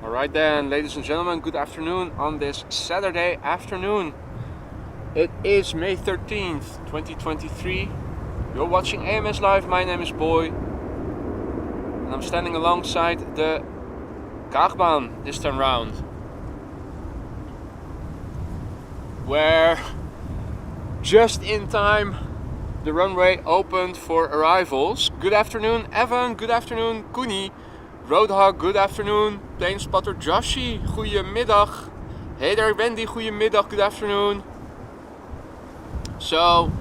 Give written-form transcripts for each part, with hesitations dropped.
Alright then, ladies and gentlemen, good afternoon on this Saturday afternoon. It is May 13th, 2023. You're watching AMS Live, my name is Boy. And I'm standing alongside the Kaagbaan this time round. Where just in time the runway opened for arrivals. Good afternoon Evan, good afternoon Koenie. Roadhog, good afternoon. Plane spotter Joshi, goedemiddag. Hey there Wendy, goedemiddag, good afternoon. So,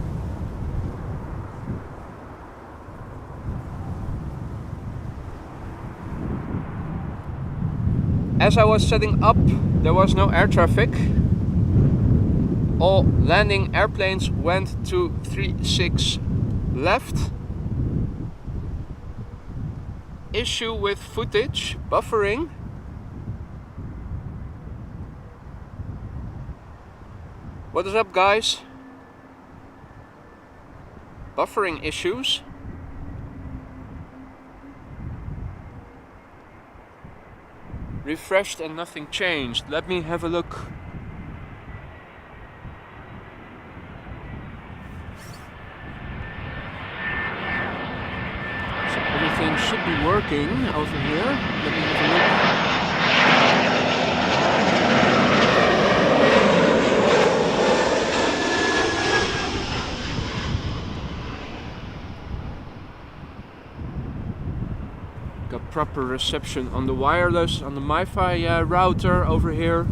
as I was setting up, there was no air traffic. All landing airplanes went to 36 left. Issue with footage, buffering. What is up, guys? Buffering issues. Refreshed and nothing changed. Let me have a look. Everything should be working over here. Let me have a look. Got proper reception on the wireless, on the MiFi router over here.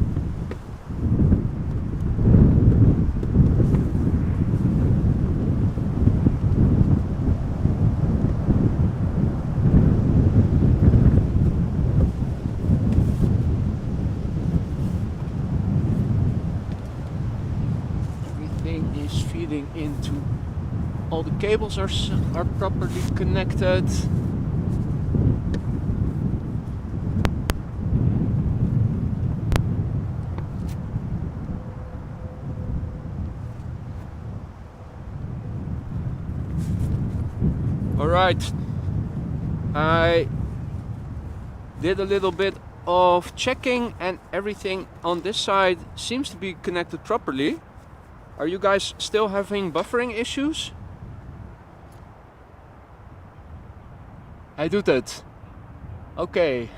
Feeding into all the cables are properly connected. All right, I did a little bit of checking and everything on this side seems to be connected properly. Are you guys still having buffering issues? I do that. Okay.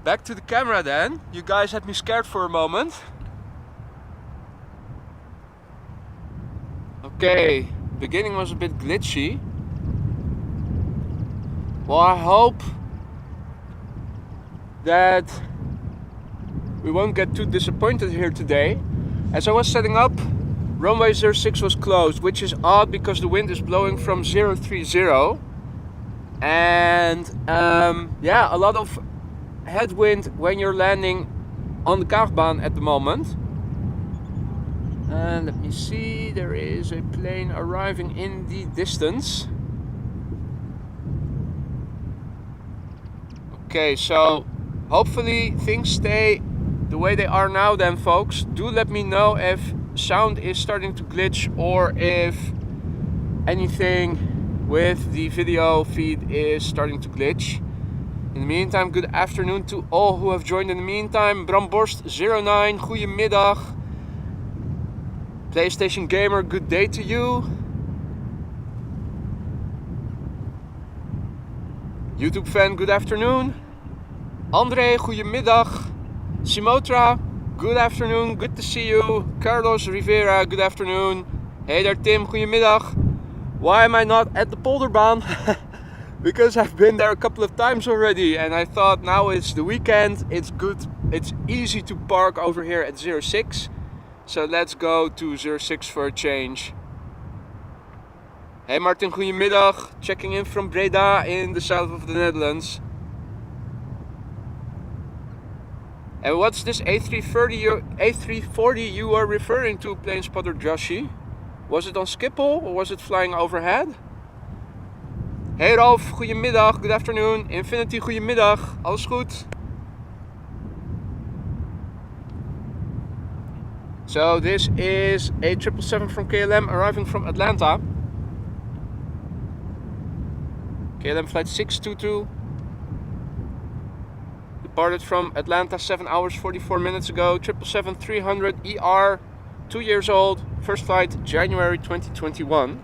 Back to the camera then. You guys had me scared for a moment. Okay, beginning was a bit glitchy. Well, I hope that we won't get too disappointed here today. As I was setting up, runway 06 was closed, which is odd because the wind is blowing from 030 and yeah, a lot of headwind when you're landing on the Kaagbaan at the moment. And let me see, there is a plane arriving in the distance. Okay, so hopefully things stay the way they are now then, folks. Do let me know if sound is starting to glitch or if anything with the video feed is starting to glitch. In the meantime, good afternoon to all who have joined in the meantime. Bramborst09, goedemiddag. PlayStation Gamer, good day to you. YouTube fan, good afternoon. Andre, goedemiddag. Simotra, good afternoon, good to see you. Carlos Rivera, good afternoon. Hey there Tim, goedemiddag. Why am I not at the Polderbaan? Because I've been there a couple of times already and I thought now it's the weekend, it's good, it's easy to park over here at 06. So let's go to 06 for a change. Hey Martin, goedemiddag. Checking in from Breda in the south of the Netherlands. And what's this A340 you are referring to, plane spotter Joshi? Was it on Schiphol or was it flying overhead? Hey Ralf, goedemiddag, good afternoon. Infinity, goedemiddag, alles goed? So this is a 777 from KLM arriving from Atlanta. KLM flight 622. Departed from Atlanta 7 hours 44 minutes ago. 777-300 ER, 2 years old. First flight January 2021.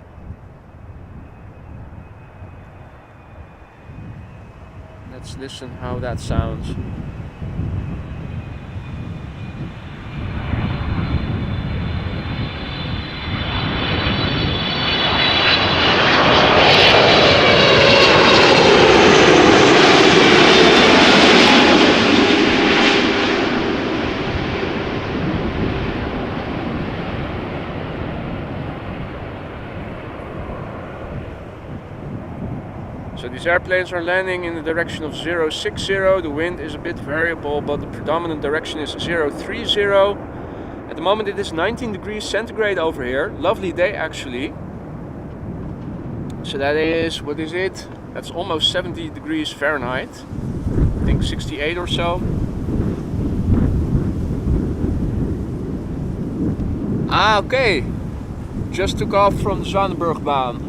Let's listen how that sounds. So these airplanes are landing in the direction of 060. The wind is a bit variable, but the predominant direction is 030. At the moment it is 19 degrees centigrade over here. Lovely day actually. So that is, what is it? That's almost 70 degrees Fahrenheit. I think 68 or so. Ah, okay. Just took off from the Zwanenburgbaan.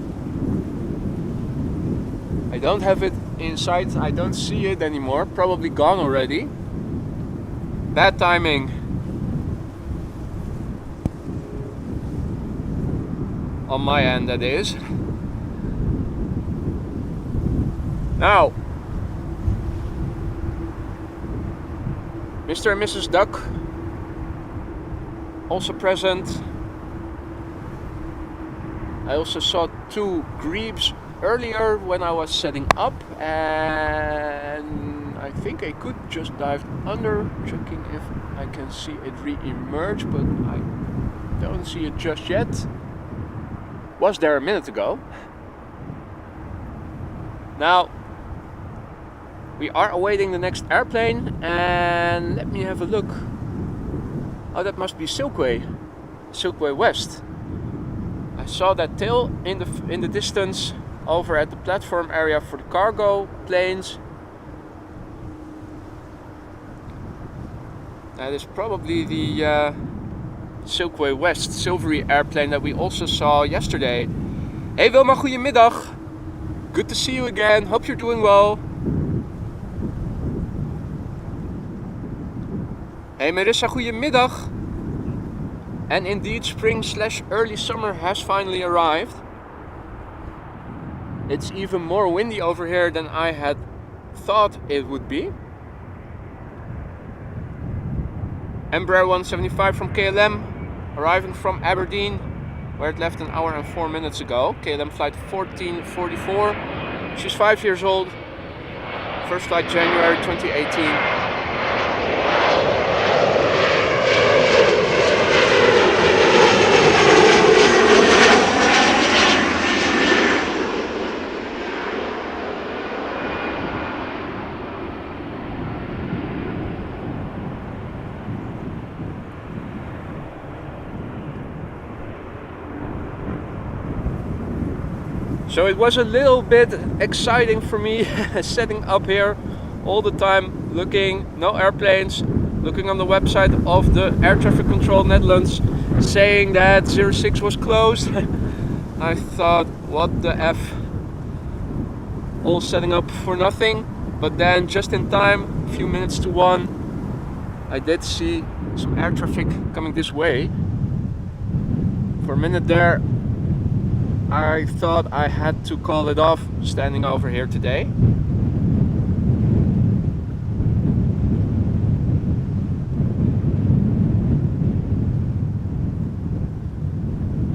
I don't have it in sight, I don't see it anymore, probably gone already. Bad timing. On my end, that is. Now, Mr. and Mrs. Duck also present. I also saw 2 grebes earlier when I was setting up, and I think I could just dive under, checking if I can see it re-emerge, but I don't see it just yet. Was there a minute ago. Now we are awaiting the next airplane, and let me have a look. Oh, that must be Silkway West. I saw that tail in the distance over at the platform area for the cargo planes. That is probably the Silkway West silvery airplane that we also saw yesterday. Hey Wilma, goedemiddag. Good to see you again. Hope you're doing well. Hey Marissa, goedemiddag. And indeed, spring/early summer has finally arrived. It's even more windy over here than I had thought it would be. Embraer 175 from KLM, arriving from Aberdeen, where it left an hour and 4 minutes ago. KLM flight 1444. She's 5 years old. First flight January 2018. So it was a little bit exciting for me setting up here all the time, looking, no airplanes, looking on the website of the Air Traffic Control Netherlands saying that 06 was closed. I thought, what the F, all setting up for nothing. But then just in time, a few minutes to 1, I did see some air traffic coming this way. For a minute there, I thought I had to call it off standing over here today.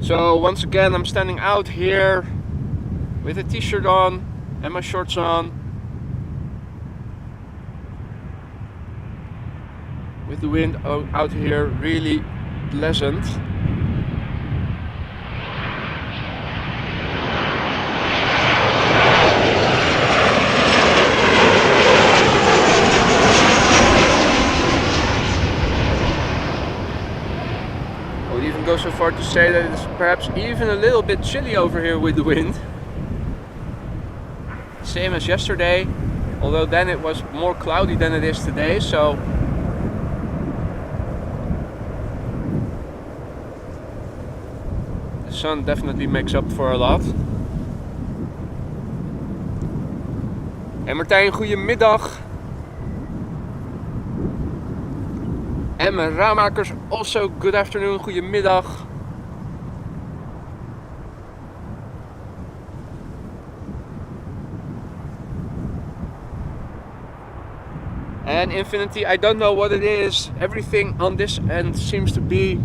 So once again I'm standing out here with a t-shirt on and my shorts on, with the wind out here really pleasant. I would even go so far to say that it's perhaps even a little bit chilly over here with the wind. Same as yesterday, although then it was more cloudy than it is today, so the sun definitely makes up for a lot. Hey Martijn, goedemiddag. En mijn raammakers, also good afternoon, goedemiddag. And Infinity, I don't know what it is. Everything on this end seems to be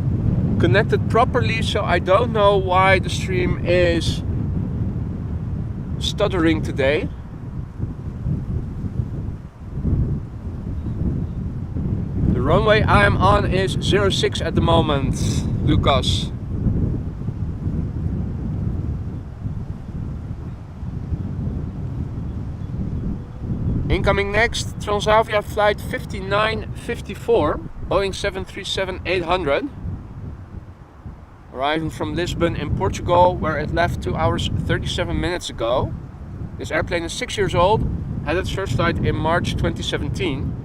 connected properly, so I don't know why the stream is stuttering today. The runway I am on is 06 at the moment, Lucas. Incoming next, Transavia flight 5954, Boeing 737-800. Arriving from Lisbon in Portugal, where it left 2 hours 37 minutes ago. This airplane is 6 years old, had its first flight in March 2017.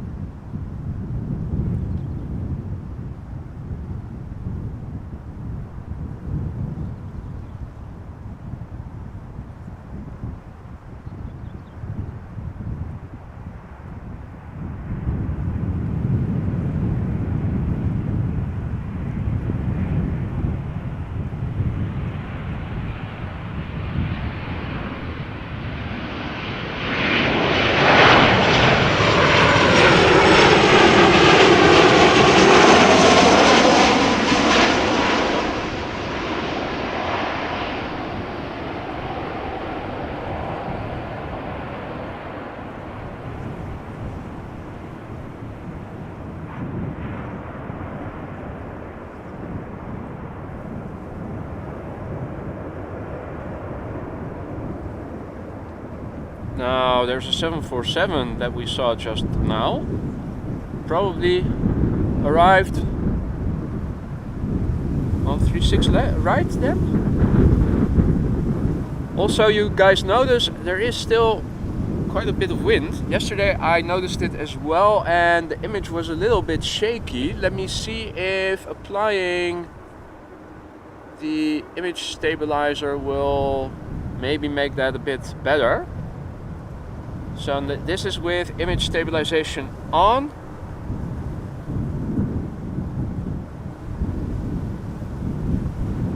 Now there's a 747 that we saw just now. Probably arrived on 36 right then. Also, you guys notice there is still quite a bit of wind. Yesterday I noticed it as well, and the image was a little bit shaky. Let me see if applying the image stabilizer will maybe make that a bit better. So this is with image stabilization on.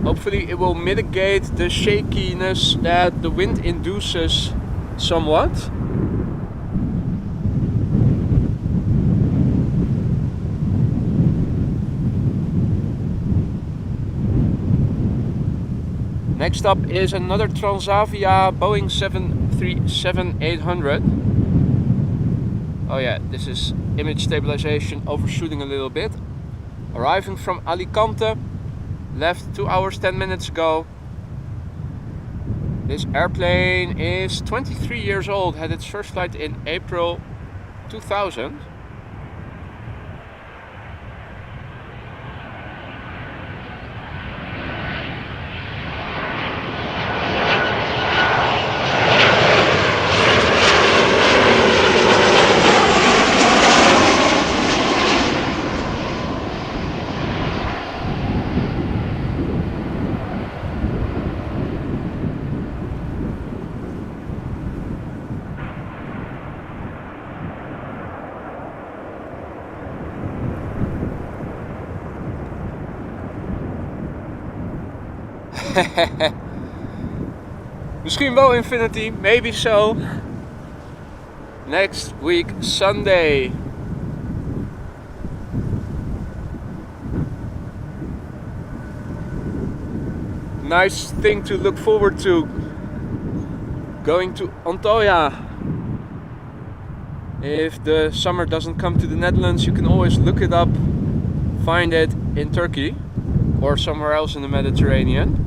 Hopefully it will mitigate the shakiness that the wind induces somewhat. Next up is another Transavia Boeing 737-800. Oh yeah, this is image stabilization overshooting a little bit. Arriving from Alicante, left 2 hours 10 minutes ago. This airplane is 23 years old, had its first flight in April 2000. Misschien wel Infinity, maybe so. Next week Sunday. Nice thing to look forward to. Going to Antalya. If the summer doesn't come to the Netherlands, you can always look it up, find it in Turkey. or somewhere else in the Mediterranean.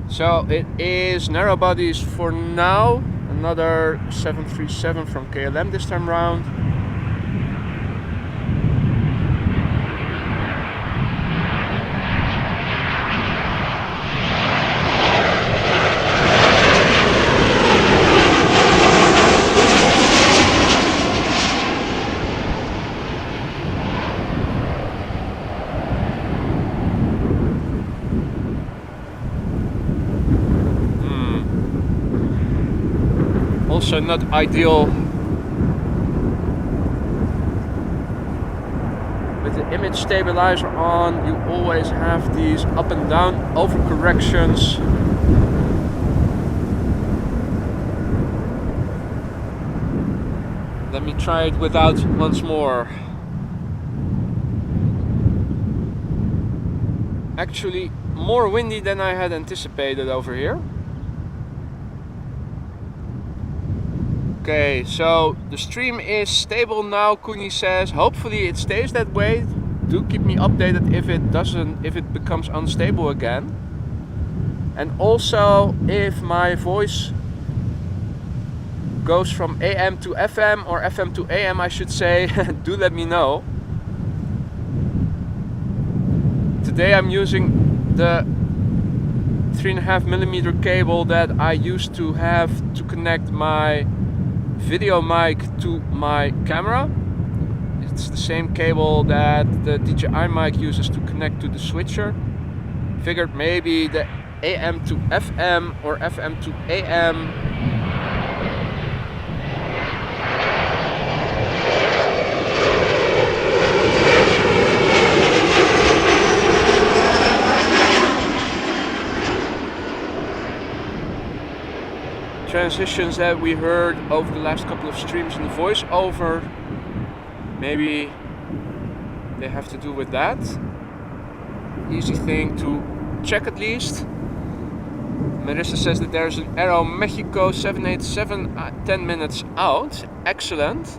So it is narrow bodies for now. Another 737 from KLM this time round. Also not ideal with the image stabilizer on. You always have these up and down overcorrections. Let me try it without once more. Actually more windy than I had anticipated over here. Okay, so the stream is stable now, Kuni says. Hopefully it stays that way. Do keep me updated if it becomes unstable again. And also if my voice goes from AM to FM or FM to AM, I should say, do let me know. Today I'm using the 3.5mm cable that I used to have to connect my video mic to my camera. It's the same cable that the DJI mic uses to connect to the switcher. Figured maybe the AM to FM or FM to AM transitions that we heard over the last couple of streams in the voiceover, maybe they have to do with that. Easy thing to check at least. Marissa says that there's an Aero Mexico 787 10 minutes out. Excellent.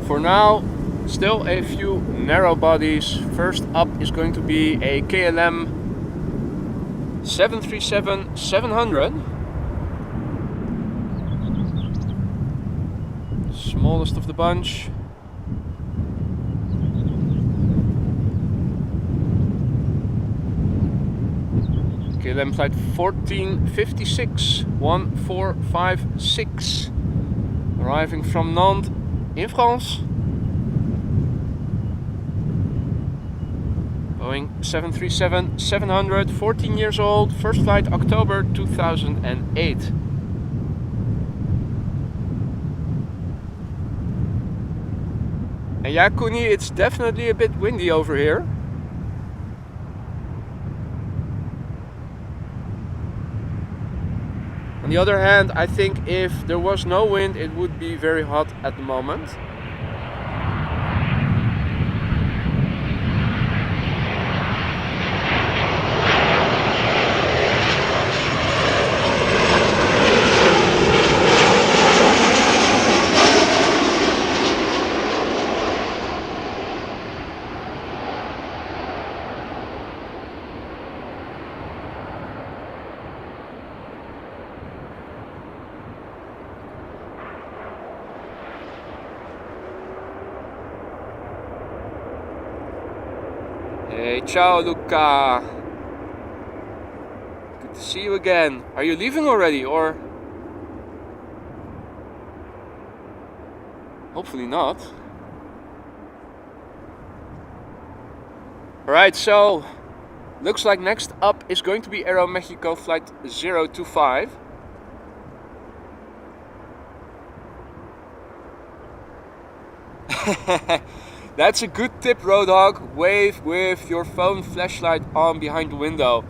For now, still a few narrow bodies. First up is going to be a KLM 737-700. Smallest of the bunch. KLM flight 1456 1456, arriving from Nantes in France. Boeing 737-700, 14 years old, first flight October 2008. And yeah, Kuni, it's definitely a bit windy over here. On the other hand, I think if there was no wind, it would be very hot at the moment. Hey, ciao Luca. Good to see you again. Are you leaving already, or? Hopefully not. Alright, so looks like next up is going to be Aero Mexico flight 025. That's a good tip, Roadhog. Wave with your phone flashlight on behind the window.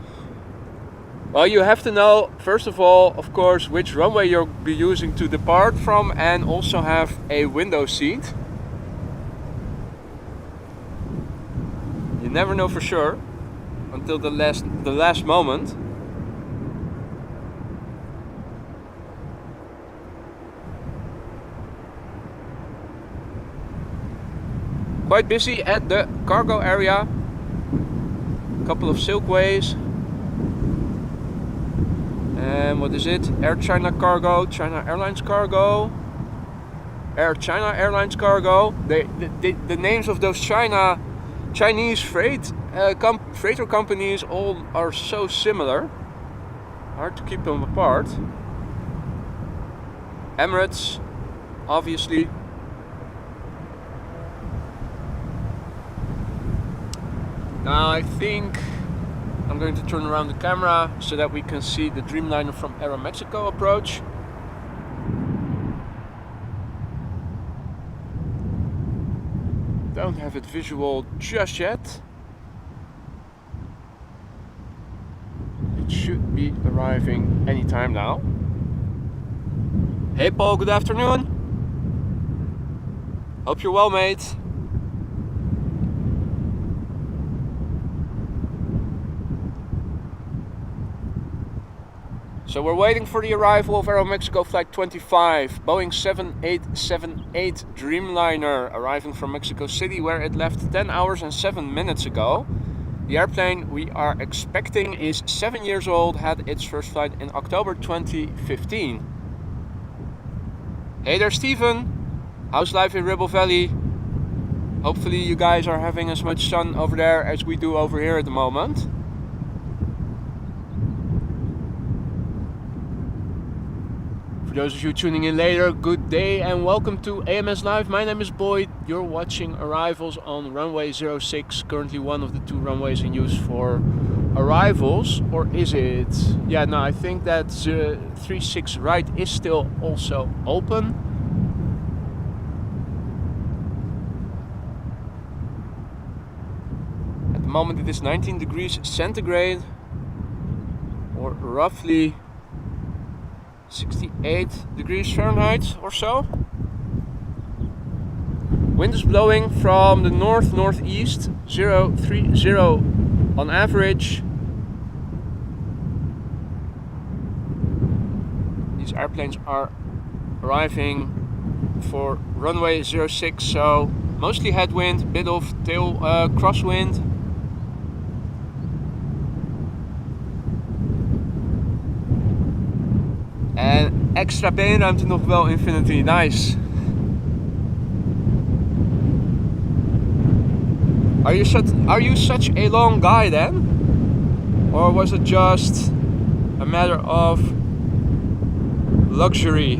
Well, you have to know, first of all, of course, which runway you'll be using to depart from, and also have a window seat. never know for sure until the last moment. Quite busy at the cargo area. Couple of Silkways. And what is it? Air China Cargo, China Airlines Cargo, Air China Airlines Cargo. The names of those Chinese freighter companies all are so similar. Hard to keep them apart. Emirates, obviously. Now I think I'm going to turn around the camera so that we can see the Dreamliner from Aeromexico approach. Don't have it visual just yet. It should be arriving anytime now. Hey Paul, good afternoon. Hope you're well, mate. So we're waiting for the arrival of Aeromexico Flight 25, Boeing 787 Dreamliner, arriving from Mexico City, where it left 10 hours and 7 minutes ago. The airplane we are expecting is 7 years old, had its first flight in October 2015. Hey there, Steven. How's life in Ribble Valley? Hopefully you guys are having as much sun over there as we do over here at the moment. For those of you tuning in later, good day and welcome to AMS Live. My name is Boyd. You're watching arrivals on runway 06, currently one of the 2 runways in use for arrivals. Or is it? Yeah, no, I think that 36 right is still also open. At the moment it is 19 degrees centigrade, or roughly 68 degrees Fahrenheit or so. Wind is blowing from the north-northeast, 030 on average. These airplanes are arriving for runway 06, so mostly headwind, bit of tail crosswind. En extra beenruimte nog wel, Infinity, nice. Are you such a long guy then? Or was it just a matter of luxury?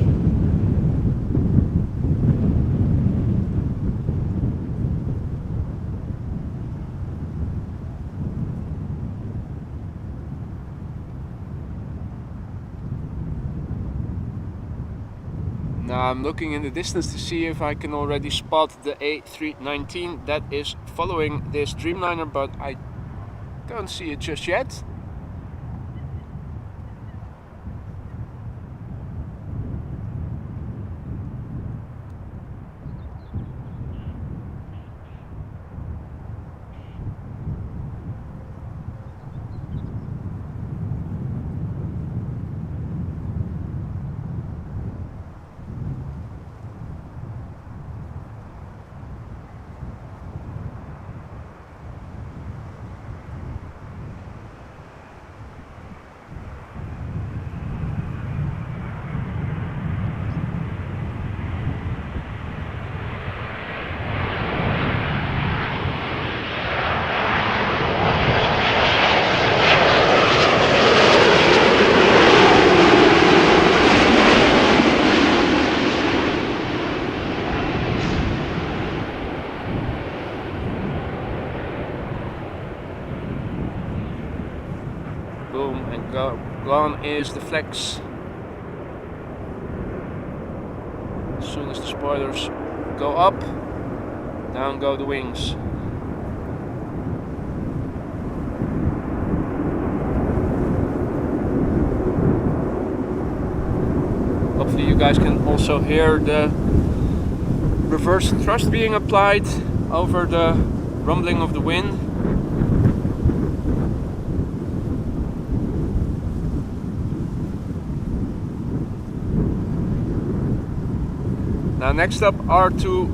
Now I'm looking in the distance to see if I can already spot the A319 that is following this Dreamliner, but I don't see it just yet. Boom, and gone is the flex. As soon as the spoilers go up, down go the wings. Hopefully you guys can also hear the reverse thrust being applied over the rumbling of the wind. Now next up are two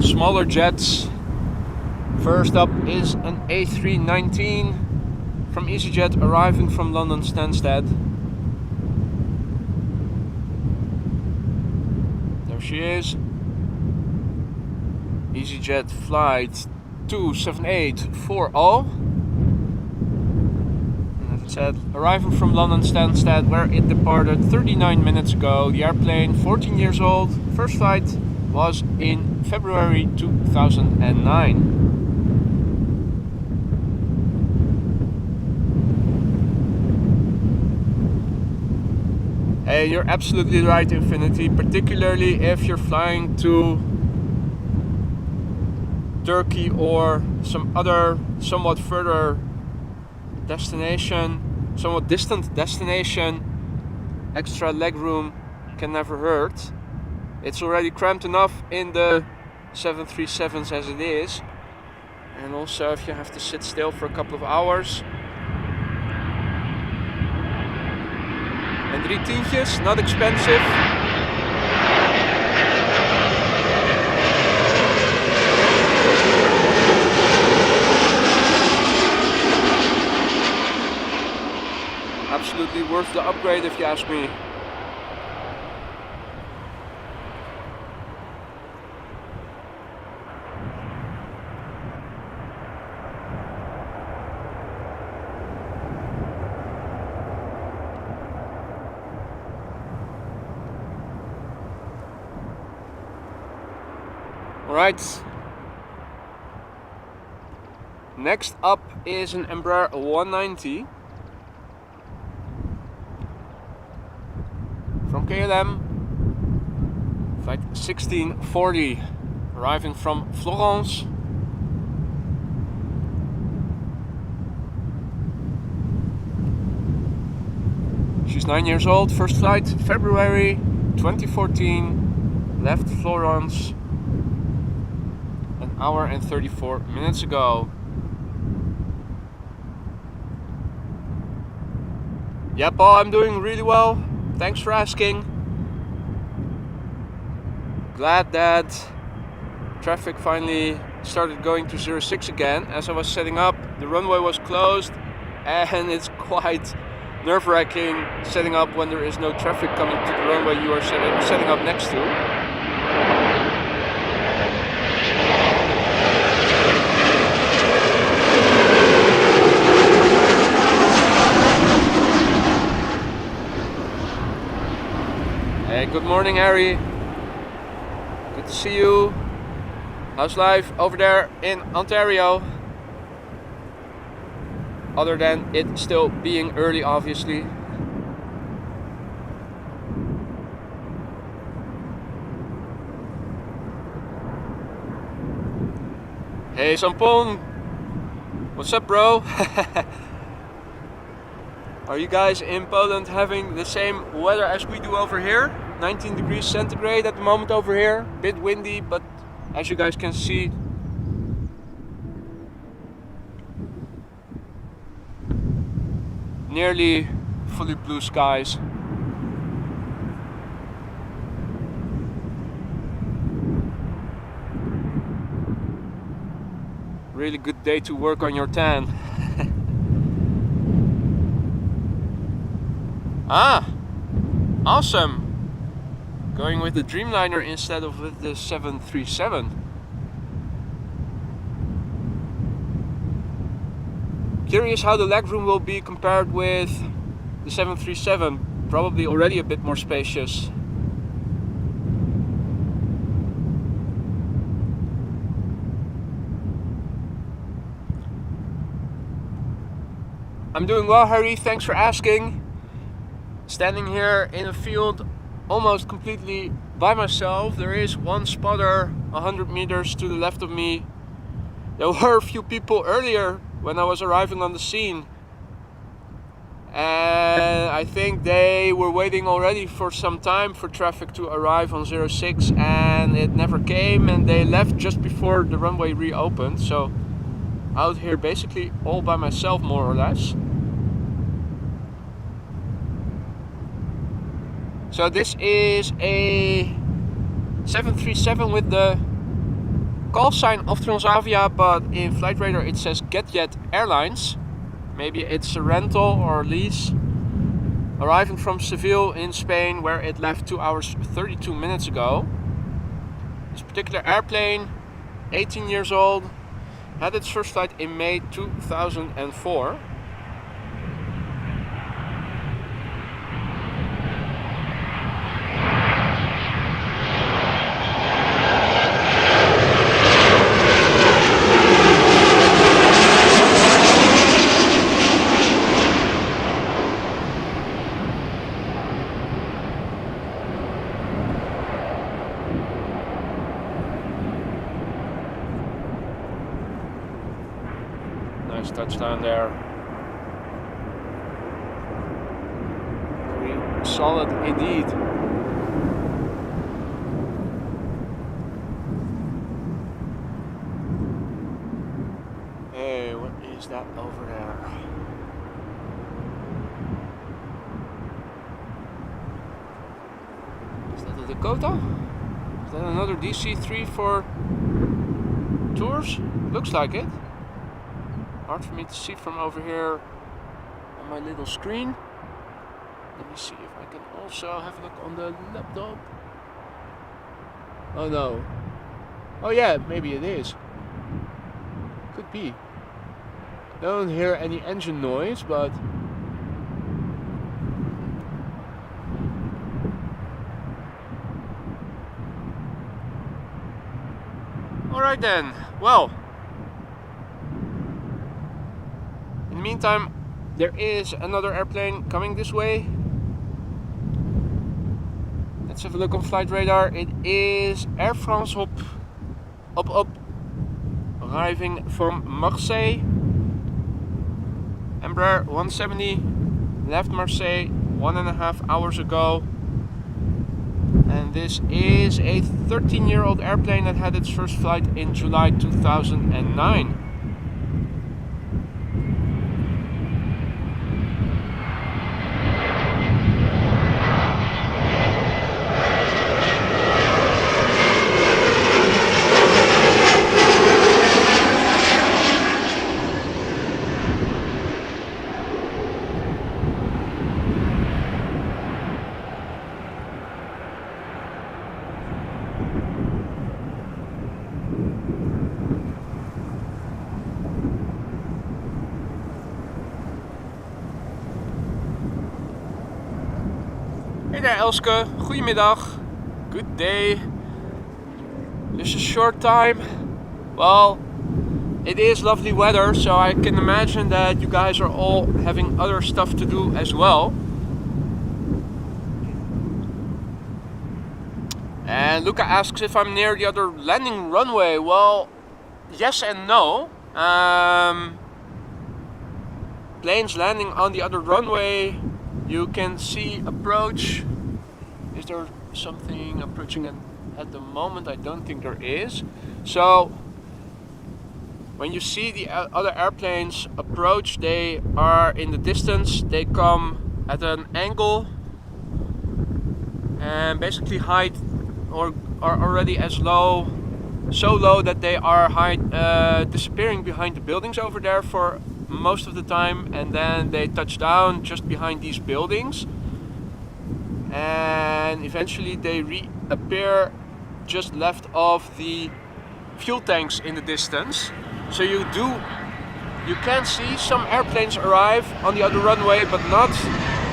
smaller jets. First up is an A319 from EasyJet arriving from London Stansted. There she is. EasyJet flight 27840. And as I said, arriving from London Stansted, where it departed 39 minutes ago. The airplane, 14 years old. First flight was in February 2009. Hey, you're absolutely right, Infinity, particularly if you're flying to Turkey or some other somewhat further destination, somewhat distant destination. Extra legroom can never hurt. It's already cramped enough in the 737s as it is, and also if you have to sit still for a couple of hours. En 3 tientjes, not expensive. Absolutely worth the upgrade if you ask me. Alright. Next up is an Embraer 190 from KLM, flight 1640, arriving from Florence. She's 9 years old, first flight February 2014, left Florence an hour and 34 minutes ago. Yeah, Paul, I'm doing really well. Thanks for asking. Glad that traffic finally started going to 06 again. As I was setting up, the runway was closed, and it's quite nerve-wracking setting up when there is no traffic coming to the runway you are setting up next to. Hey, good morning, Harry. Good to see you. How's life over there in Ontario? Other than it still being early, obviously. Hey, Sampon. What's up, bro? Are you guys in Poland having the same weather as we do over here? 19 degrees centigrade at the moment over here. Bit windy, but as you guys can see, nearly fully blue skies. Really good day to work on your tan. Ah, awesome. Going with the Dreamliner instead of with the 737. Curious how the legroom will be compared with the 737. Probably already a bit more spacious. I'm doing well, Harry. Thanks for asking. Standing here in a field almost completely by myself. There is one spotter 100 meters to the left of me. There were a few people earlier when I was arriving on the scene, and I think they were waiting already for some time for traffic to arrive on 06, and it never came, and they left just before the runway reopened. So out here basically all by myself, more or less. So this is a 737 with the call sign of Transavia, but in flight radar it says GetJet Airlines. Maybe it's a rental or lease. Arriving from Seville in Spain, where it left 2 hours 32 minutes ago. This particular airplane, 18 years old, had its first flight in May 2004. Nice touchdown there. Very solid indeed. Hey, what is that over there? Is that a Dakota? Is that another DC-3 for tours? Looks like it. Hard for me to see from over here on my little screen. Let me see if I can also have a look on the laptop. Oh no. Oh yeah, maybe it is. Could be. Don't hear any engine noise, but alright then. Well, in the meantime, there is another airplane coming this way. Let's have a look on flight radar. It is Air France Hop arriving from Marseille. Embraer 170 left Marseille 1.5 hours ago. And this is a 13-year-old airplane that had its first flight in July 2009. Hey there Elske, goedemiddag, good day. Just a short time. Well, it is lovely weather, so I can imagine that you guys are all having other stuff to do as well. And Luca asks if I'm near the other landing runway. Well, yes and no. Planes landing on the other runway, you can see approach. Is there something approaching at the moment? I don't think there is. So when you see the other airplanes approach, they are in the distance. They come at an angle and basically hide or are already as low, so low that they are disappearing behind the buildings over there for most of the time, and then they touch down just behind these buildings, and eventually they reappear just left of the fuel tanks in the distance. So you can see some airplanes arrive on the other runway, but not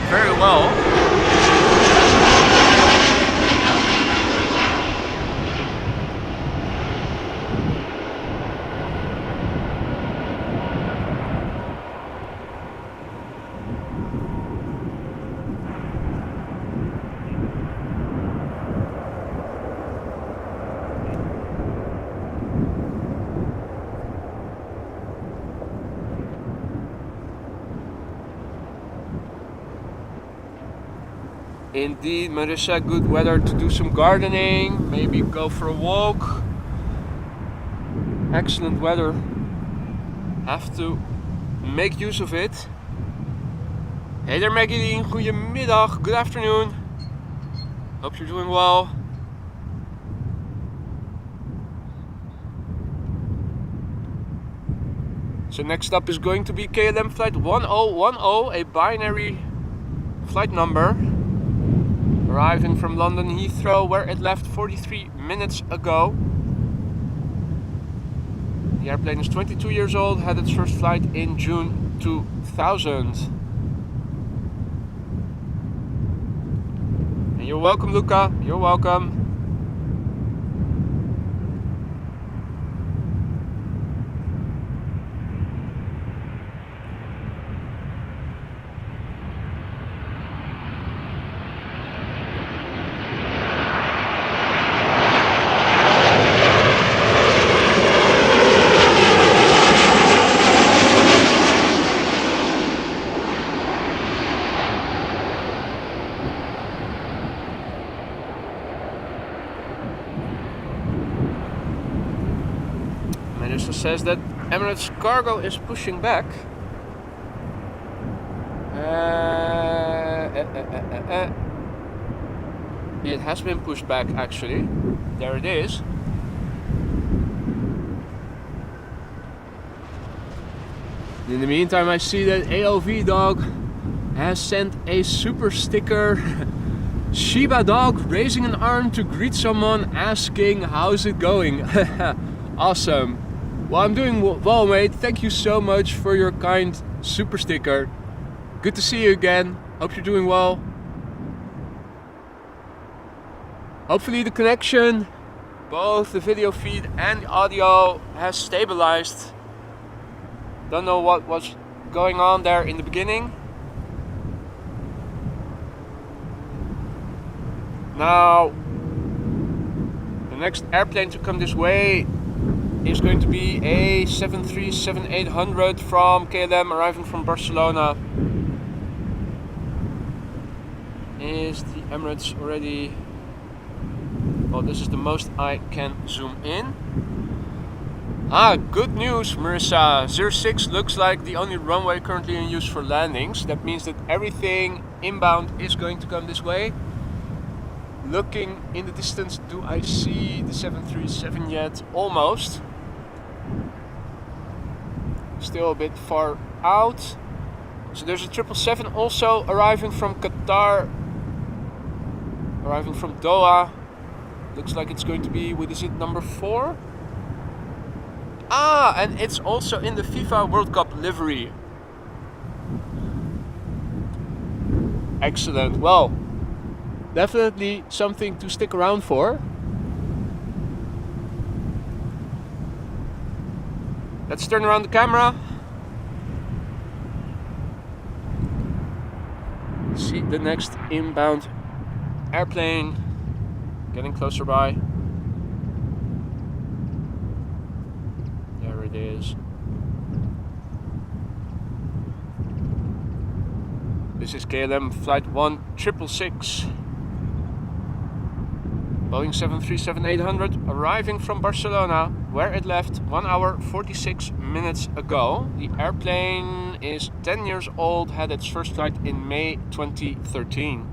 very well. Indeed, Marissa, good weather to do some gardening, maybe go for a walk. Excellent weather. Have to make use of it. Hey there Magdalene, goedemiddag, good afternoon. Hope you're doing well. So next up is going to be KLM flight 1010, a binary flight number, arriving from London Heathrow, where it left 43 minutes ago. The airplane is 22 years old, had its first flight in June 2000. And you're welcome, Luca, you're welcome. Minister says that Emirates cargo is pushing back. It has been pushed back actually. There it is. In the meantime, I see that ALV Dog has sent a super sticker. Shiba Dog raising an arm to greet someone, asking how's it going. Awesome. Well, I'm doing well, mate. Thank you so much for your kind super sticker. Good to see you again. Hope you're doing well. Hopefully the connection, both the video feed and the audio, has stabilized. Don't know what was going on there in the beginning. Now, the next airplane to come this way is going to be a 737-800 from KLM, arriving from Barcelona. Is the Emirates already? Well, this is the most I can zoom in. Good news, Marissa. 06 looks like the only runway currently in use for landings. That means that everything inbound is going to come this way. Looking in the distance, do I see the 737 yet? Almost. Still a bit far out. So there's a 777 also arriving from Qatar, arriving from Doha. Looks like it's going to be, what is it, number 4? And it's also in the FIFA World Cup livery. Excellent. Well, definitely something to stick around for. Let's turn around the camera. See the next inbound airplane getting closer by. There it is. This is KLM flight 1666. Boeing 737-800 arriving from Barcelona, where it left 1 hour 46 minutes ago. The airplane is 10 years old, had its first flight in May 2013.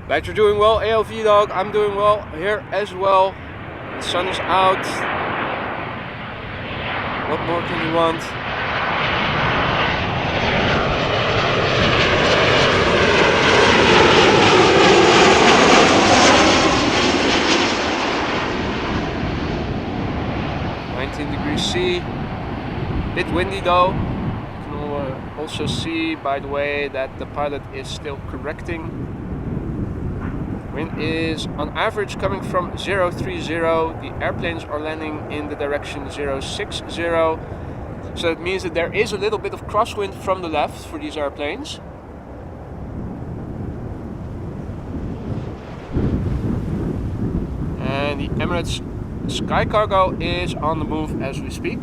Glad you're doing well, ALV Dog. I'm doing well here as well. The sun is out. What more can you want? C. Bit windy though. You can also see, by the way, that the pilot is still correcting. Wind is on average coming from 030. The airplanes are landing in the direction 060. So that means that there is a little bit of crosswind from the left for these airplanes. And the Emirates Sky Cargo is on the move as we speak.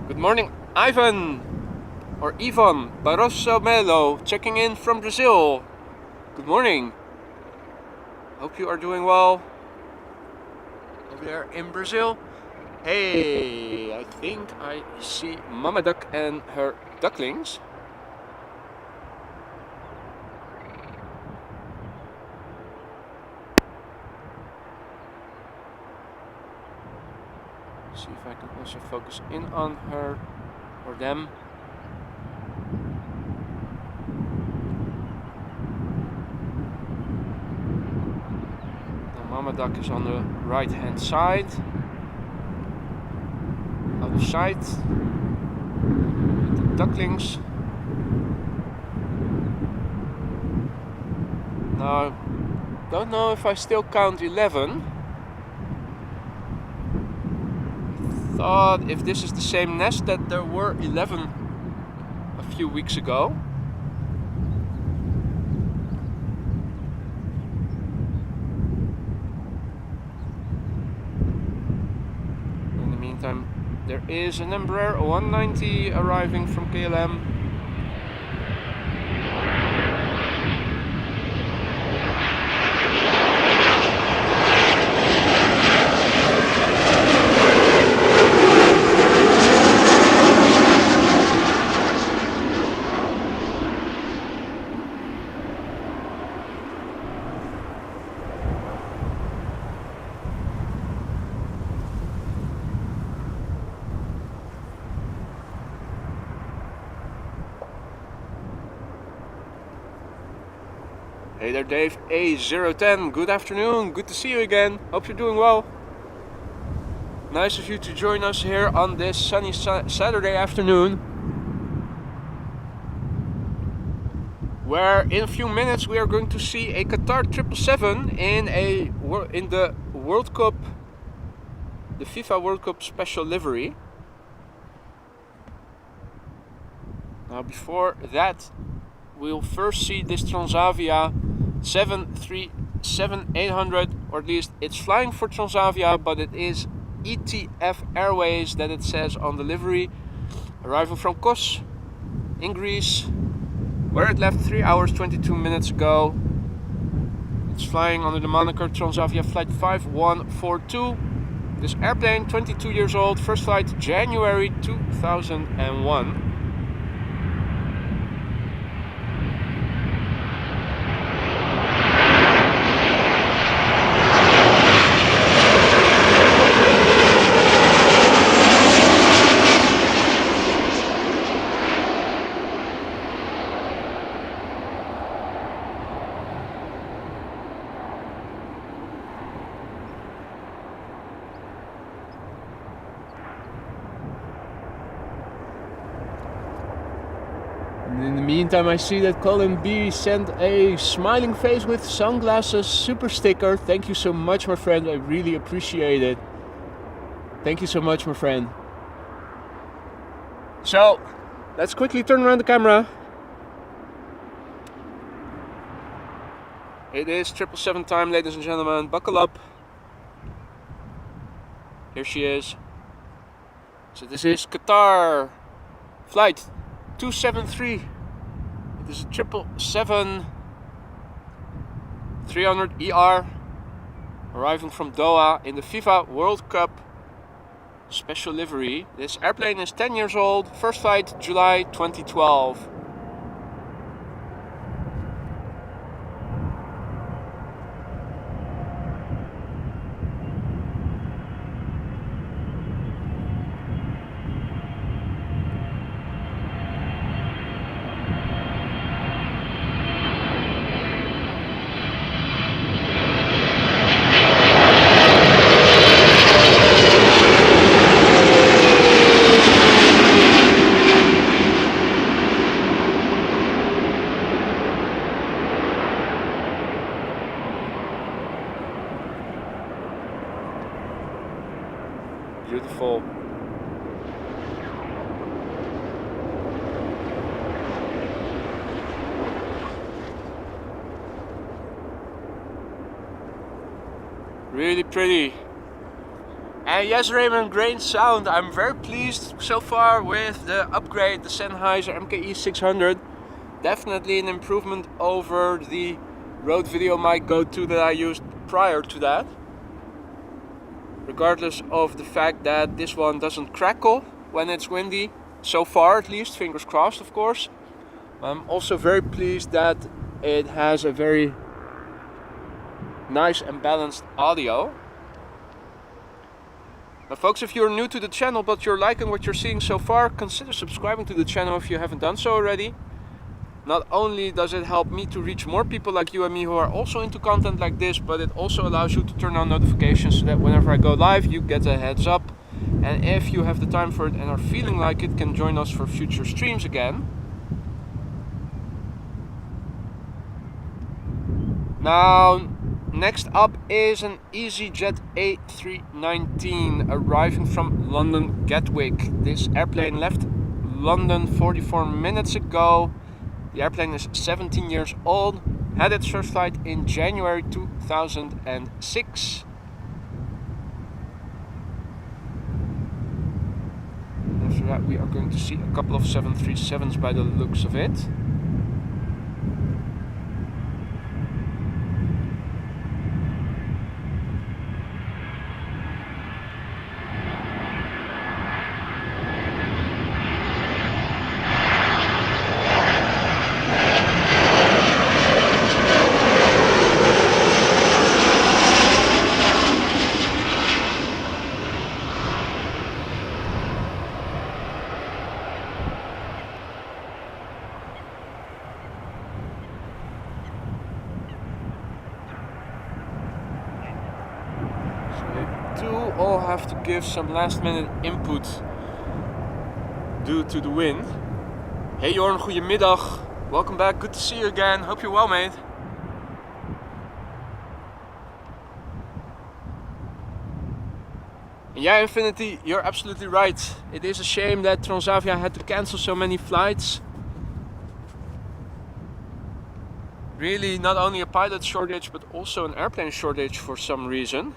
Good morning, Ivan. or Ivan Barroso Melo checking in from Brazil. Good morning. Hope you are doing well over there in Brazil. Hey, I think I see Mama Duck and her ducklings. See if I can also focus in on her or them. The Mama Duck is on the right hand side. Other side. The ducklings. Now, don't know if I still count 11. Thought if this is the same nest that there were 11 a few weeks ago. In the meantime, there is an Embraer 190 arriving from KLM. Hey there Dave, A010, good afternoon, good to see you again, hope you're doing well. Nice of you to join us here on this sunny Saturday afternoon, where in a few minutes we are going to see a Qatar 777 in the World Cup, the FIFA World Cup special livery. Now before that, we'll first see this Transavia 737-800, or at least it's flying for Transavia, but it is ETF Airways that it says on the livery, arriving from Kos in Greece, where it left 3 hours 22 minutes ago. It's flying under the moniker Transavia Flight 5142. This airplane, 22 years old, first flight January 2001. In the meantime, I see that Colin B sent a smiling face with sunglasses super sticker. Thank you so much, my friend. I really appreciate it. Thank you so much, my friend. So, let's quickly turn around the camera. It is 777 time, ladies and gentlemen. Buckle up. Here she is. So this is Qatar flight 273. It is a 777-300ER arriving from Doha in the FIFA World Cup special livery. This airplane is 10 years old, first flight July 2012. Beautiful. Really pretty. And yes, Raymond, great sound. I'm very pleased so far with the upgrade, the Sennheiser MKE 600. Definitely an improvement over the Rode Video Mic Go 2 that I used prior to that. Regardless of the fact that this one doesn't crackle when it's windy, so far at least, fingers crossed of course. I'm also very pleased that it has a very nice and balanced audio. Now folks, if you're new to the channel but you're liking what you're seeing so far, consider subscribing to the channel if you haven't done so already. Not only does it help me to reach more people like you and me who are also into content like this, but it also allows you to turn on notifications so that whenever I go live you get a heads up. And if you have the time for it and are feeling like it, can join us for future streams again. Now, next up is an EasyJet A319 arriving from London Gatwick. This airplane left London 44 minutes ago. The airplane is 17 years old, had its first flight in January 2006. After that we are going to see a couple of 737s by the looks of it. All have to give some last minute input due to the wind. Hey Jorn, goedemiddag. Welcome back, good to see you again. Hope you're well, mate. Yeah, Infinity, you're absolutely right. It is a shame that Transavia had to cancel so many flights. Really, not only a pilot shortage, but also an airplane shortage for some reason.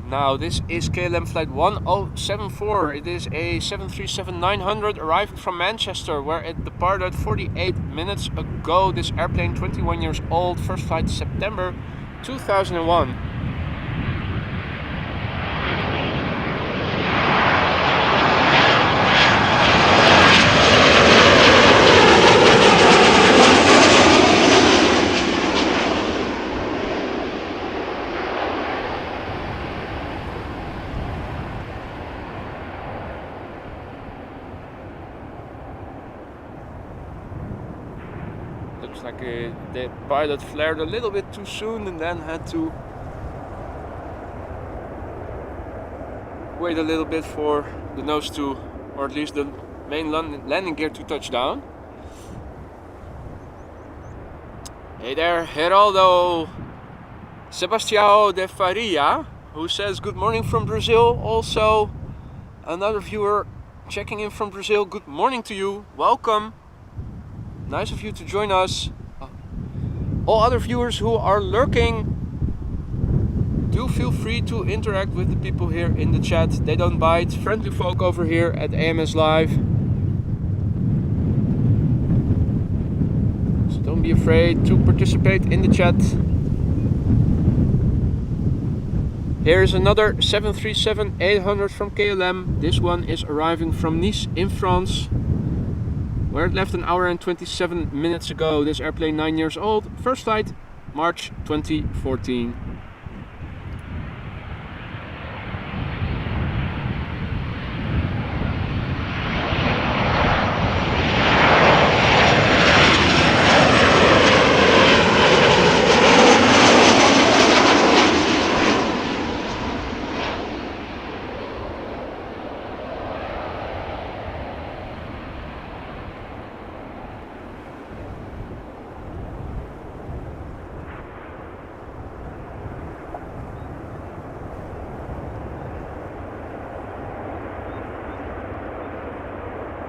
Now this is KLM flight 1074. It is a 737-900 arriving from Manchester, where it departed 48 minutes ago. This airplane, 21 years old, first flight September 2001. Looks like the pilot flared a little bit too soon and then had to wait a little bit for the nose to, or at least the main landing gear to touch down. Hey there, Geraldo Sebastião de Faria, who says good morning from Brazil. Also another viewer checking in from Brazil. Good morning to you, welcome. Nice of you to join us. All other viewers who are lurking, do feel free to interact with the people here in the chat. They don't bite. Friendly folk over here at AMS Live. So don't be afraid to participate in the chat. Here's another 737-800 from KLM. This one is arriving from Nice in France, where it left an hour and 27 minutes ago. This airplane 9 years old, first flight March 2014.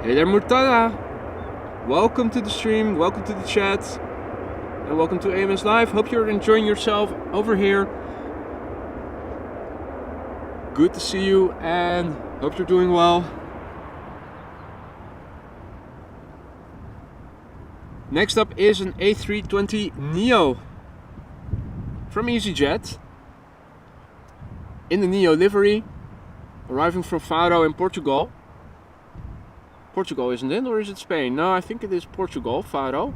Hey there Murtada, welcome to the stream, welcome to the chat. and welcome to AMS Live. Hope you're enjoying yourself over here. Good to see you and hope you're doing well. Next up is an A320neo from EasyJet in the neo livery, arriving from Faro in Portugal. Portugal, isn't it? Or is it Spain? No, I think it is Portugal, Faro.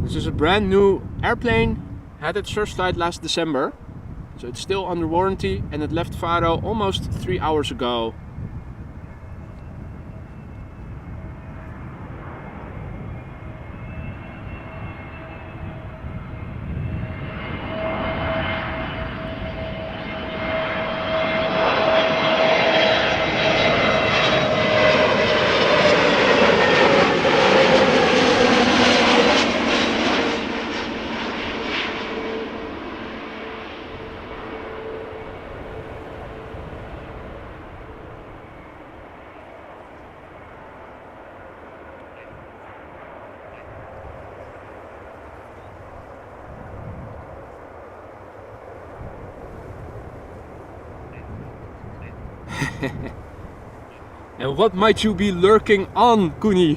This is a brand new airplane, had its first flight last December, so it's still under warranty, and it left Faro almost 3 hours ago. And what might you be lurking on, Kuni?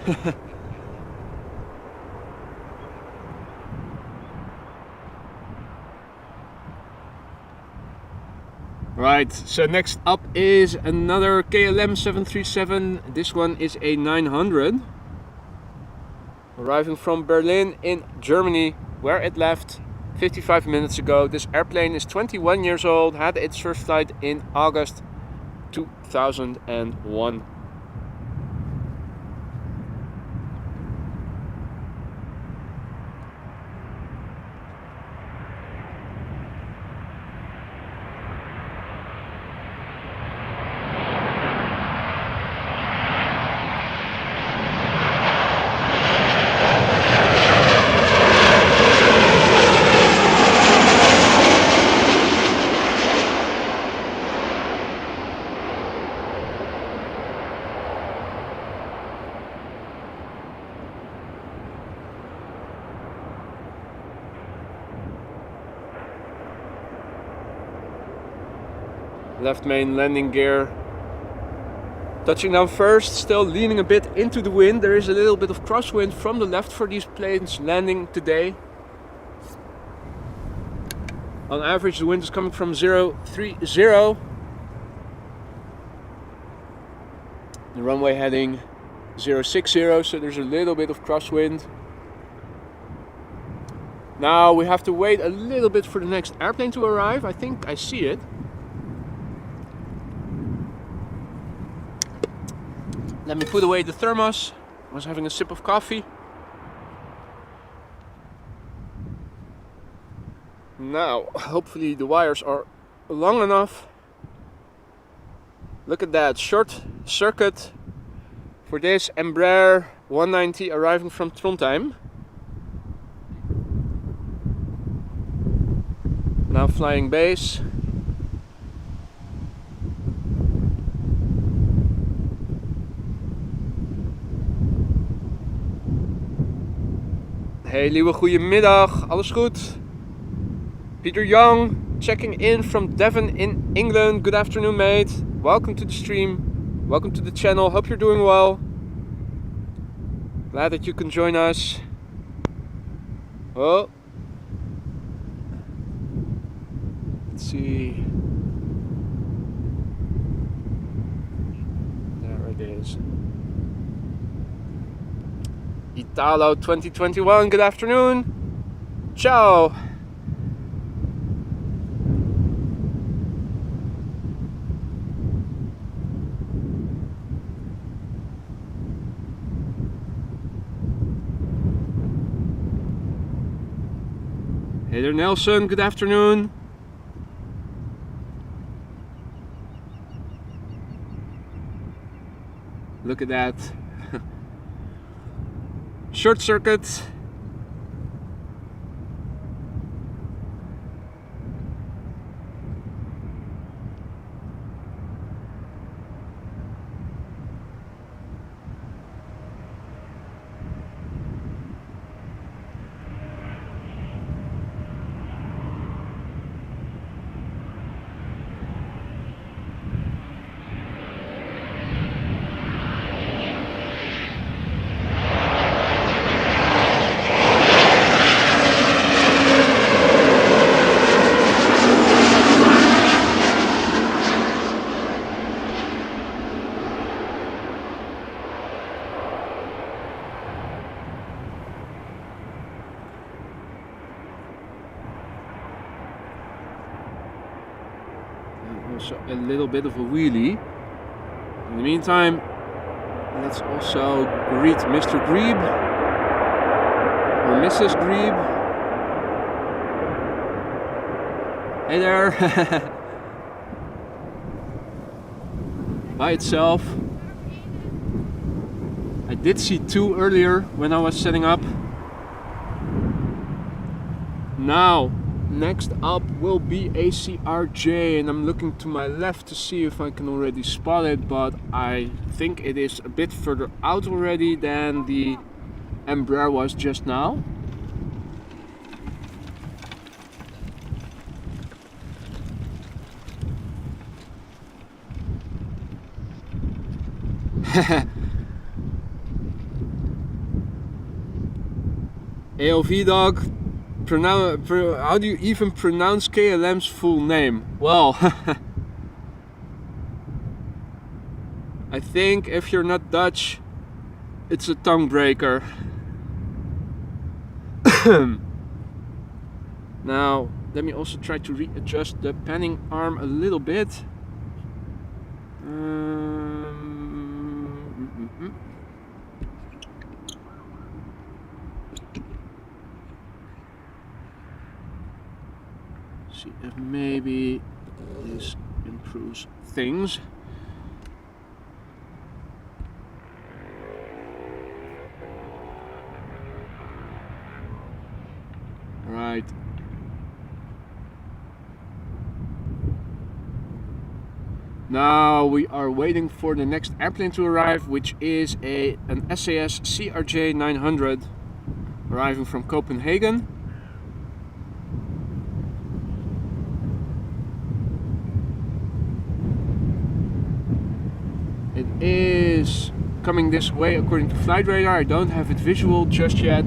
Right, so next up is another KLM 737. This one is a 900. Arriving from Berlin in Germany, where it left 55 minutes ago. This airplane is 21 years old, had its first flight in August 2001. Left main landing gear. Touching down first, still leaning a bit into the wind. There is a little bit of crosswind from the left for these planes landing today. On average, the wind is coming from 030. The runway heading 060, so there's a little bit of crosswind. Now we have to wait a little bit for the next airplane to arrive. I think I see it. Let me put away the thermos. I was having a sip of coffee. Now, hopefully the wires are long enough. Look at that, short circuit for this Embraer 190 arriving from Trondheim. Now flying base. Hey Liewe, goedemiddag, alles goed? Peter Young, checking in from Devon in England. Good afternoon, mate. Welcome to the stream, welcome to the channel, hope you're doing well. Glad that you can join us. Oh, let's see. There it is. Italo 2021, good afternoon. Ciao. Hey there, Nelson, good afternoon. Look at that. Short circuit. also a little bit of a wheelie. In the meantime, let's also greet Mr. Grebe or Mrs. Grebe. Hey there! By itself. I did see two earlier when I was setting up. Now, next up will be a CRJ, and I'm looking to my left to see if I can already spot it, but I think it is a bit further out already than the Embraer was just now. AOV dog, how do you even pronounce KLM's full name? Well, I think if you're not Dutch, it's a tongue breaker. Now, let me also try to readjust the panning arm a little bit. See if maybe this improves things. Right. Now we are waiting for the next airplane to arrive, which is an SAS CRJ 900 arriving from Copenhagen. It is coming this way according to flight radar. I don't have it visual just yet.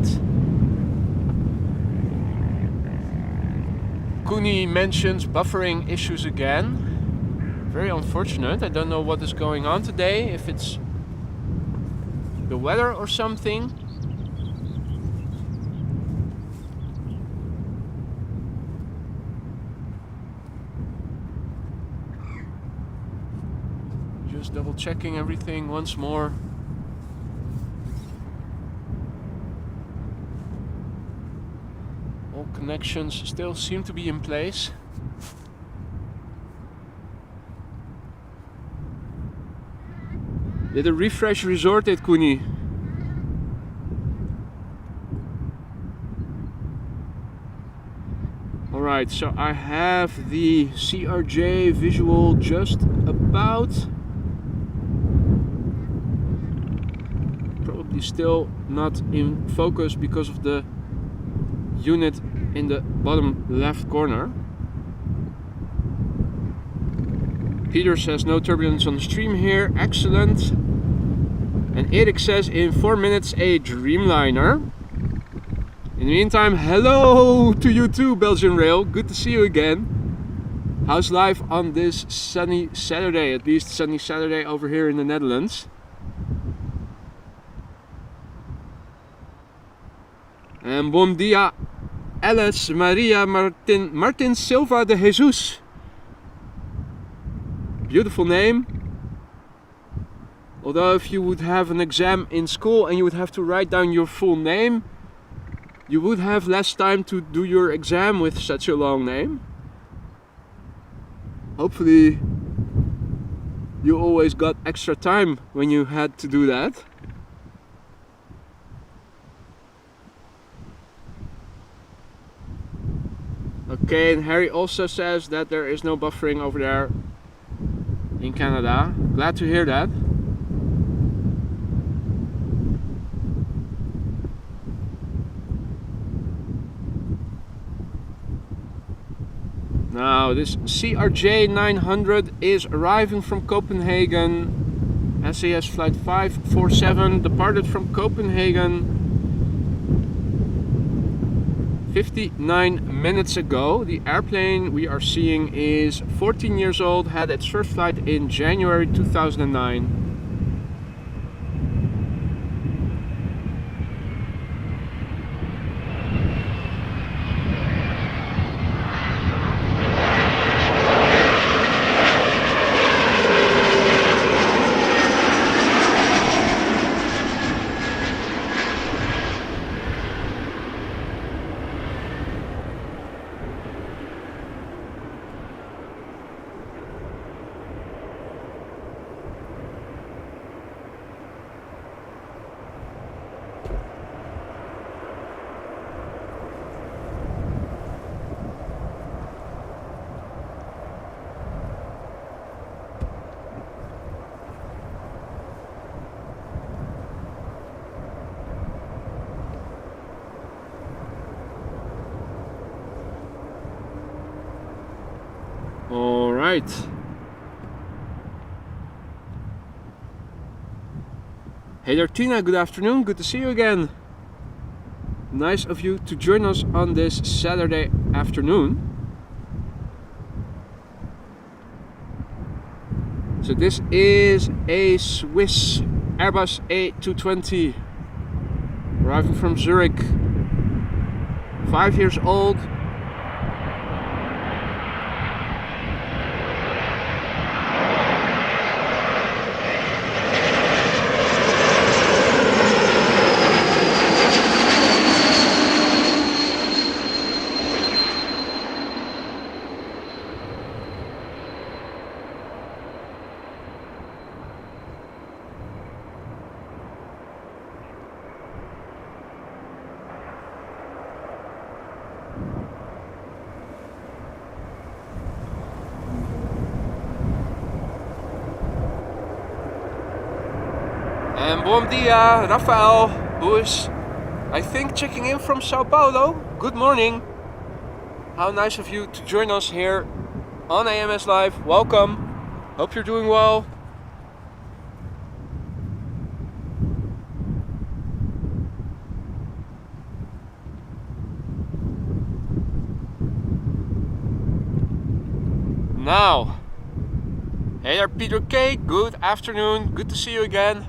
Kuni mentions buffering issues again. Very unfortunate. I don't know what is going on today, if it's the weather or something. Just double checking everything once more. All connections still seem to be in place. Did a refresh resort at Kuni? Alright, so I have the CRJ visual just about. Probably still not in focus because of the unit in the bottom left corner. Peter says no turbulence on the stream here, excellent. And Erik says in 4 minutes a Dreamliner. In the meantime, hello to you too, Belgian Rail, good to see you again. How's life on this sunny Saturday, at least sunny Saturday over here in the Netherlands? And bom dia, Alice Maria Martin Silva de Jesus. Beautiful name. Although if you would have an exam in school and you would have to write down your full name, you would have less time to do your exam with such a long name. Hopefully you always got extra time when you had to do that. Okay, and Harry also says that there is no buffering over there in Canada. Glad to hear that. Now this CRJ 900 is arriving from Copenhagen. SAS flight 547 departed from Copenhagen 59 minutes ago. The airplane we are seeing is 14 years old, had its first flight in January 2009. Right. Hey there Tina, good afternoon, good to see you again. Nice of you to join us on this Saturday afternoon. So this is a Swiss Airbus A220 arriving from Zurich, 5 years old. And bom dia, Rafael, who is, I think, checking in from Sao Paulo. Good morning. How nice of you to join us here on AMS Live. Welcome. Hope you're doing well. Now, hey there Peter K, good afternoon, good to see you again.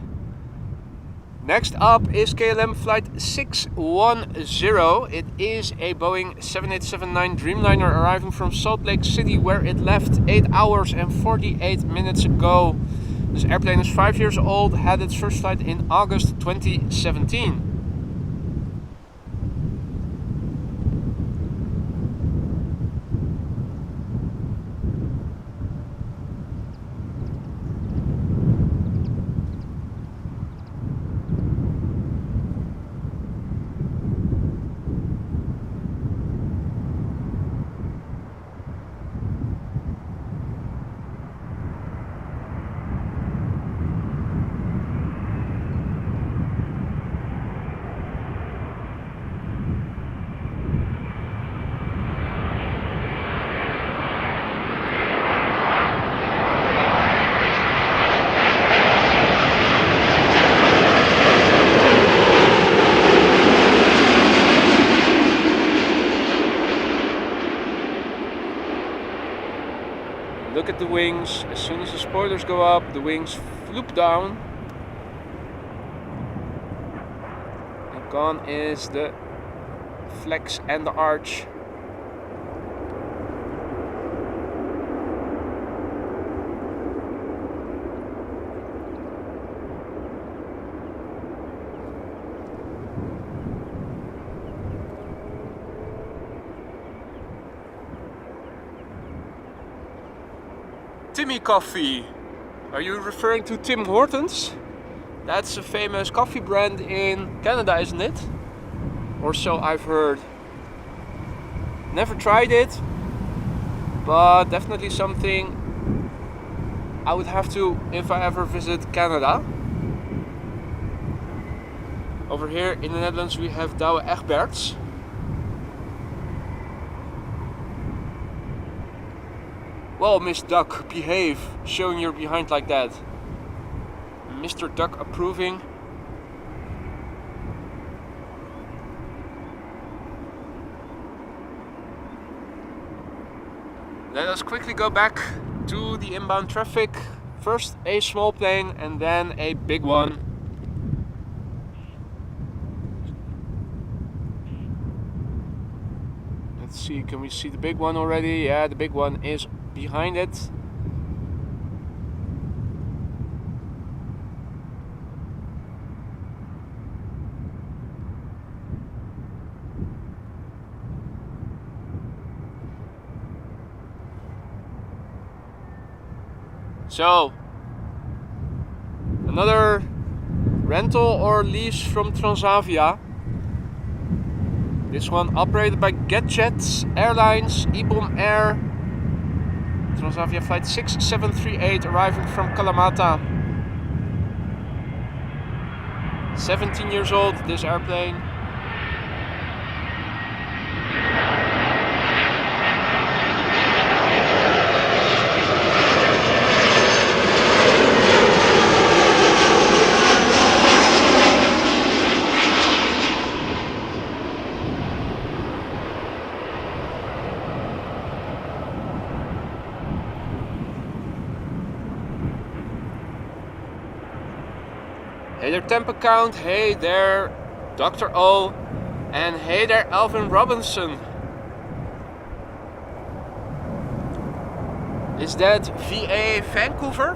Next up is KLM flight 610. It is a Boeing 7879 Dreamliner arriving from Salt Lake City, where it left 8 hours and 48 minutes ago. This airplane is 5 years old, had its first flight in August 2017. Look at the wings. As soon as the spoilers go up, the wings floop down. And gone is the flex and the arch. Timmy Coffee. Are you referring to Tim Hortons? That's a famous coffee brand in Canada, isn't it? Or so I've heard. Never tried it, but definitely something I would have to if I ever visit Canada. Over here in the Netherlands we have Douwe Egberts. Well, Miss Duck, behave, showing your behind like that. Mr. Duck approving. Let us quickly go back to the inbound traffic. First a small plane and then a big one. Let's see, can we see the big one already? Yeah, the big one is behind it. So, another rental or lease from Transavia. This one operated by GetJet Airlines Ibom Air. Transavia flight 6738 arriving from Kalamata. 17 years old, this airplane. Hey there temp account, hey there Dr. O, and hey there Alvin Robinson. Is that VA Vancouver?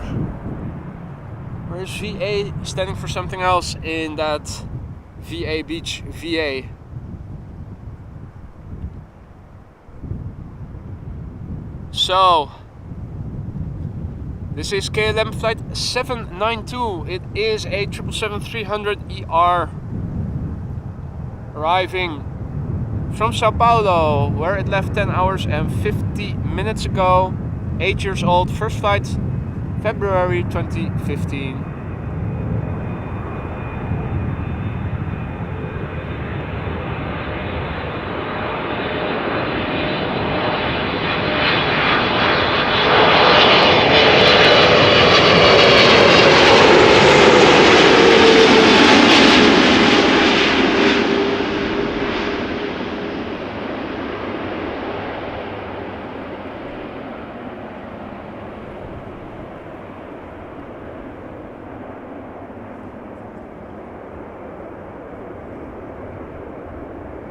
Or is VA standing for something else in that VA Beach, VA? So, this is KLM flight 792. It is a 777-300ER arriving from Sao Paulo, where it left 10 hours and 50 minutes ago. 8 years old, first flight, February 2015.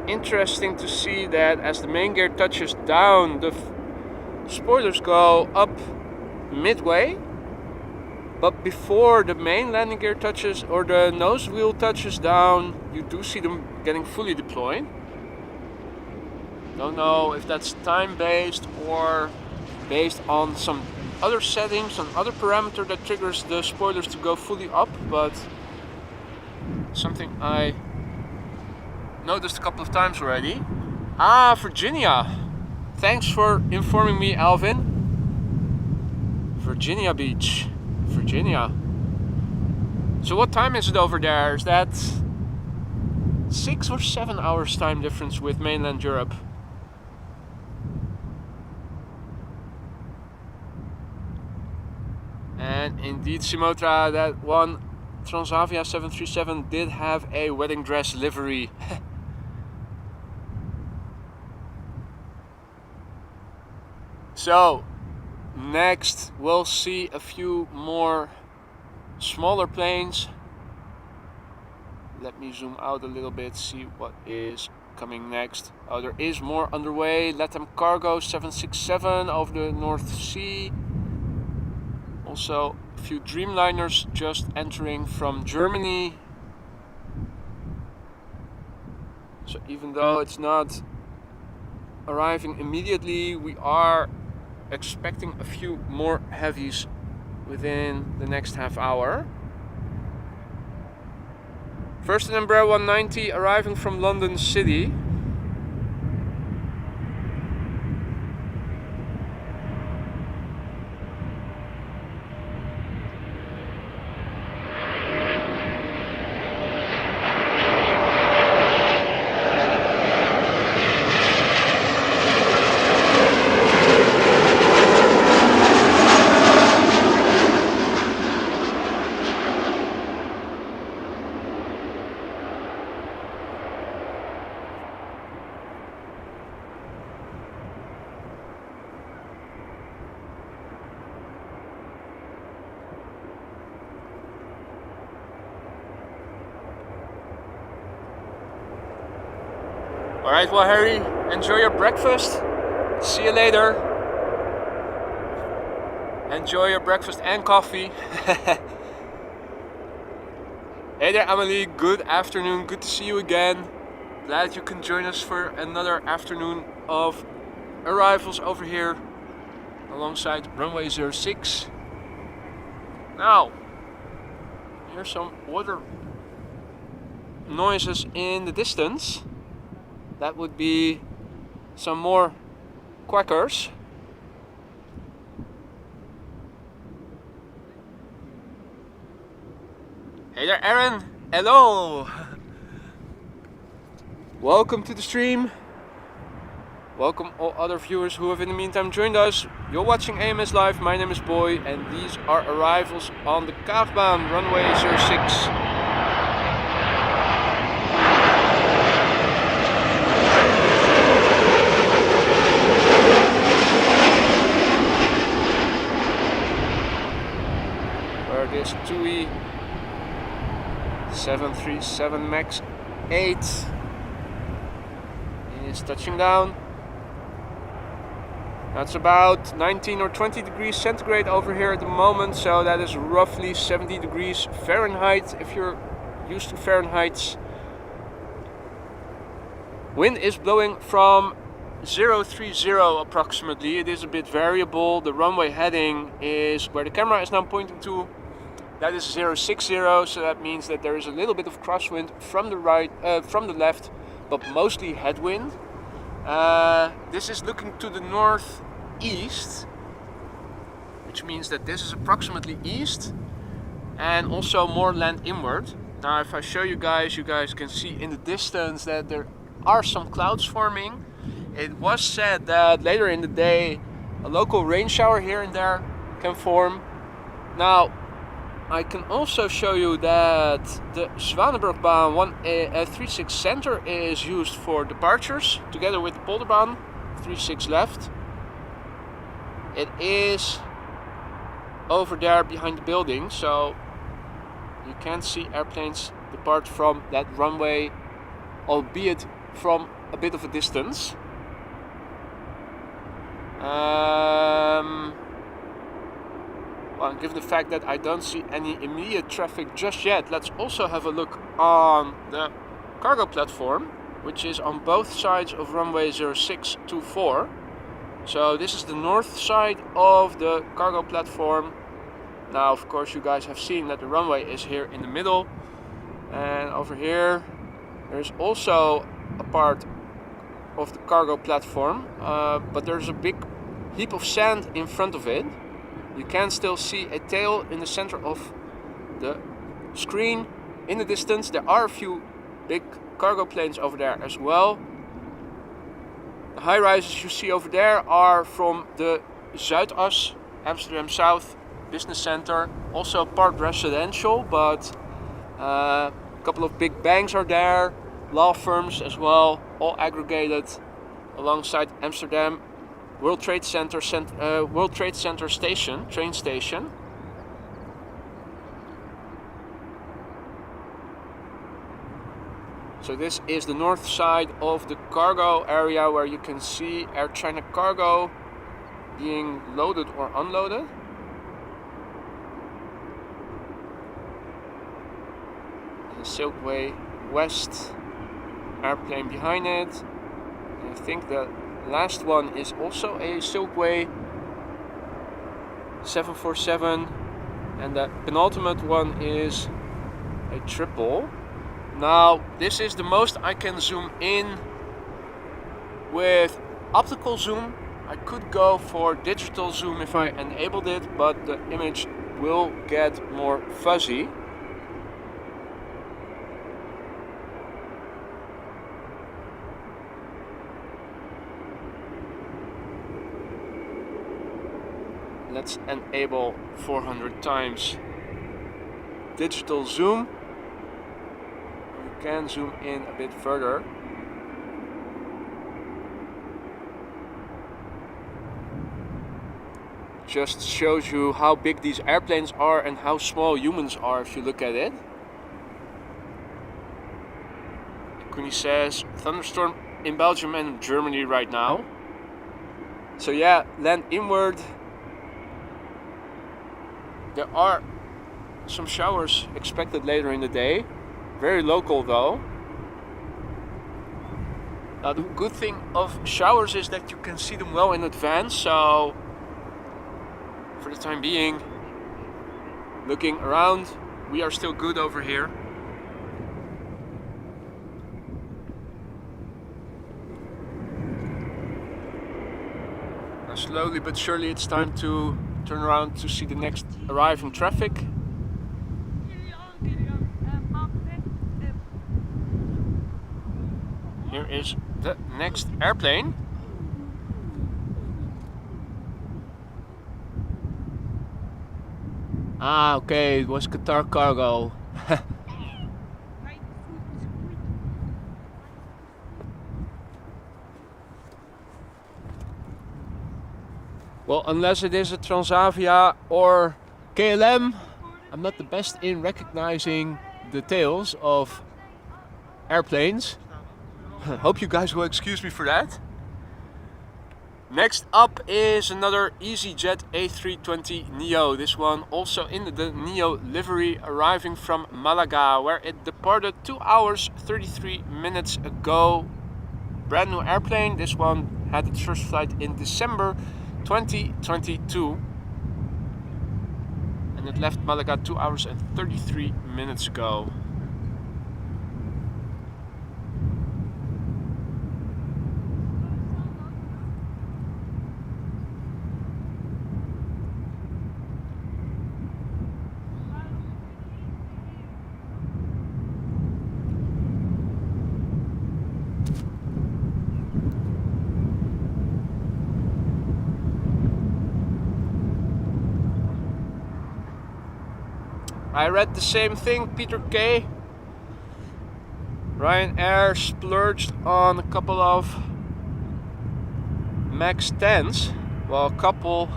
Interesting to see that as the main gear touches down, the spoilers go up midway, but before the main landing gear touches or the nose wheel touches down, you do see them getting fully deployed. Don't know if that's time-based or based on some other settings, some other parameter that triggers the spoilers to go fully up, but something I noticed a couple of times already. Virginia. Thanks for informing me, Alvin. Virginia Beach. Virginia. So what time is it over there? Is that 6 or 7 hours time difference with mainland Europe? And indeed, Simotra, that one Transavia 737 did have a wedding dress livery. So, next we'll see a few more smaller planes. Let me zoom out a little bit, see what is coming next. Oh, there is more underway. Latam Cargo 767 over the North Sea. Also, a few Dreamliners just entering from Germany. So even though it's not arriving immediately, we are expecting a few more heavies within the next half hour. First an Embraer 190 arriving from London City. Alright, well Harry, enjoy your breakfast. See you later. Enjoy your breakfast and coffee. Hey there Amelie, good afternoon, good to see you again. Glad you can join us for another afternoon of arrivals over here alongside runway 06. Now, here's some water noises in the distance. That would be some more quackers. Hey there Aaron, hello! Welcome to the stream. Welcome all other viewers who have in the meantime joined us. You're watching AMS Live, my name is Boy, and these are arrivals on the Kaagbaan runway 06. Where this TUI 737 MAX 8 is touching down. That's about 19 or 20 degrees centigrade over here at the moment, so that is roughly 70 degrees Fahrenheit if you're used to Fahrenheit. Wind is blowing from 030 approximately. It is a bit variable. The runway heading is where the camera is now pointing to. That is 060, so that means that there is a little bit of crosswind from the right, from the left, but mostly headwind. This is looking to the northeast, which means that this is approximately east and also more land inward. Now if I show you guys can see in the distance that there are some clouds forming. It was said that later in the day a local rain shower here and there can form. Now I can also show you that the Zwanenburgbaan 36 center is used for departures together with the Polderbaan 36 left. It is over there behind the building, so you can see airplanes depart from that runway, albeit from a bit of a distance. Well, given the fact that I don't see any immediate traffic just yet, let's also have a look on the cargo platform, which is on both sides of runway 0624. So this is the north side of the cargo platform. Now of course you guys have seen that the runway is here in the middle, and over here there's also a part of the cargo platform, but there's a big heap of sand in front of it. You can still see a tail in the center of the screen. In the distance there are a few big cargo planes over there as well. The high rises you see over there are from the Zuidas, Amsterdam South Business Center, also part residential, but a couple of big banks are there, law firms as well, all aggregated alongside Amsterdam World Trade Center station, train station. So this is the north side of the cargo area where you can see Air China cargo being loaded or unloaded. The Silkway West airplane behind it. And I think the last one is also a Silkway 747, and the penultimate one is a triple. Now this is the most I can zoom in with optical zoom. I could go for digital zoom if I enabled it, but the image will get more fuzzy. Let's enable 400 times digital zoom. You can zoom in a bit further. Just shows you how big these airplanes are and how small humans are if you look at it. Kuni says thunderstorm in Belgium and Germany right now. So yeah, land inward. There are some showers expected later in the day. Very local though. Now the good thing of showers is that you can see them well in advance, so for the time being, looking around, we are still good over here. Now slowly but surely it's time to turn around to see the next arriving traffic. Here is the next airplane. Ah, okay, it was Qatar cargo. Well, unless it is a Transavia or KLM, I'm not the best in recognizing the tails of airplanes. Hope you guys will excuse me for that. Next up is another EasyJet A320neo. This one also in the neo livery, arriving from Malaga, where it departed 2 hours 33 minutes ago. Brand new airplane. This one had its first flight in December 2022. And it left Malaga 2 hours and 33 minutes ago. I read the same thing, Peter K. Ryanair splurged on a couple of MAX 10s. Well, a couple.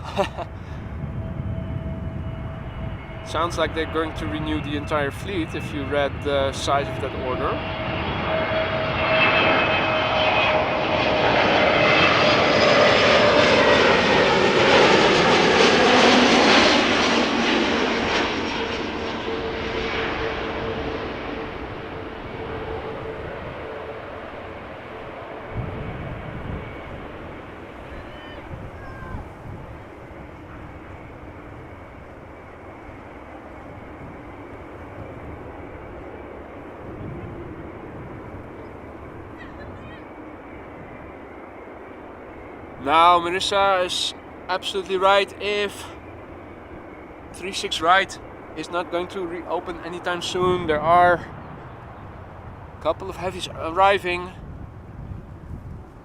Sounds like they're going to renew the entire fleet if you read the size of that order. Now Marissa is absolutely right. If 36 Right is not going to reopen anytime soon, there are a couple of heavies arriving.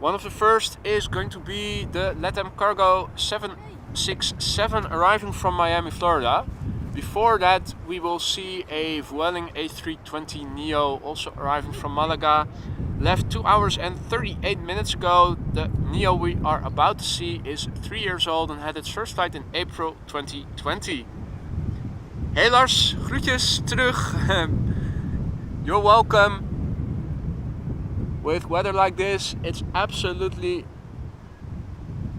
One of the first is going to be the Latam Cargo 767 arriving from Miami, Florida. Before that we will see a Vueling A320neo also arriving from Malaga. Left 2 hours and 38 minutes ago. The neo we are about to see is 3 years old and had its first flight in April 2020. Hey Lars, groetjes terug. You're welcome. With weather like this, it's absolutely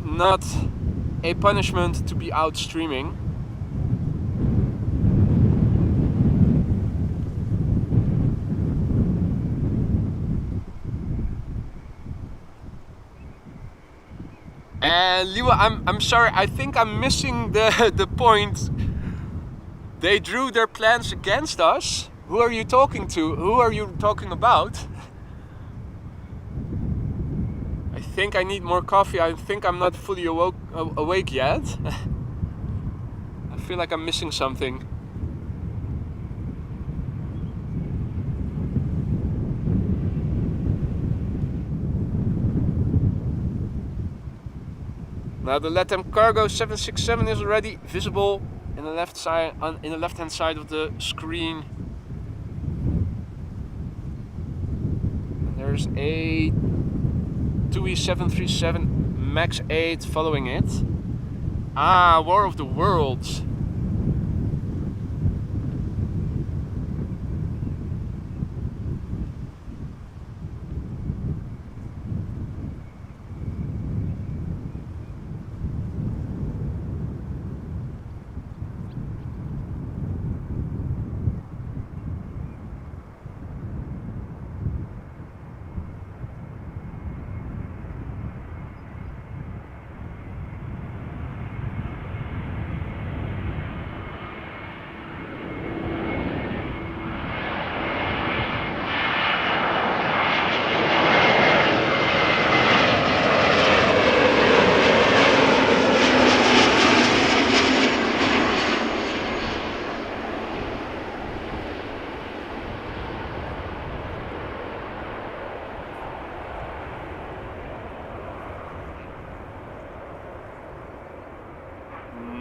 not a punishment to be out streaming. And Liwa, I'm sorry, I think I'm missing the point. They drew their plans against us. Who are you talking to? Who are you talking about? I think I need more coffee. I think I'm not fully awake yet. I feel like I'm missing something. Now the Latam Cargo 767 is already visible in the left side, in the left-hand side of the screen. And there's a TUI 737 MAX 8 following it. Ah, War of the Worlds.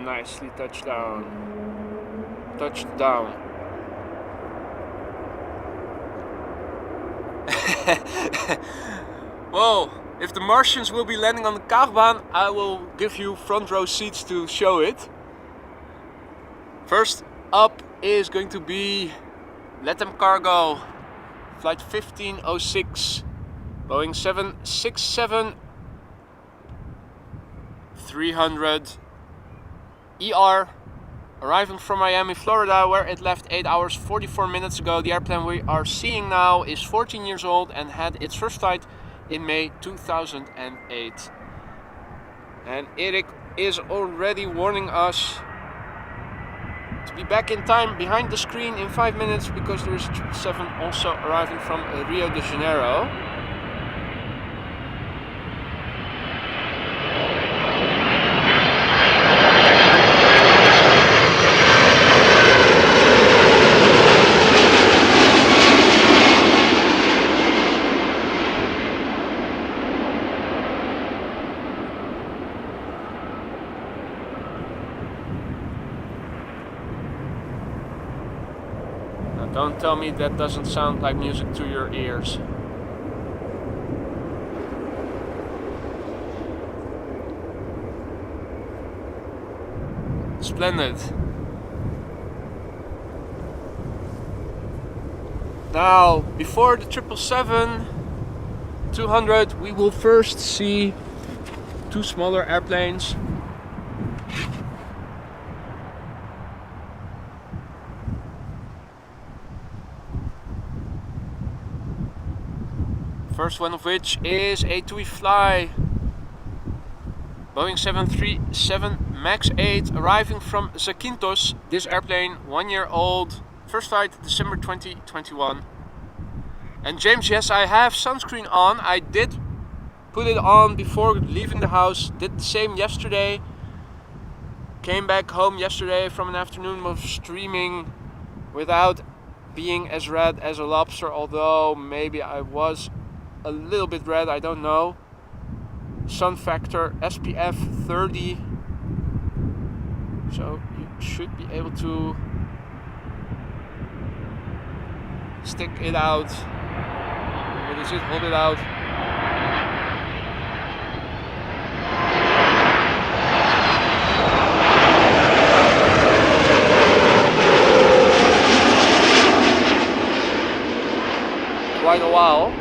Nicely touched down. Well, if the Martians will be landing on the Kaagbaan, I will give you front row seats to show it. First up is going to be Latam cargo, flight 1506, Boeing 767-300 ER, arriving from Miami, Florida, where it left 8 hours 44 minutes ago. The airplane we are seeing now is 14 years old and had its first flight in May 2008. And Erik is already warning us to be back in time behind the screen in 5 minutes, because there is a 777 also arriving from Rio de Janeiro. Don't tell me that doesn't sound like music to your ears. Splendid. Now, before the 777-200, we will first see two smaller airplanes. First one of which is a TUI Fly Boeing 737 MAX 8 arriving from Zakynthos. This airplane, 1 year old, first flight December 2021. And James, yes, I have sunscreen on. I did put it on before leaving the house, did the same yesterday. Came back home yesterday from an afternoon of streaming without being as red as a lobster, although maybe I was a little bit red, I don't know. Sun factor SPF 30, so you should be able to stick it out. What is it? Hold it out. Quite a while.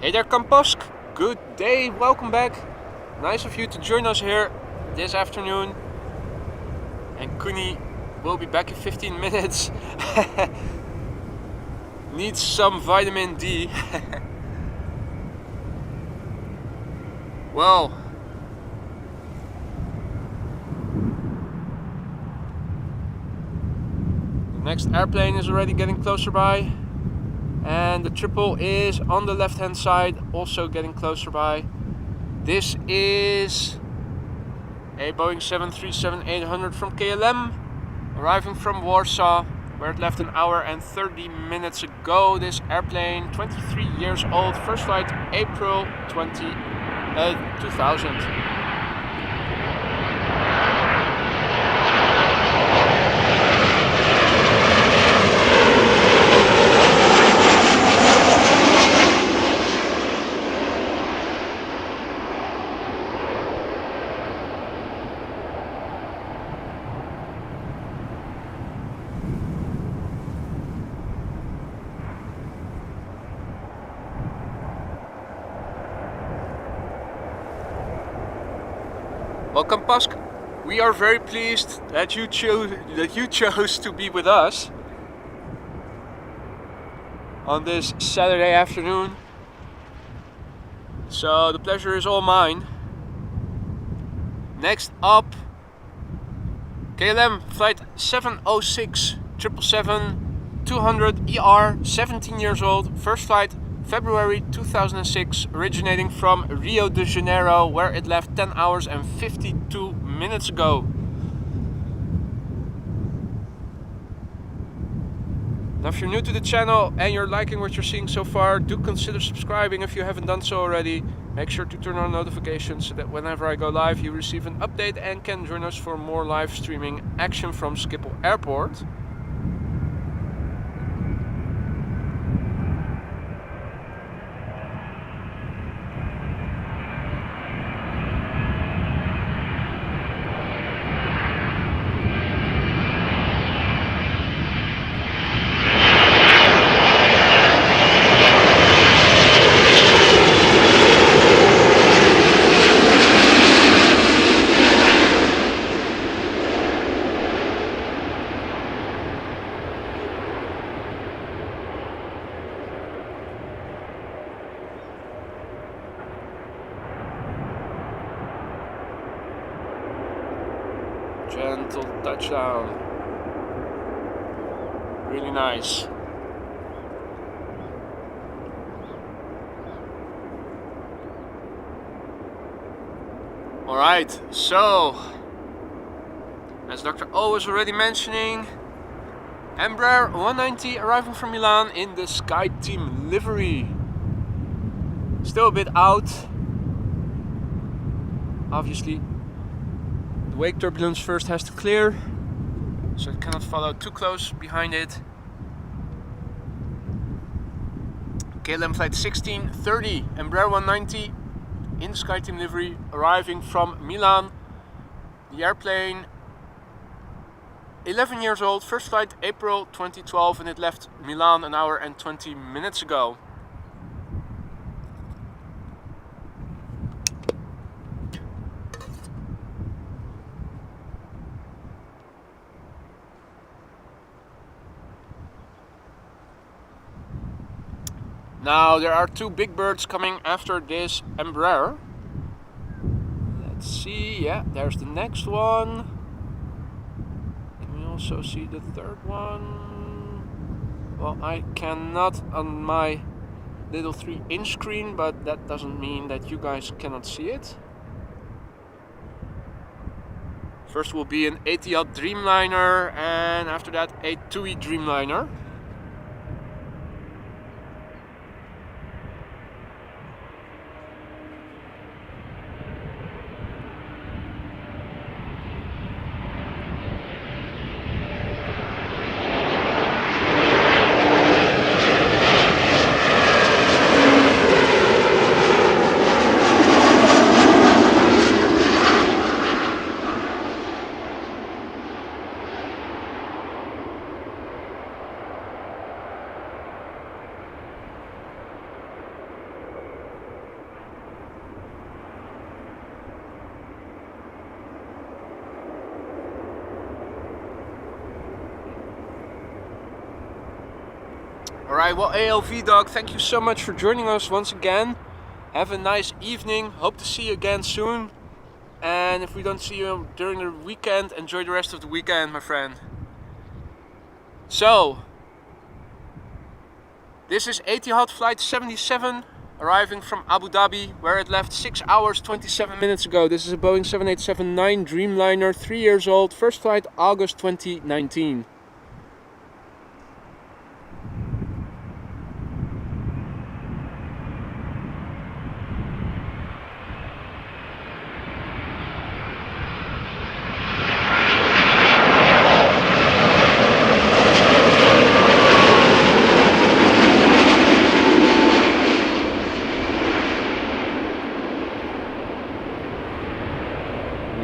Hey there, Kamposk. Good day, welcome back. Nice of you to join us here this afternoon. And Kuni will be back in 15 minutes. Needs some vitamin D. Well, the next airplane is already getting closer by. And the triple is on the left hand side, also getting closer by. This is a Boeing 737-800 from KLM, arriving from Warsaw, where it left an hour and 30 minutes ago. This airplane, 23 years old, first flight April 2000. Welcome, Pask. We are very pleased that you chose to be with us on this Saturday afternoon. So the pleasure is all mine. Next up, KLM flight 706 777-200 ER, 17 years old, first flight February 2006, originating from Rio de Janeiro, where it left 10 hours and 52 minutes ago. Now, if you're new to the channel and you're liking what you're seeing so far, do consider subscribing if you haven't done so already. Make sure to turn on notifications so that whenever I go live you receive an update and can join us for more live streaming action from Schiphol Airport. Gentle touchdown. Really nice. Alright, so as Dr. O was already mentioning, Embraer 190 arriving from Milan in the Sky Team livery. Still a bit out. Obviously, the wake turbulence first has to clear, so it cannot follow too close behind it. KLM flight 1630, Embraer 190 in the Sky Team livery, arriving from Milan. The airplane 11 years old, first flight April 2012, and it left Milan an hour and 20 minutes ago. Now there are two big birds coming after this Embraer. Let's see, yeah, there's the next one. Can we also see the third one? Well, I cannot on my little 3-inch screen, but that doesn't mean that you guys cannot see it. First will be an Etihad Dreamliner, and after that a TUI Dreamliner. Alright, well, ALV Dog, thank you so much for joining us once again. Have a nice evening. Hope to see you again soon. And if we don't see you during the weekend, enjoy the rest of the weekend, my friend. So, this is Etihad flight 77, arriving from Abu Dhabi, where it left 6 hours 27 minutes ago. This is a Boeing 787-9 Dreamliner, 3 years old, first flight August 2019.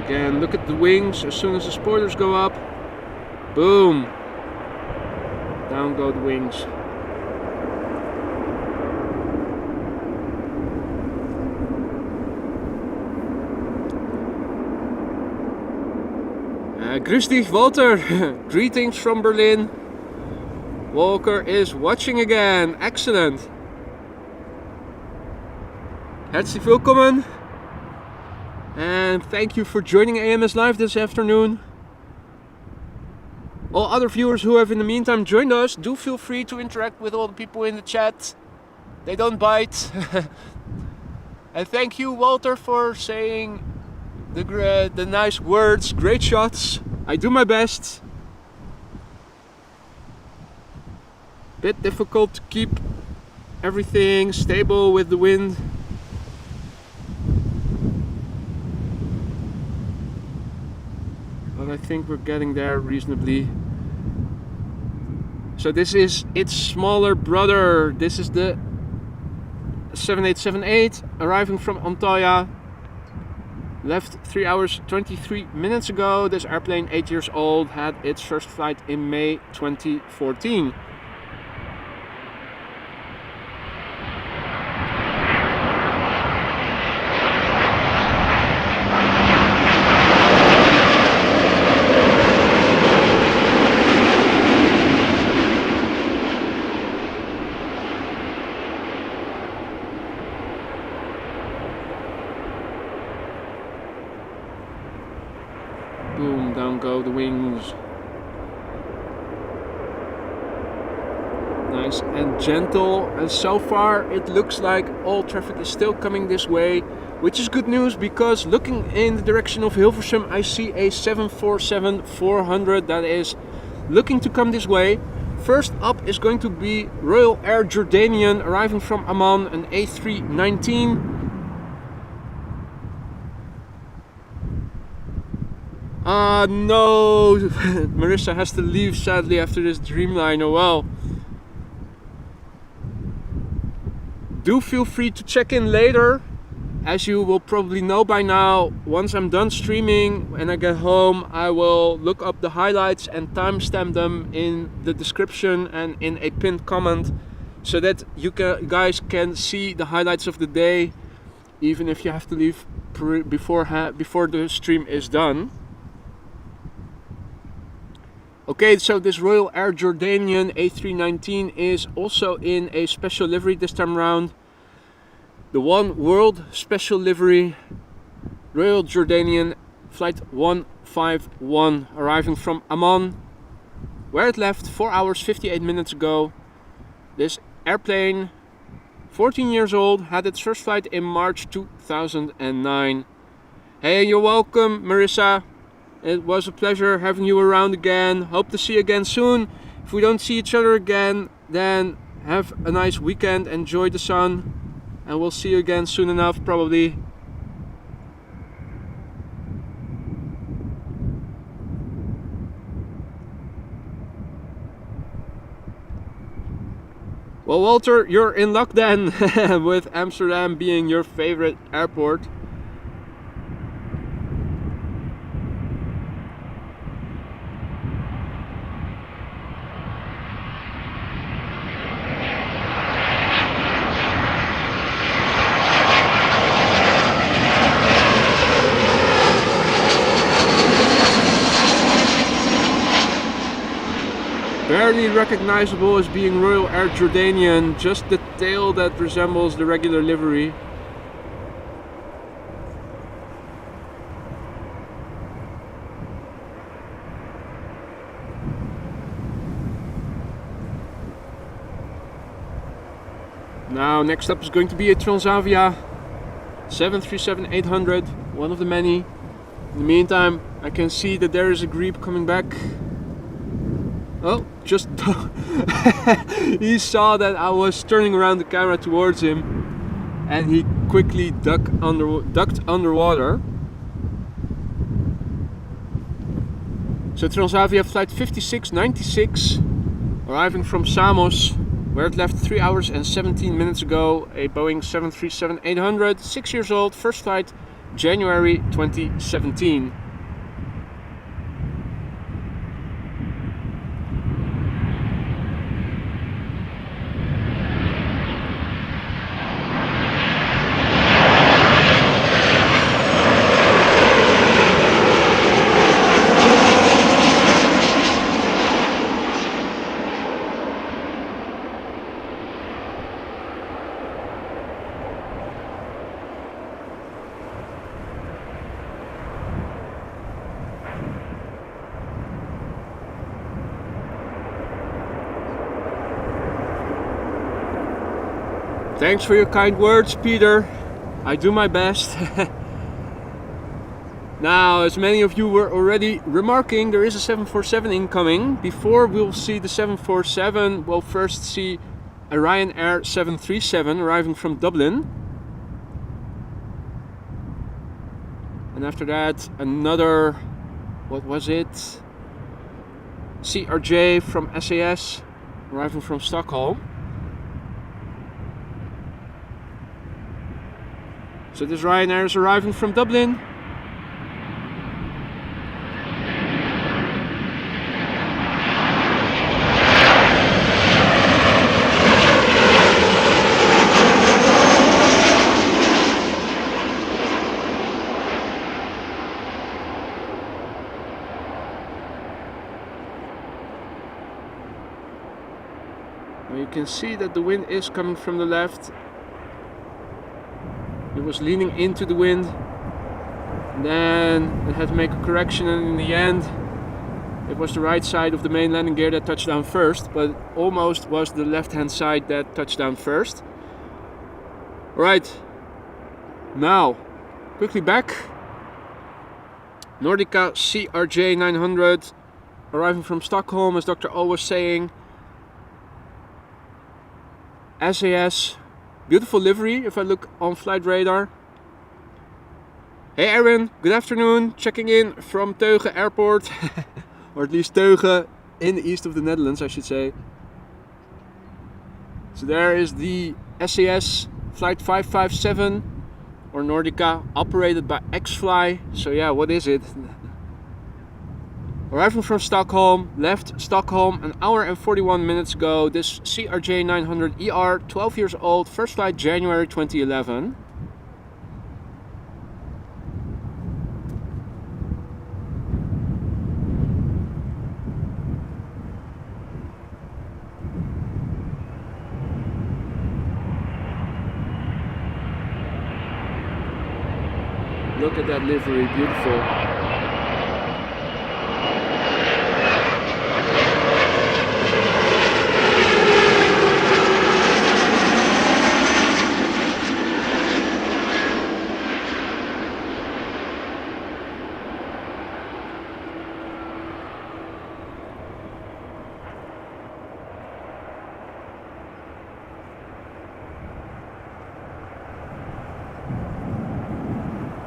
Again, look at the wings. As soon as the spoilers go up, boom, down go the wings. Grüß dich, Walter. Greetings from Berlin. Walker is watching again. Excellent. Herzlich willkommen. And thank you for joining AMS Live this afternoon. All other viewers who have in the meantime joined us, do feel free to interact with all the people in the chat. They don't bite. And thank you, Walter, for saying the nice words. Great shots. I do my best. Bit difficult to keep everything stable with the wind. But I think we're getting there reasonably. So this is its smaller brother. This is the 7878 arriving from Antalya. Left 3 hours 23 minutes ago. This airplane, 8 years old, had its first flight in May 2014. Boom. and down go the wings. Nice and gentle, and so far it looks like all traffic is still coming this way, which is good news because looking in the direction of Hilversum I see a 747-400 that is looking to come this way. First up is going to be Royal Air Jordanian arriving from Amman, an A319. No, Marissa has to leave sadly after this Dreamliner. Well, do feel free to check in later. As you will probably know by now, once I'm done streaming and I get home, I will look up the highlights and timestamp them in the description and in a pinned comment, so that you guys can see the highlights of the day, even if you have to leave before the stream is done. Okay, so this Royal Air Jordanian A319 is also in a special livery this time around. The One World Special Livery, Royal Jordanian Flight 151, arriving from Amman, where it left 4 hours 58 minutes ago. This airplane, 14 years old, had its first flight in March 2009. Hey, you're welcome, Marissa. It was a pleasure having you around again. Hope to see you again soon. If we don't see each other again, then have a nice weekend, enjoy the sun, and we'll see you again soon enough, probably. Well, Walter, you're in luck then, with Amsterdam being your favorite airport. Barely recognizable as being Royal Air Jordanian, just the tail that resembles the regular livery. Now next up is going to be a Transavia 737-800, one of the many. In the meantime, I can see that there is a Greeb coming back. Oh, just he saw that I was turning around the camera towards him, and he quickly ducked underwater. So Transavia flight 5696, arriving from Samos, where it left 3 hours and 17 minutes ago. A Boeing 737-800, 6 years old, first flight January 2017. Thanks for your kind words, Peter. I do my best. Now, as many of you were already remarking, there is a 747 incoming. Before we'll see the 747, we'll first see a Ryanair 737 arriving from Dublin. And after that, another, what was it? CRJ from SAS, arriving from Stockholm. So this Ryanair is arriving from Dublin. Now you can see that the wind is coming from the left. It was leaning into the wind. Then it had to make a correction, and in the end it was the right side of the main landing gear that touched down first, but almost was the left hand side that touched down first. Alright, now quickly back. Nordica CRJ 900 arriving from Stockholm, as Dr. O was saying. SAS, beautiful livery if I look on flight radar. Hey Aaron, good afternoon, checking in from Teuge Airport, or at least Teuge in the east of the Netherlands, I should say. So there is the SAS flight 557 or Nordica, operated by X-Fly. So yeah, what is it? Arriving from Stockholm, left Stockholm an hour and 41 minutes ago. This CRJ 900 ER, 12 years old, first flight January 2011. Look at that livery, beautiful.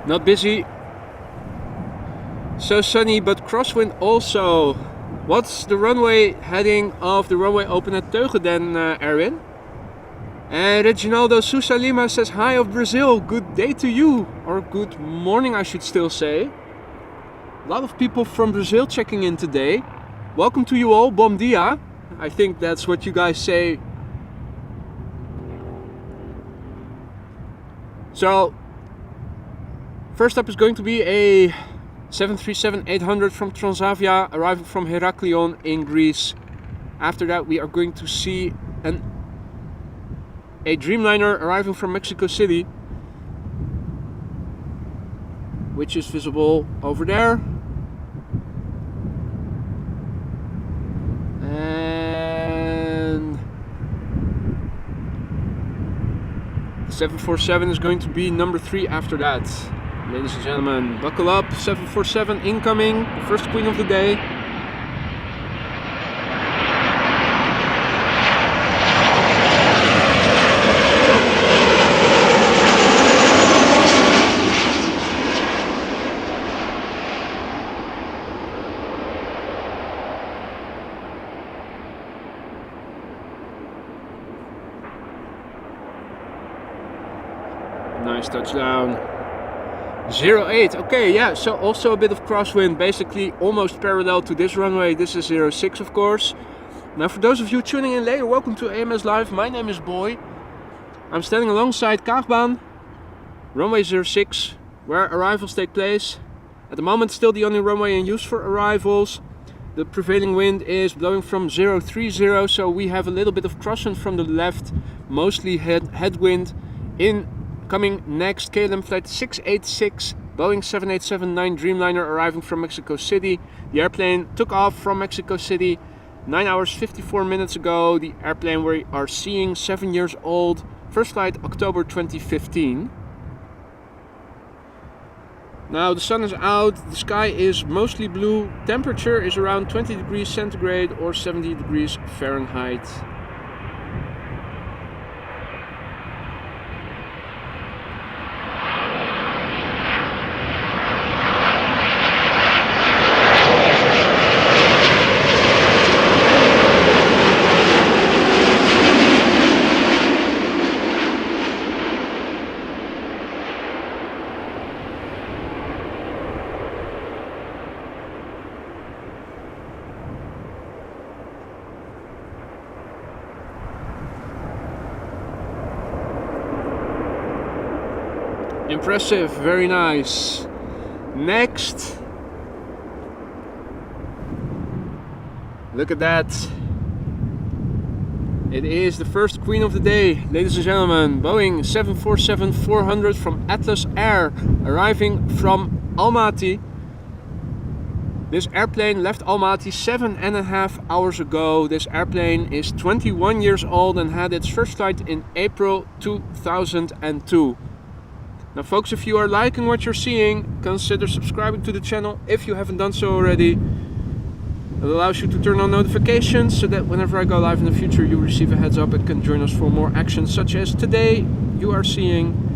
Not busy, so sunny, but crosswind also. What's the runway heading of the runway open at Teuge then, Erwin? And Reginaldo Sousa Lima says, hi of Brazil, good day to you, or good morning I should still say. A lot of people from Brazil checking in today. Welcome to you all, bom dia. I think that's what you guys say. So, first up is going to be a 737-800 from Transavia, arriving from Heraklion in Greece. After that we are going to see a Dreamliner arriving from Mexico City, which is visible over there. And the 747 is going to be number 3 after that. Ladies and gentlemen, buckle up, 747 incoming, the first queen of the day. Nice touchdown. 08, okay, yeah, so also a bit of crosswind, basically almost parallel to this runway. This is 06, of course. Now for those of you tuning in later, welcome to AMS Live. My name is Boy. I'm standing alongside Kaagbaan, runway 06, where arrivals take place. At the moment still the only runway in use for arrivals. The prevailing wind is blowing from 030, so we have a little bit of crosswind from the left, mostly headwind. Coming next, KLM flight 686, Boeing 787-9 Dreamliner arriving from Mexico City. The airplane took off from Mexico City 9 hours 54 minutes ago. The airplane we are seeing, 7 years old, first flight October 2015. Now the sun is out, the sky is mostly blue, temperature is around 20 degrees centigrade or 70 degrees Fahrenheit. Impressive, very nice. Next, look at that. It is the first queen of the day, ladies and gentlemen. Boeing 747-400 from Atlas Air, arriving from Almaty. This airplane left Almaty 7.5 hours ago. This airplane is 21 years old and had its first flight in April 2002. Now folks, if you are liking what you're seeing, consider subscribing to the channel if you haven't done so already. It allows you to turn on notifications so that whenever I go live in the future you receive a heads up and can join us for more actions such as today you are seeing.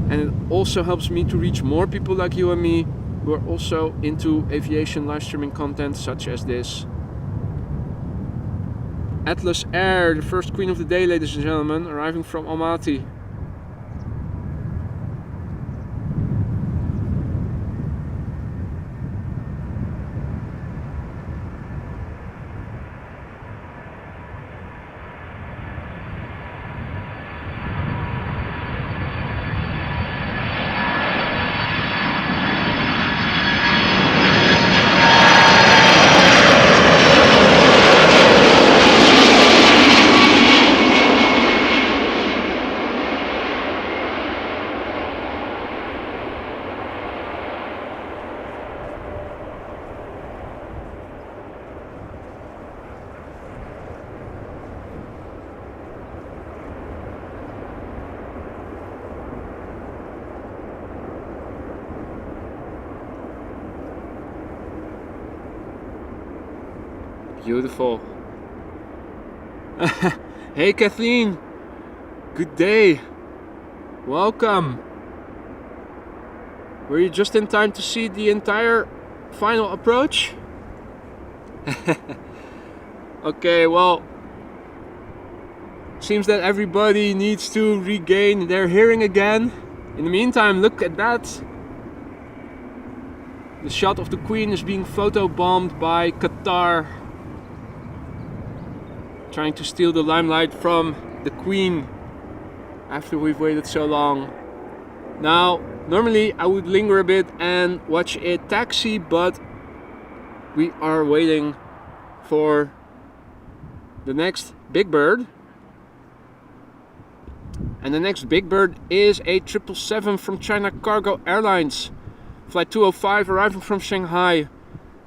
And it also helps me to reach more people like you and me who are also into aviation live streaming content such as this. Atlas Air, the first queen of the day, ladies and gentlemen, arriving from Almaty. Beautiful. Hey Kathleen, good day. Welcome. Were you just in time to see the entire final approach? Okay, well, seems that everybody needs to regain their hearing again. In the meantime, look at that. The shot of the Queen is being photobombed by Qatar, trying to steal the limelight from the Queen after we've waited so long. Now, normally I would linger a bit and watch it taxi, but we are waiting for the next big bird. And the next big bird is a 777 from China Cargo Airlines, flight 205, arriving from Shanghai.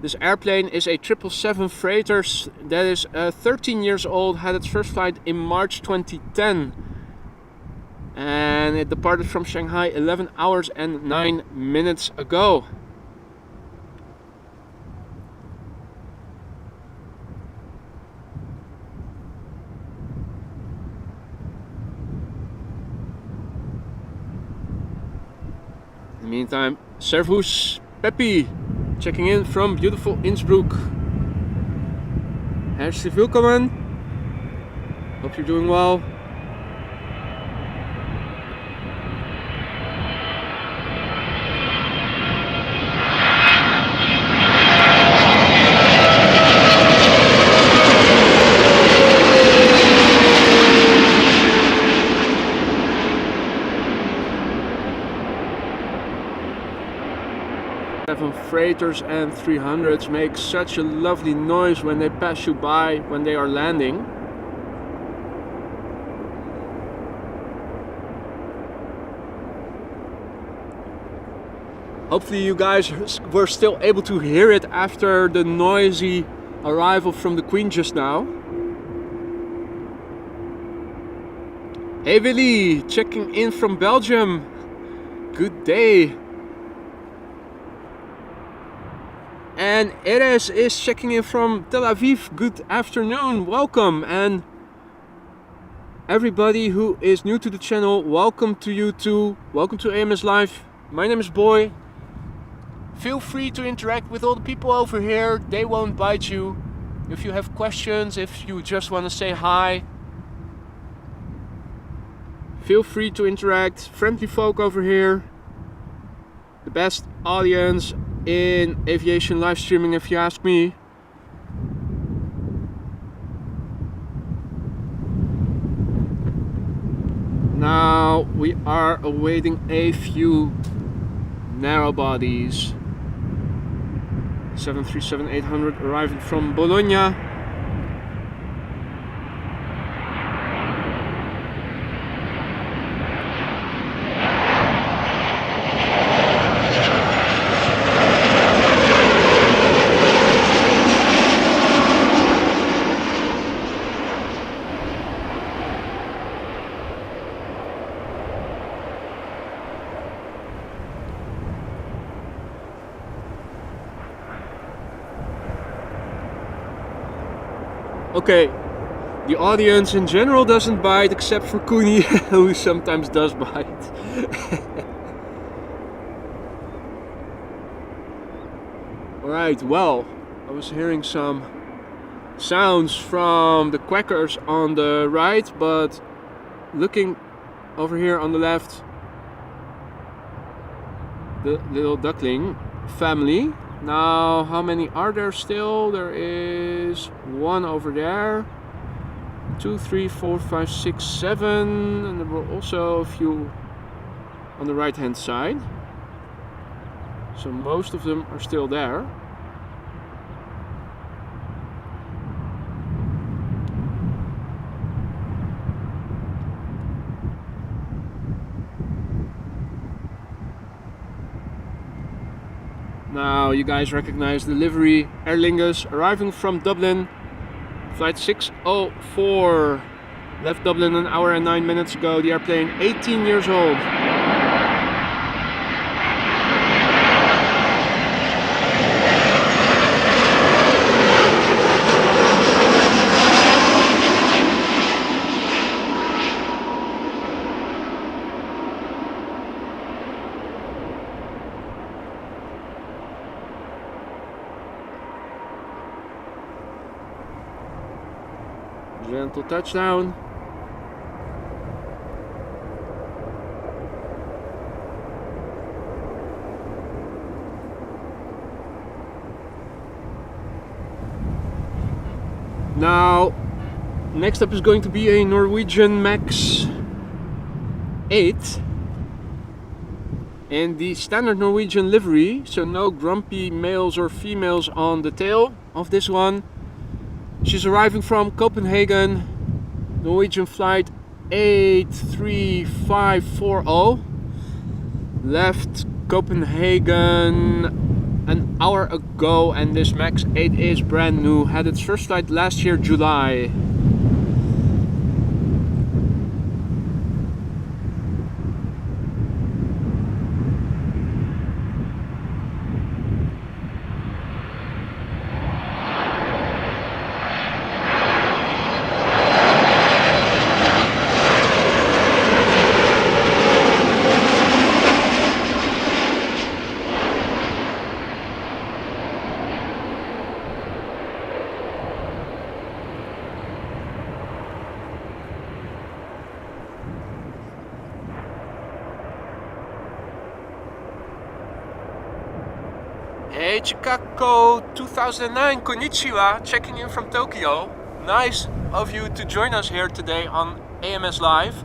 This airplane is a 777 freighter that is 13 years old, had its first flight in March 2010. And it departed from Shanghai 11 hours and 9 minutes ago. In the meantime, Servus Peppi checking in from beautiful Innsbruck. Herzlich willkommen. Hope you're doing well. Freighters and 300s make such a lovely noise when they pass you by when they are landing. Hopefully you guys were still able to hear it after the noisy arrival from the Queen just now. Hey Willy, checking in from Belgium. Good day. And Eres is checking in from Tel Aviv. Good afternoon, welcome. And everybody who is new to the channel, welcome to you too. Welcome to AMS Live. My name is Boy. Feel free to interact with all the people over here. They won't bite you. If you have questions, if you just want to say hi, feel free to interact. Friendly folk over here. The best audience in aviation live streaming, if you ask me. Now we are awaiting a few narrow bodies. 737-800 arriving from Bologna. Okay, the audience in general doesn't bite except for Kuni, who sometimes does bite. Alright, well, I was hearing some sounds from the quackers on the right, but looking over here on the left, the little duckling family. Now, how many are there still? There is one over there. 2, 3, 4, 5, 6, 7, and there were also a few on the right hand side. So most of them are still there. Now you guys recognize the livery Aer Lingus arriving from Dublin. Flight 604 left Dublin an hour and 9 minutes ago. The airplane 18 years old. Gentle touchdown. Now, next up is going to be a Norwegian Max 8 in the standard Norwegian livery, so no grumpy males or females on the tail of this one. She's arriving from Copenhagen, Norwegian flight 83540. Left Copenhagen an hour ago, and this Max 8 is brand new. Had its first flight last year, July. Hey Chicago 2009, konnichiwa, checking in from Tokyo. Nice of you to join us here today on AMS Live.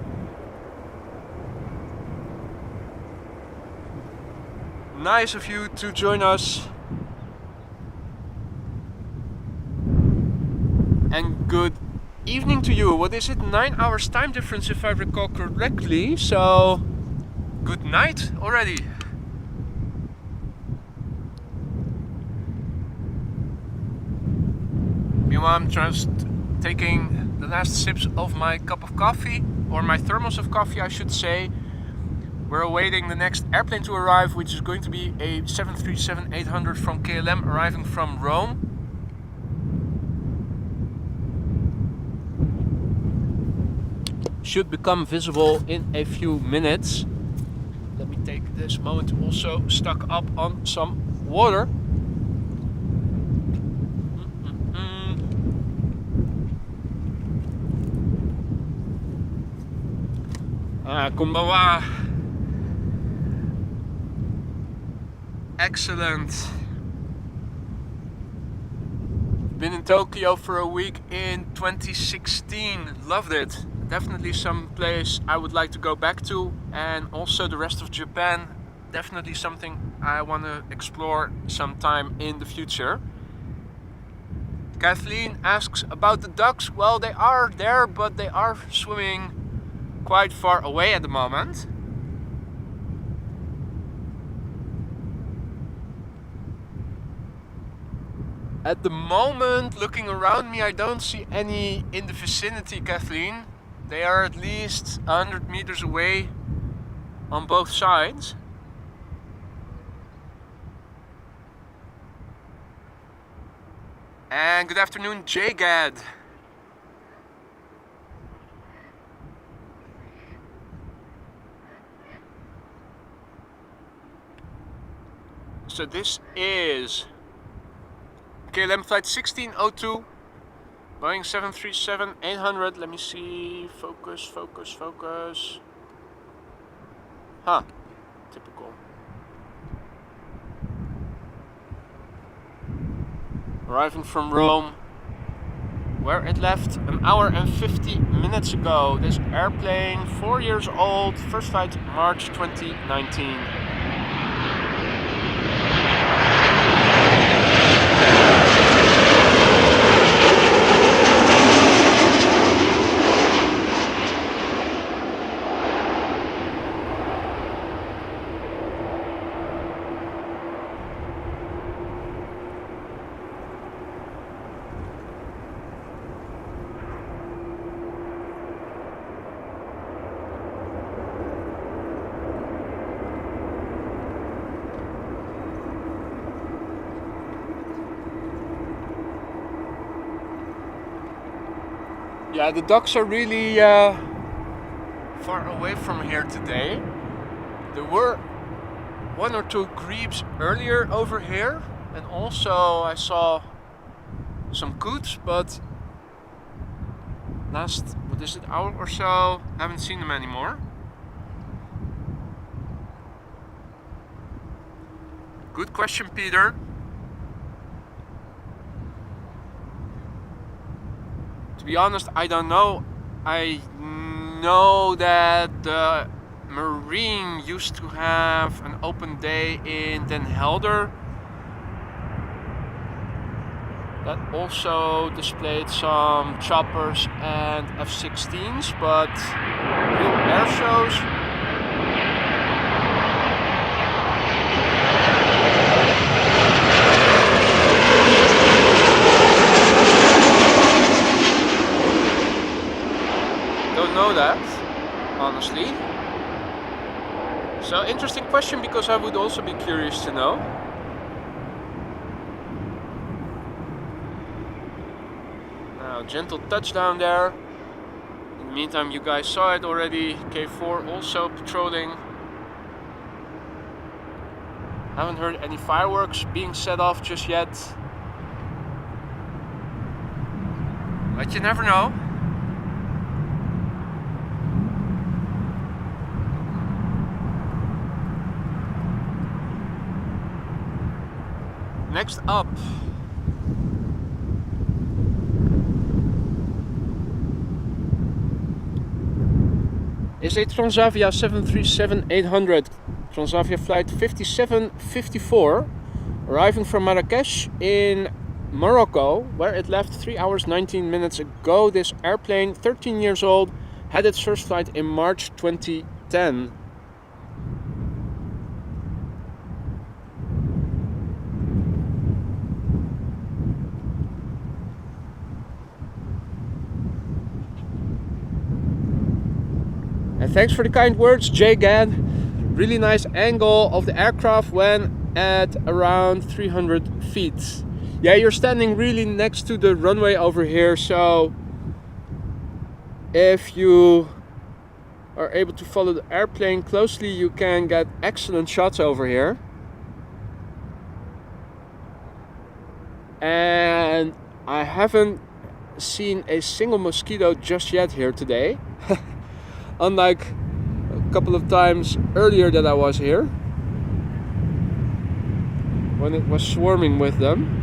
Nice of you to join us. And good evening to you. What is it? 9 hours time difference if I recall correctly. So, good night already. Meanwhile, I'm just taking the last sips of my cup of coffee, or my thermos of coffee I should say. We're awaiting the next airplane to arrive, which is going to be a 737-800 from KLM arriving from Rome. Should become visible in a few minutes. Let me take this moment to also stock up on some water. Konbanwa. Excellent. Been in Tokyo for a week in 2016. Loved it. Definitely some place I would like to go back to, and also the rest of Japan. Definitely something I want to explore sometime in the future. Kathleen asks about the ducks. Well, they are there, but they are swimming quite far away at the moment. At the moment, looking around me, I don't see any in the vicinity, Kathleen. They are at least 100 meters away on both sides. And good afternoon, Jgad. So this is KLM flight 1602, Boeing 737-800. Let me see. Focus, focus, focus. Huh. Typical. Arriving from Rome, where it left an hour and 50 minutes ago. This airplane, 4 years old, first flight March 2019. Yeah, the docks are really far away from here today. There were one or two grebes earlier over here, and also I saw some coots, but last, what is it, hour or so, haven't seen them anymore. Good question, Peter. To be honest, I don't know. I know that the Marine used to have an open day in Den Helder that also displayed some choppers and F-16s, but real air shows, know that, honestly. So interesting question, because I would also be curious to know. Now, gentle touchdown there. In the meantime, you guys saw it already. K4 also patrolling. Haven't heard any fireworks being set off just yet, but you never know. Next up is a Transavia 737-800, Transavia flight 5754, arriving from Marrakesh in Morocco, where it left 3 hours 19 minutes ago. This airplane, 13 years old, had its first flight in March 2010. And thanks for the kind words, Jay Gann. Really nice angle of the aircraft when at around 300 feet. Yeah, you're standing really next to the runway over here, so if you are able to follow the airplane closely, you can get excellent shots over here. And I haven't seen a single mosquito just yet here today. Unlike a couple of times earlier that I was here, when it was swarming with them.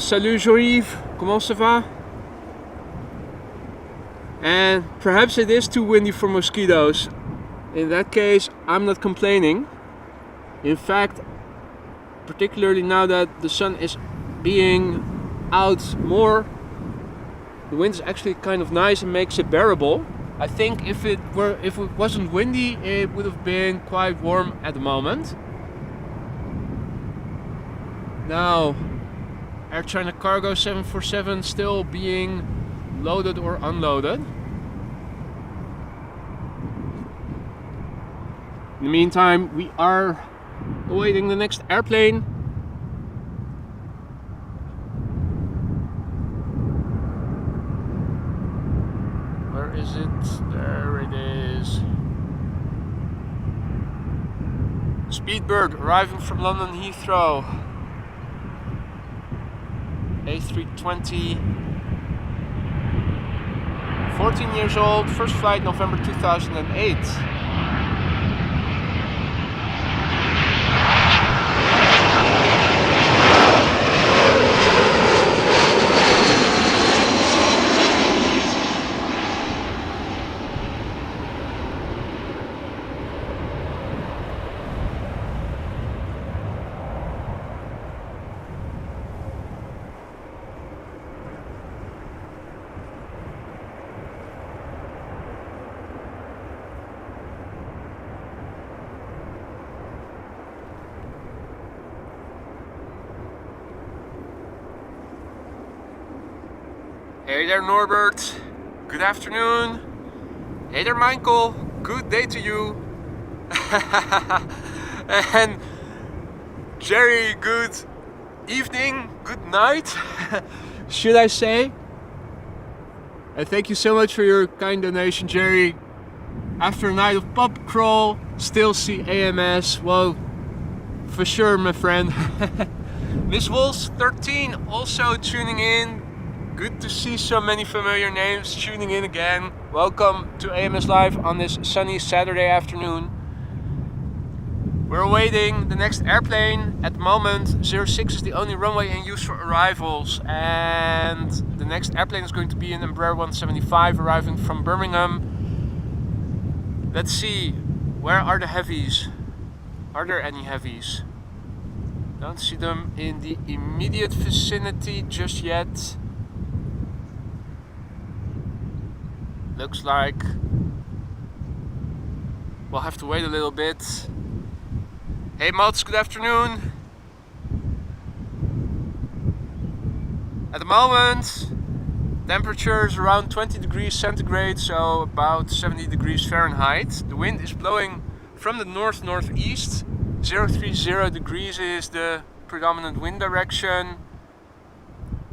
Salut Jean-Yves, comment ça va? And perhaps it is too windy for mosquitoes. In that case, I'm not complaining. In fact, particularly now that the sun is being out more, the wind is actually kind of nice and makes it bearable. I think if it wasn't windy, it would have been quite warm at the moment. Now, Air China Cargo 747 still being loaded or unloaded. In the meantime, we are awaiting the next airplane. Where is it? There it is. Speedbird arriving from London Heathrow. A320. 14 years old, first flight November 2008. Hey there Norbert, good afternoon. Hey there Michael, good day to you. And Jerry, good evening, good night, should I say. And thank you so much for your kind donation, Jerry. After a night of pub crawl, still see AMS, well, for sure my friend. Miss Wolves 13 also tuning in. Good to see so many familiar names tuning in again. Welcome to AMS Live on this sunny Saturday afternoon. We're awaiting the next airplane. At the moment, 06 is the only runway in use for arrivals. And the next airplane is going to be an Embraer 175 arriving from Birmingham. Let's see, where are the heavies? Are there any heavies? Don't see them in the immediate vicinity just yet. Looks like we'll have to wait a little bit. Hey Mats, good afternoon. At the moment, temperature is around 20 degrees centigrade, so about 70 degrees Fahrenheit. The wind is blowing from the north-northeast. 030 degrees is the predominant wind direction.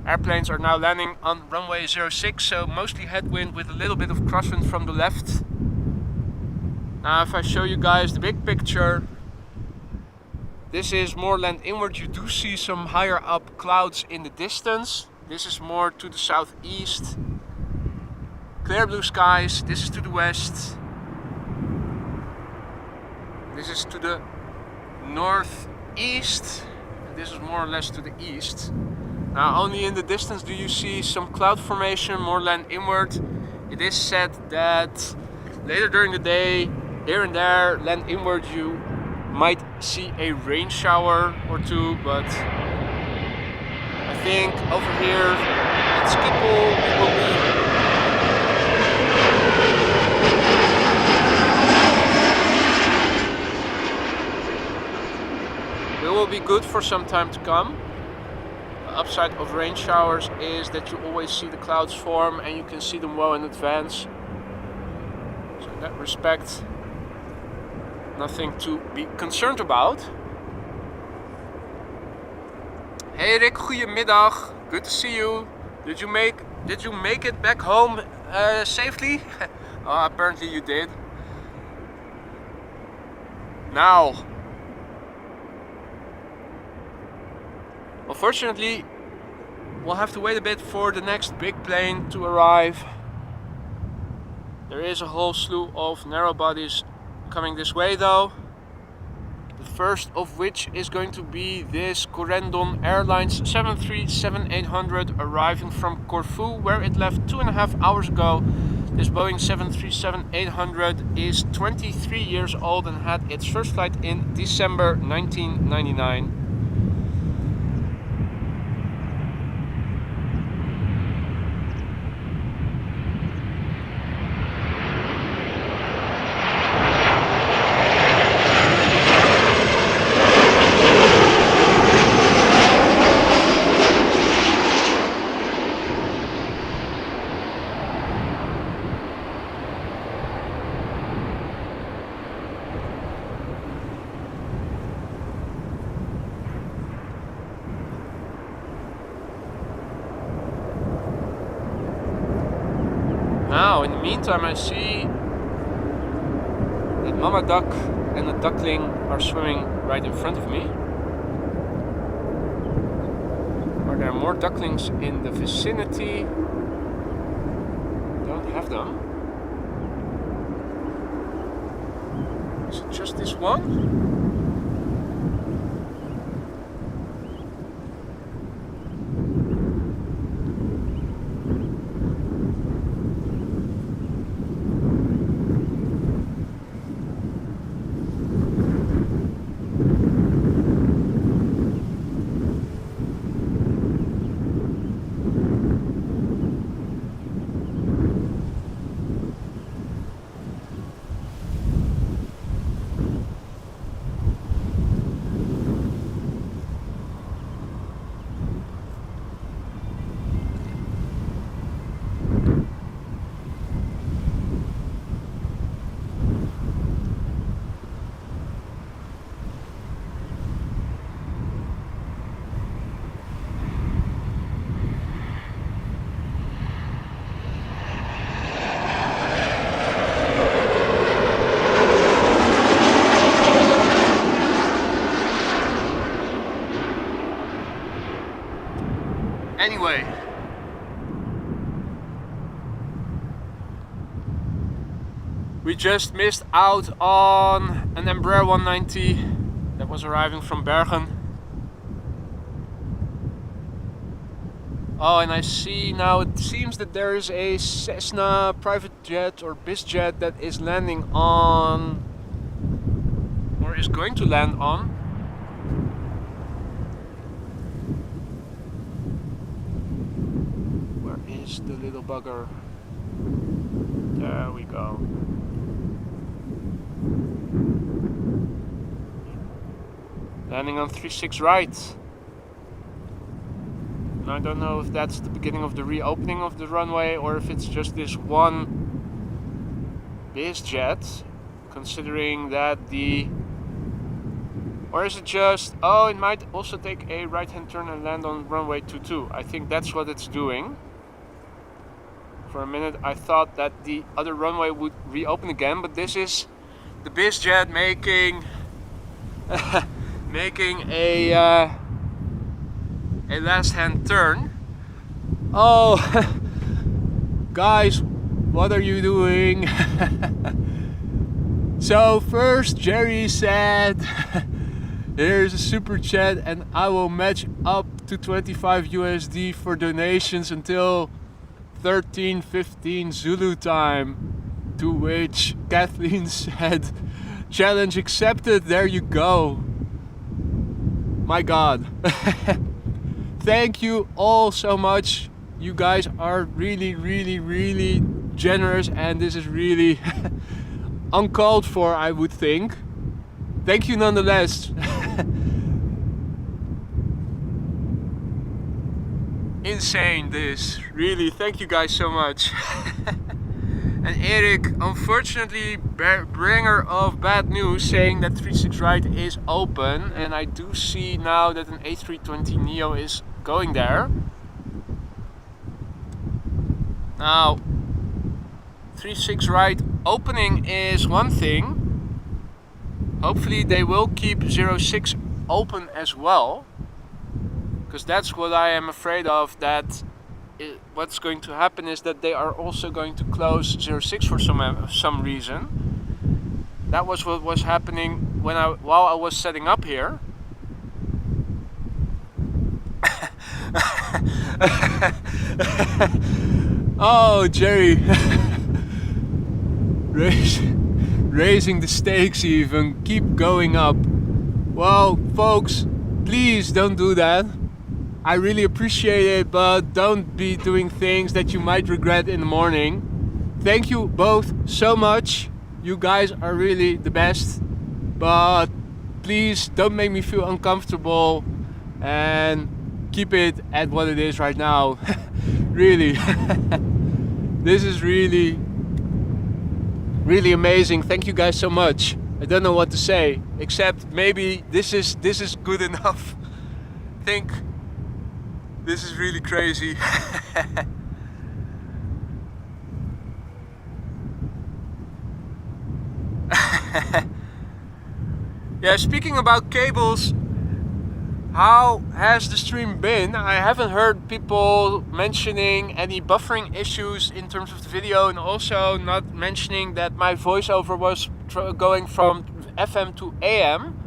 Airplanes are now landing on runway 06, so mostly headwind with a little bit of crosswind from the left. Now if I show you guys the big picture, this is more land inward. You do see some higher up clouds in the distance. This is more to the southeast. Clear blue skies. This is to the west. This is to the northeast. And this is more or less to the east. Now only in the distance do you see some cloud formation, more land inward. It is said that later during the day, here and there, land inward, you might see a rain shower or two, but I think over here at Schiphol we will be good for some time to come. Upside of rain showers is that you always see the clouds form and you can see them well in advance. So in that respect, nothing to be concerned about. Hey Rick, goedemiddag. Good to see you. Did you make it back home safely? Oh, apparently you did. Now, unfortunately, we'll have to wait a bit for the next big plane to arrive. There is a whole slew of narrow bodies coming this way though. The first of which is going to be this Corendon Airlines 737-800 arriving from Corfu, where it left 2.5 hours ago. This Boeing 737-800 is 23 years old and had its first flight in December 1999. in the meantime I see that mama duck and a duckling are swimming right in front of me. Are there more ducklings in the vicinity? Don't have them. Is it just this one? Anyway, we just missed out on an Embraer 190 that was arriving from Bergen. Oh, and I see now it seems that there is a Cessna private jet or bizjet that is landing on, or is going to land on. The little bugger. There we go. Landing on 36 right. I don't know if that's the beginning of the reopening of the runway or if it's just this one bizjet, considering that the... Or is it just... Oh, it might also take a right-hand turn and land on runway 22. I think that's what it's doing. For a minute I thought that the other runway would reopen again, but this is the bizjet making making a last-hand turn. Oh, guys, what are you doing? So first Jerry said, here's a super chat and I will match up to 25 USD for donations until 13:15 Zulu time, to which Kathleen said, challenge accepted, there you go. My God. Thank you all so much. You guys are really, really, really generous, and this is really uncalled for, I would think. Thank you nonetheless. Insane this, really, thank you guys so much. And Eric, unfortunately bringer of bad news, saying that 36 right is open, and I do see now that an A320neo is going there. Now 36 right opening is one thing. Hopefully they will keep 06 open as well. Because that's what I am afraid of, that what's going to happen is that they are also going to close 06 for some reason. That was what was happening while I was setting up here. Oh, Jerry. Raising the stakes even, keep going up. Well, folks, please don't do that. I really appreciate it, but don't be doing things that you might regret in the morning. Thank you both so much. You guys are really the best. But please don't make me feel uncomfortable and keep it at what it is right now. Really. This is really, really amazing. Thank you guys so much. I don't know what to say, except maybe this is good enough. I think this is really crazy. Yeah, speaking about cables, how has the stream been? I haven't heard people mentioning any buffering issues in terms of the video, and also not mentioning that my voiceover was going from FM to AM.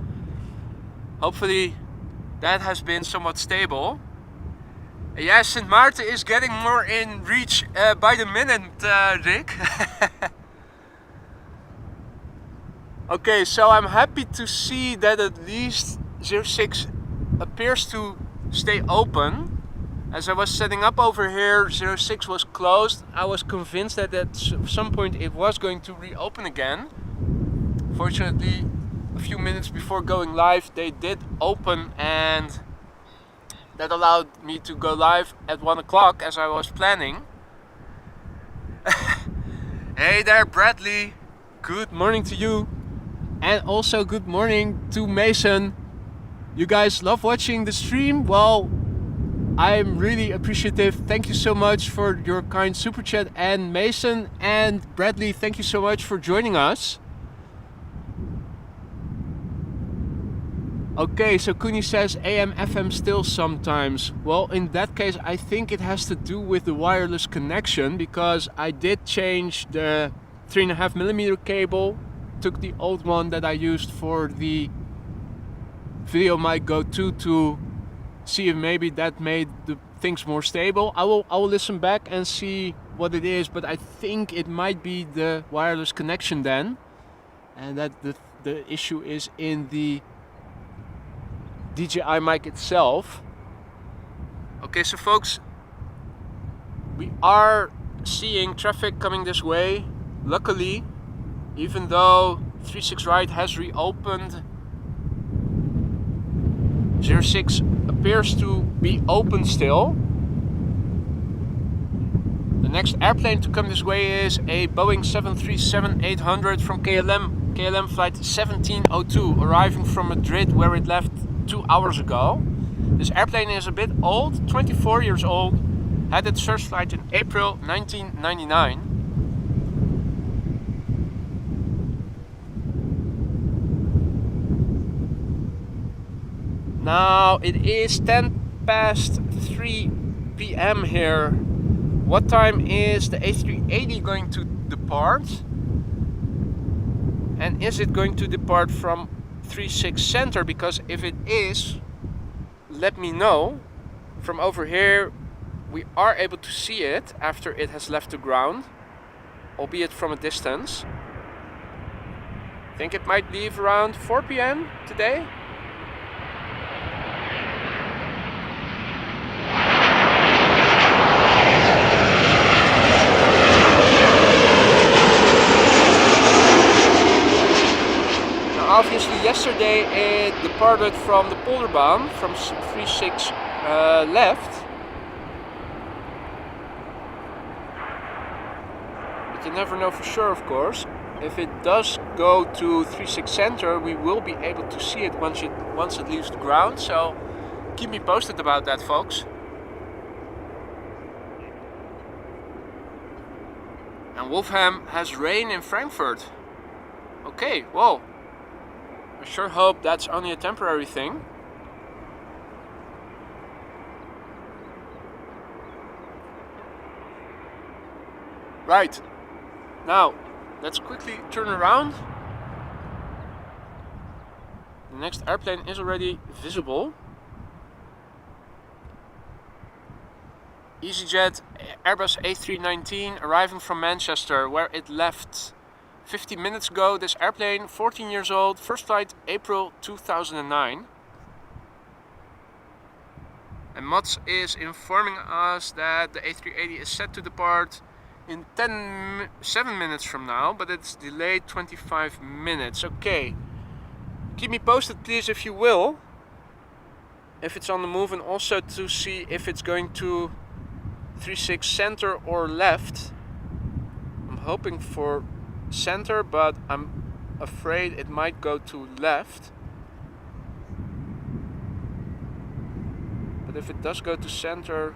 Hopefully that has been somewhat stable. Yeah, St. Maarten is getting more in reach by the minute, Rick. Okay, so I'm happy to see that at least 06 appears to stay open. As I was setting up over here, 06 was closed. I was convinced that at some point it was going to reopen again. Fortunately, a few minutes before going live, they did open, and that allowed me to go live at 1 o'clock as I was planning. Hey there, Bradley. Good morning to you. And also good morning to Mason. You guys love watching the stream? Well, I'm really appreciative. Thank you so much for your kind super chat. And Mason and Bradley, thank you so much for joining us. Okay, so Kuni says AM FM still sometimes. Well, in that case, I think it has to do with the wireless connection, because I did change the 3.5mm cable. Took the old one that I used for the video mic Go to see if maybe that made the things more stable. I will listen back and see what it is, but I think it might be the wireless connection then, and that the issue is in the DJI mic itself. Okay, so folks, we are seeing traffic coming this way. Luckily, even though 36 Right has reopened, 06 appears to be open still. The next airplane to come this way is a Boeing 737-800 from KLM flight 1702, arriving from Madrid, where it left 2 hours ago. This airplane is a bit old, 24 years old, had its first flight in April 1999. Now it is 3 p.m. here. What time is the A380 going to depart? And is it going to depart from 36 Center? Because if it is, let me know. From over here, we are able to see it after it has left the ground, albeit from a distance. I think it might leave around 4 p.m. today. Obviously yesterday it departed from the Polderbaan from 36 left. But you never know for sure, of course. If it does go to 36 Center, we will be able to see it once it leaves the ground. So keep me posted about that, folks. And Wolfham has rain in Frankfurt. Okay, whoa. I sure hope that's only a temporary thing. Right, now let's quickly turn around. The next airplane is already visible. EasyJet Airbus A319 arriving from Manchester, where it left 50 minutes ago. This airplane, 14 years old, first flight April 2009. And Mats is informing us that the A380 is set to depart in 7 minutes from now, but it's delayed 25 minutes. Okay, keep me posted please if you will, if it's on the move, and also to see if it's going to 36 Center or left. I'm hoping for Center, but I'm afraid it might go to left. But if it does go to Center,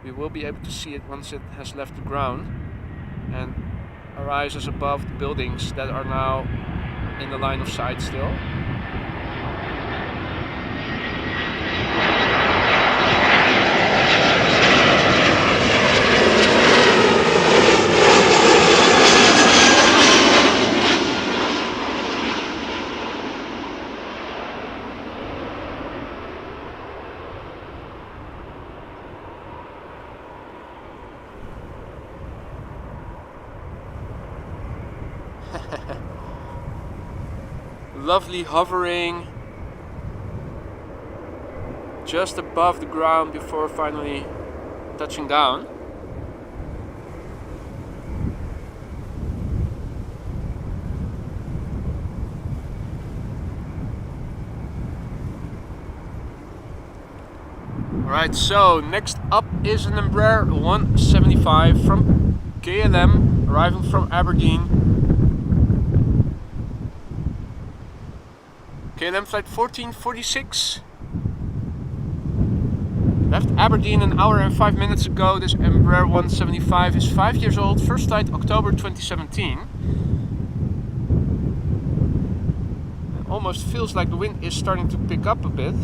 we will be able to see it once it has left the ground. And arises above the buildings that are now in the line of sight still. Lovely hovering just above the ground before finally touching down. Alright, so next up is an Embraer 175 from KLM, arriving from Aberdeen. KLM flight 1446. Left Aberdeen an hour and 5 minutes ago. This Embraer 175 is 5 years old. First flight October 2017. It almost feels like the wind is starting to pick up a bit.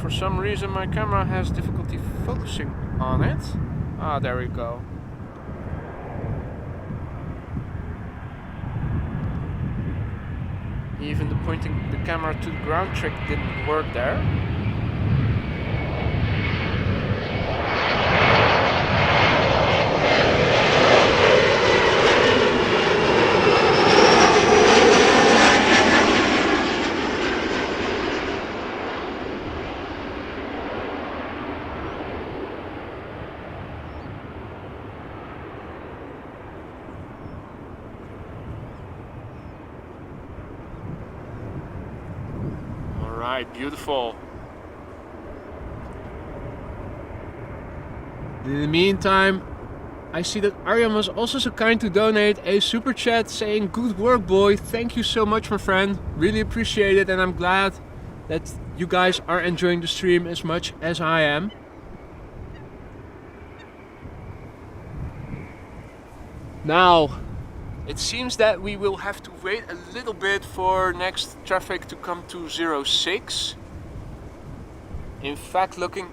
For some reason my camera has difficulty focusing on it. Ah, there we go. Even the pointing the camera to the ground trick didn't work there. Alright, beautiful. In the meantime, I see that Arjan was also so kind to donate a super chat saying, "Good work, boy. Thank you so much, my friend. Really appreciate it, and I'm glad that you guys are enjoying the stream as much as I am." Now, it seems that we will have to wait a little bit for next traffic to come to 06. In fact, looking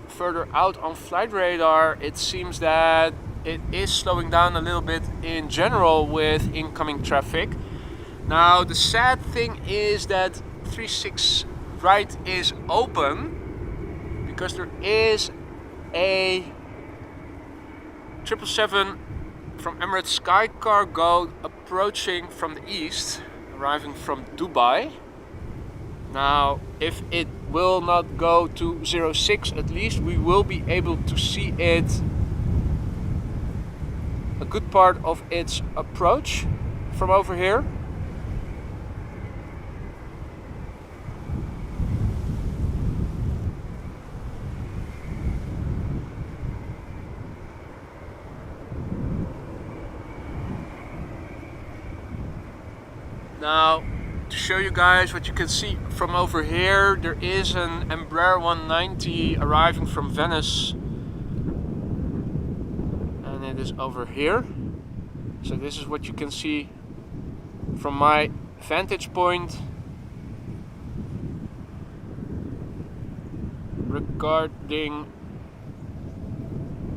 further out on flight radar, it seems that it is slowing down a little bit in general with incoming traffic. Now, the sad thing is that 36 right is open because there is a 777 from Emirates Sky Cargo approaching from the east, arriving from Dubai. Now, if it will not go to 06, at least we will be able to see it, a good part of its approach from over here. Now, to show you guys what you can see from over here, there is an Embraer 190 arriving from Venice, and it is over here. So this is what you can see from my vantage point regarding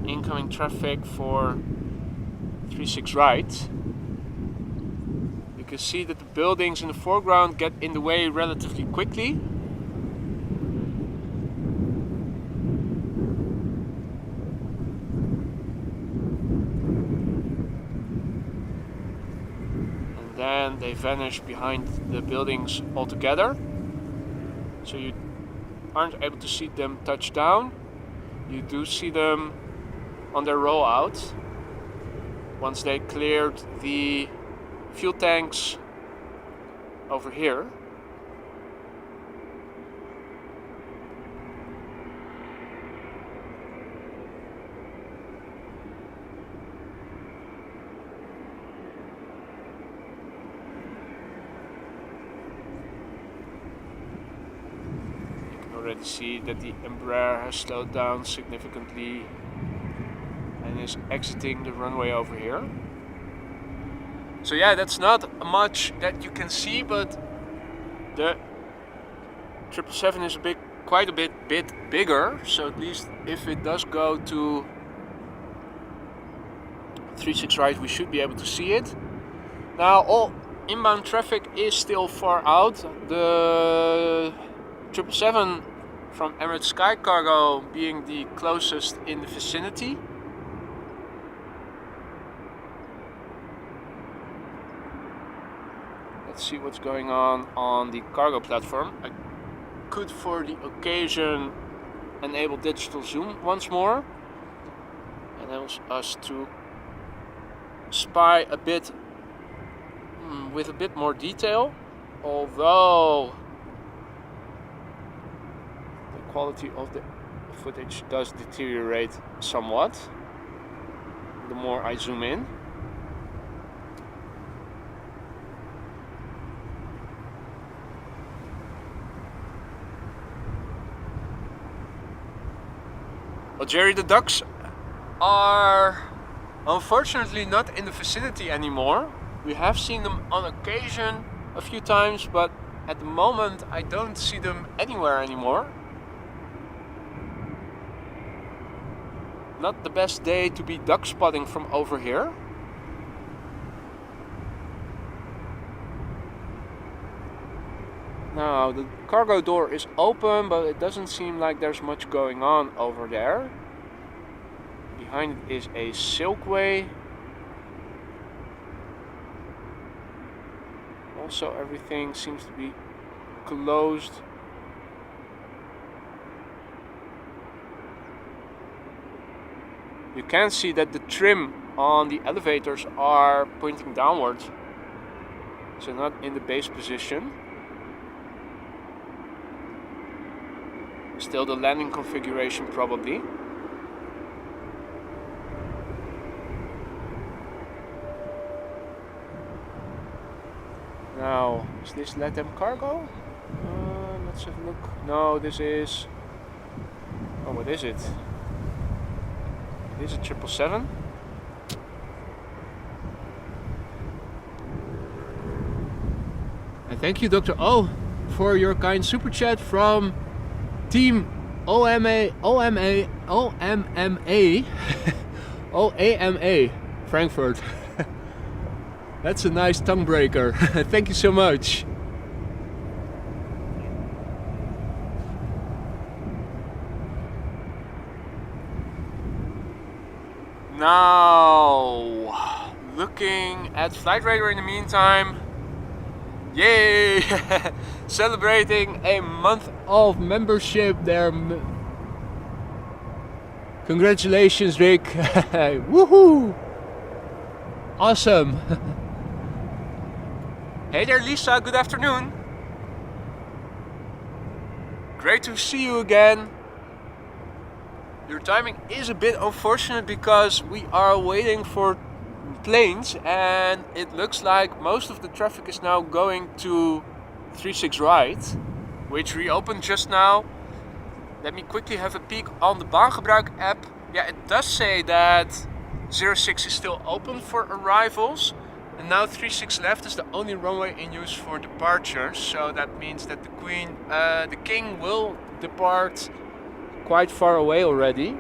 incoming traffic for 36 right. You can see that the buildings in the foreground get in the way relatively quickly. And then they vanish behind the buildings altogether. So you aren't able to see them touch down. You do see them on their rollout once they cleared the fuel tanks over here. already see that the Embraer has slowed down significantly and is exiting the runway over here. So yeah, that's not much that you can see, but the 777 is quite a bit bigger. So at least if it does go to 36 right, we should be able to see it. Now all inbound traffic is still far out. The 777 from Emirates Sky Cargo being the closest in the vicinity. Let's see what's going on the cargo platform. I could, for the occasion, enable digital zoom once more, and allows us to spy a bit with a bit more detail, although the quality of the footage does deteriorate somewhat the more I zoom in. Well, Jerry, the ducks are unfortunately not in the vicinity anymore. We have seen them on occasion a few times, but at the moment I don't see them anywhere anymore. Not the best day to be duck spotting from over here. Now the cargo door is open, but it doesn't seem like there's much going on over there. Behind it is a Silkway. Also everything seems to be closed. You can see that the trim on the elevators are pointing downwards, so not in the base position. Still the landing configuration probably. Now, is this Latam cargo? Let's have a look. No, this is... Oh, what is it? It is a 777. And thank you, Dr. O, for your kind super chat from Team OMA Frankfurt. That's a nice tongue breaker. Thank you so much. Now, looking at Flight Radar in the meantime. Yay! Celebrating a month of membership there. Congratulations, Rick. Woohoo! Awesome. Hey there, Lisa. Good afternoon. Great to see you again. Your timing is a bit unfortunate because we are waiting for planes and it looks like most of the traffic is now going to 36 right, which reopened just now. Let me quickly have a peek on the baangebruik app. Yeah, it does say that 06 is still open for arrivals, and now 36 left is the only runway in use for departures. So that means that the King will depart quite far away already.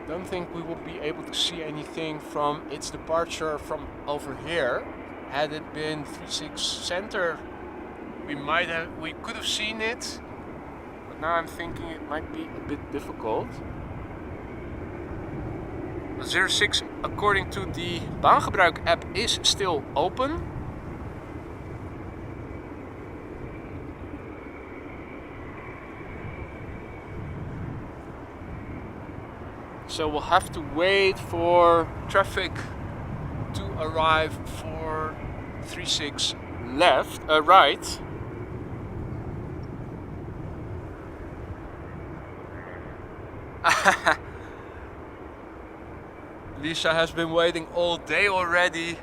Don't think we will be able to see anything from its departure from over here. Had it been 36 center, we could have seen it, but now I'm thinking it might be a bit difficult. 06, according to the baangebruik app, is still open. So we'll have to wait for traffic to arrive for 36 left, right. Lisa has been waiting all day already.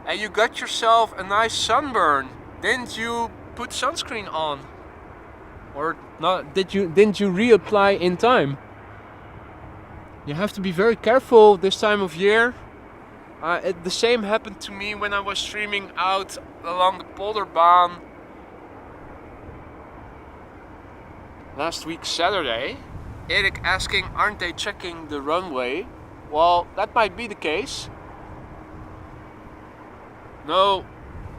And you got yourself a nice sunburn. Didn't you put sunscreen on? Or not? Didn't you reapply in time? You have to be very careful this time of year. The same happened to me when I was streaming out along the Polderbaan last week Saturday. Erik asking, aren't they checking the runway? Well, that might be the case. No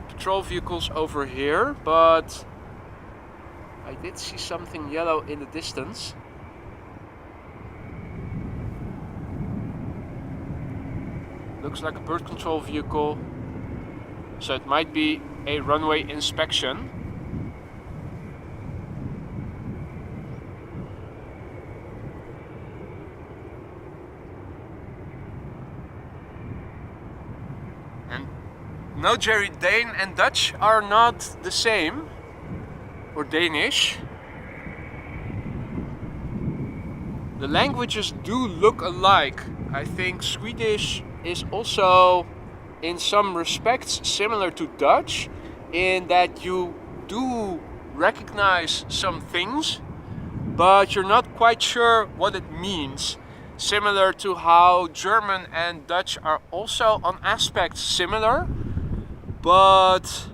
patrol vehicles over here, but I did see something yellow in the distance. Looks like a bird control vehicle, so it might be a runway inspection. And no, Jerry, Dane and Dutch are not the same, or Danish. The languages do look alike. I think Swedish is also in some respects similar to Dutch, in that you do recognize some things, but you're not quite sure what it means. Similar to how German and Dutch are also on aspects similar, but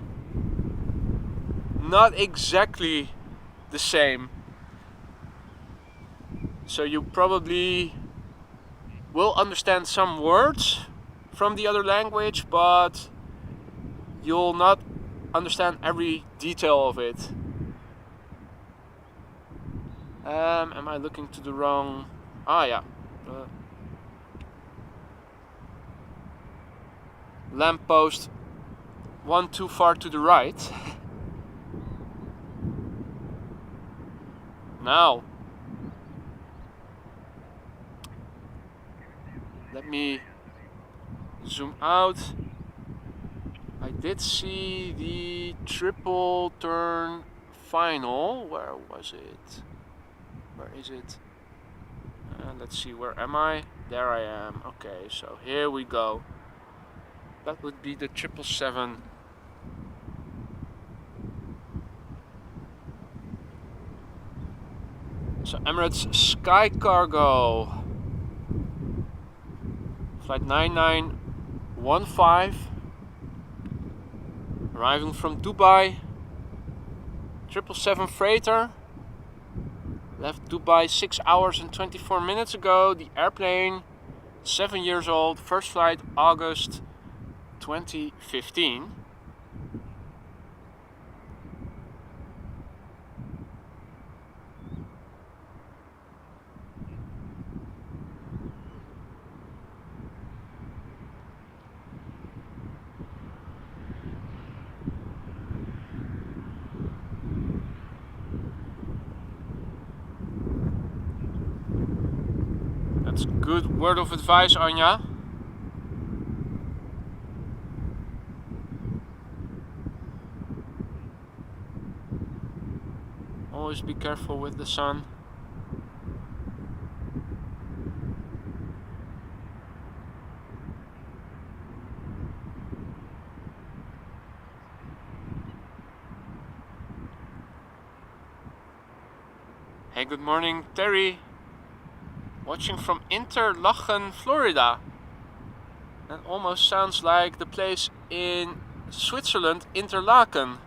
not exactly the same. So you probably will understand some words from the other language, but you'll not understand every detail of it. Am I looking to the wrong? Ah, yeah. Lamppost one too far to the right. Now, let me zoom out. I did see the triple turn final. Where was it? Where is it? Let's see, where am I? There I am. Okay, so here we go. That would be the 777. So Emirates Sky Cargo. Flight 9915. Arriving from Dubai. 777 freighter. Left Dubai 6 hours and 24 minutes ago. The airplane, 7 years old. First flight August 2015. That's good word of advice, Anja. Always be careful with the sun. Hey, good morning, Terry. Watching from Interlachen, Florida. That almost sounds like the place in Switzerland, Interlaken.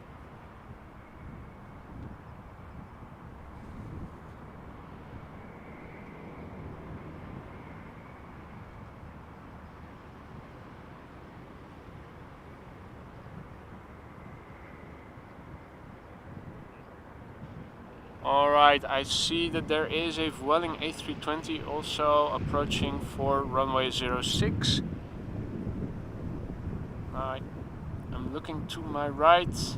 Alright, I see that there is a Vueling A320 also approaching for runway 06. I'm looking to my right.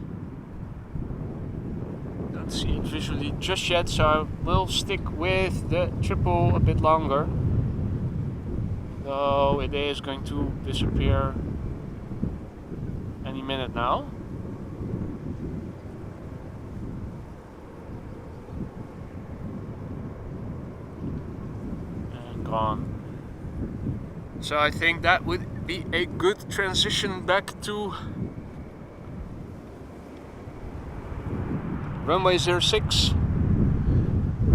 Don't see it visually just yet, so I will stick with the triple a bit longer. Though it is going to disappear any minute now. On. So I think that would be a good transition back to runway 06.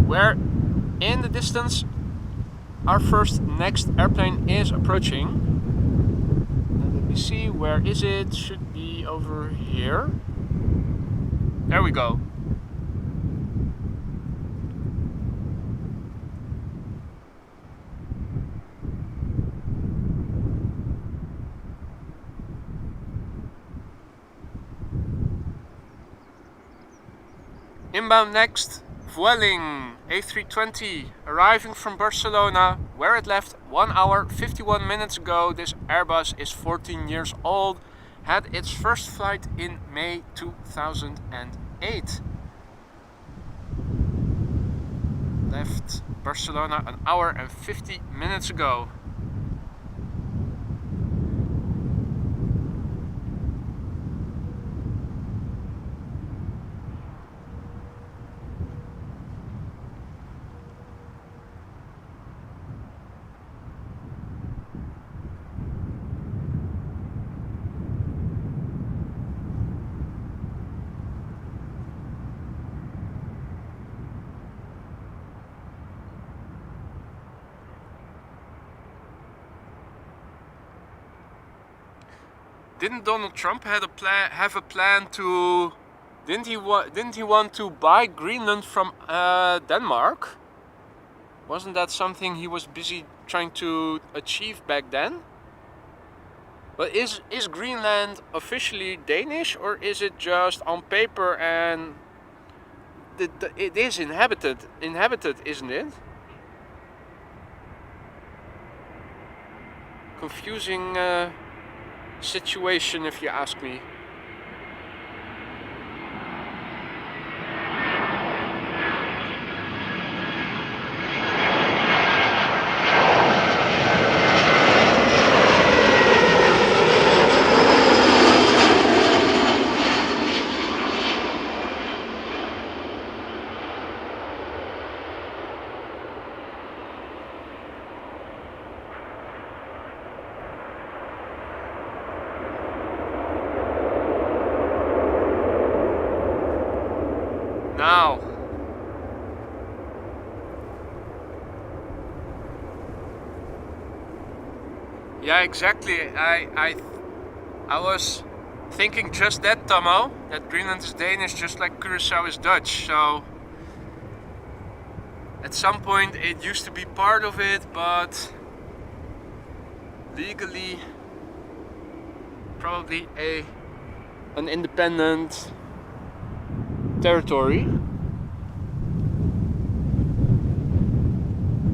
where in the distance our next airplane is approaching. Now let me see, where is it? Should be over here. There we go. Inbound next, Vueling A320, arriving from Barcelona, where it left 1 hour 51 minutes ago. This Airbus is 14 years old, had its first flight in May 2008. Left Barcelona 1 hour and 50 minutes ago. Didn't Donald Trump have a plan to? Didn't he want to buy Greenland from Denmark? Wasn't that something he was busy trying to achieve back then? But is Greenland officially Danish, or is it just on paper and it is inhabited, isn't it? Confusing situation, if you ask me. Now, yeah, exactly. I was thinking just that, Tomo, that Greenland is Danish just like Curacao is Dutch. So at some point it used to be part of it, but legally probably an independent territory.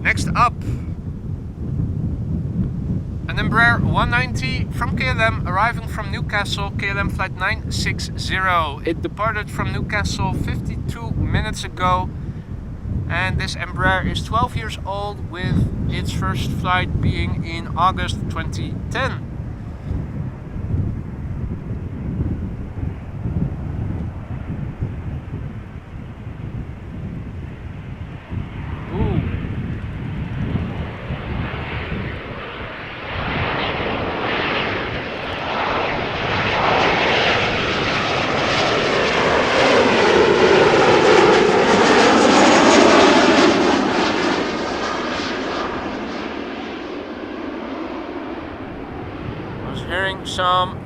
Next up, an Embraer 190 from KLM, arriving from Newcastle, KLM flight 960. It departed from Newcastle 52 minutes ago, and this Embraer is 12 years old, with its first flight being in August 2010. Hearing some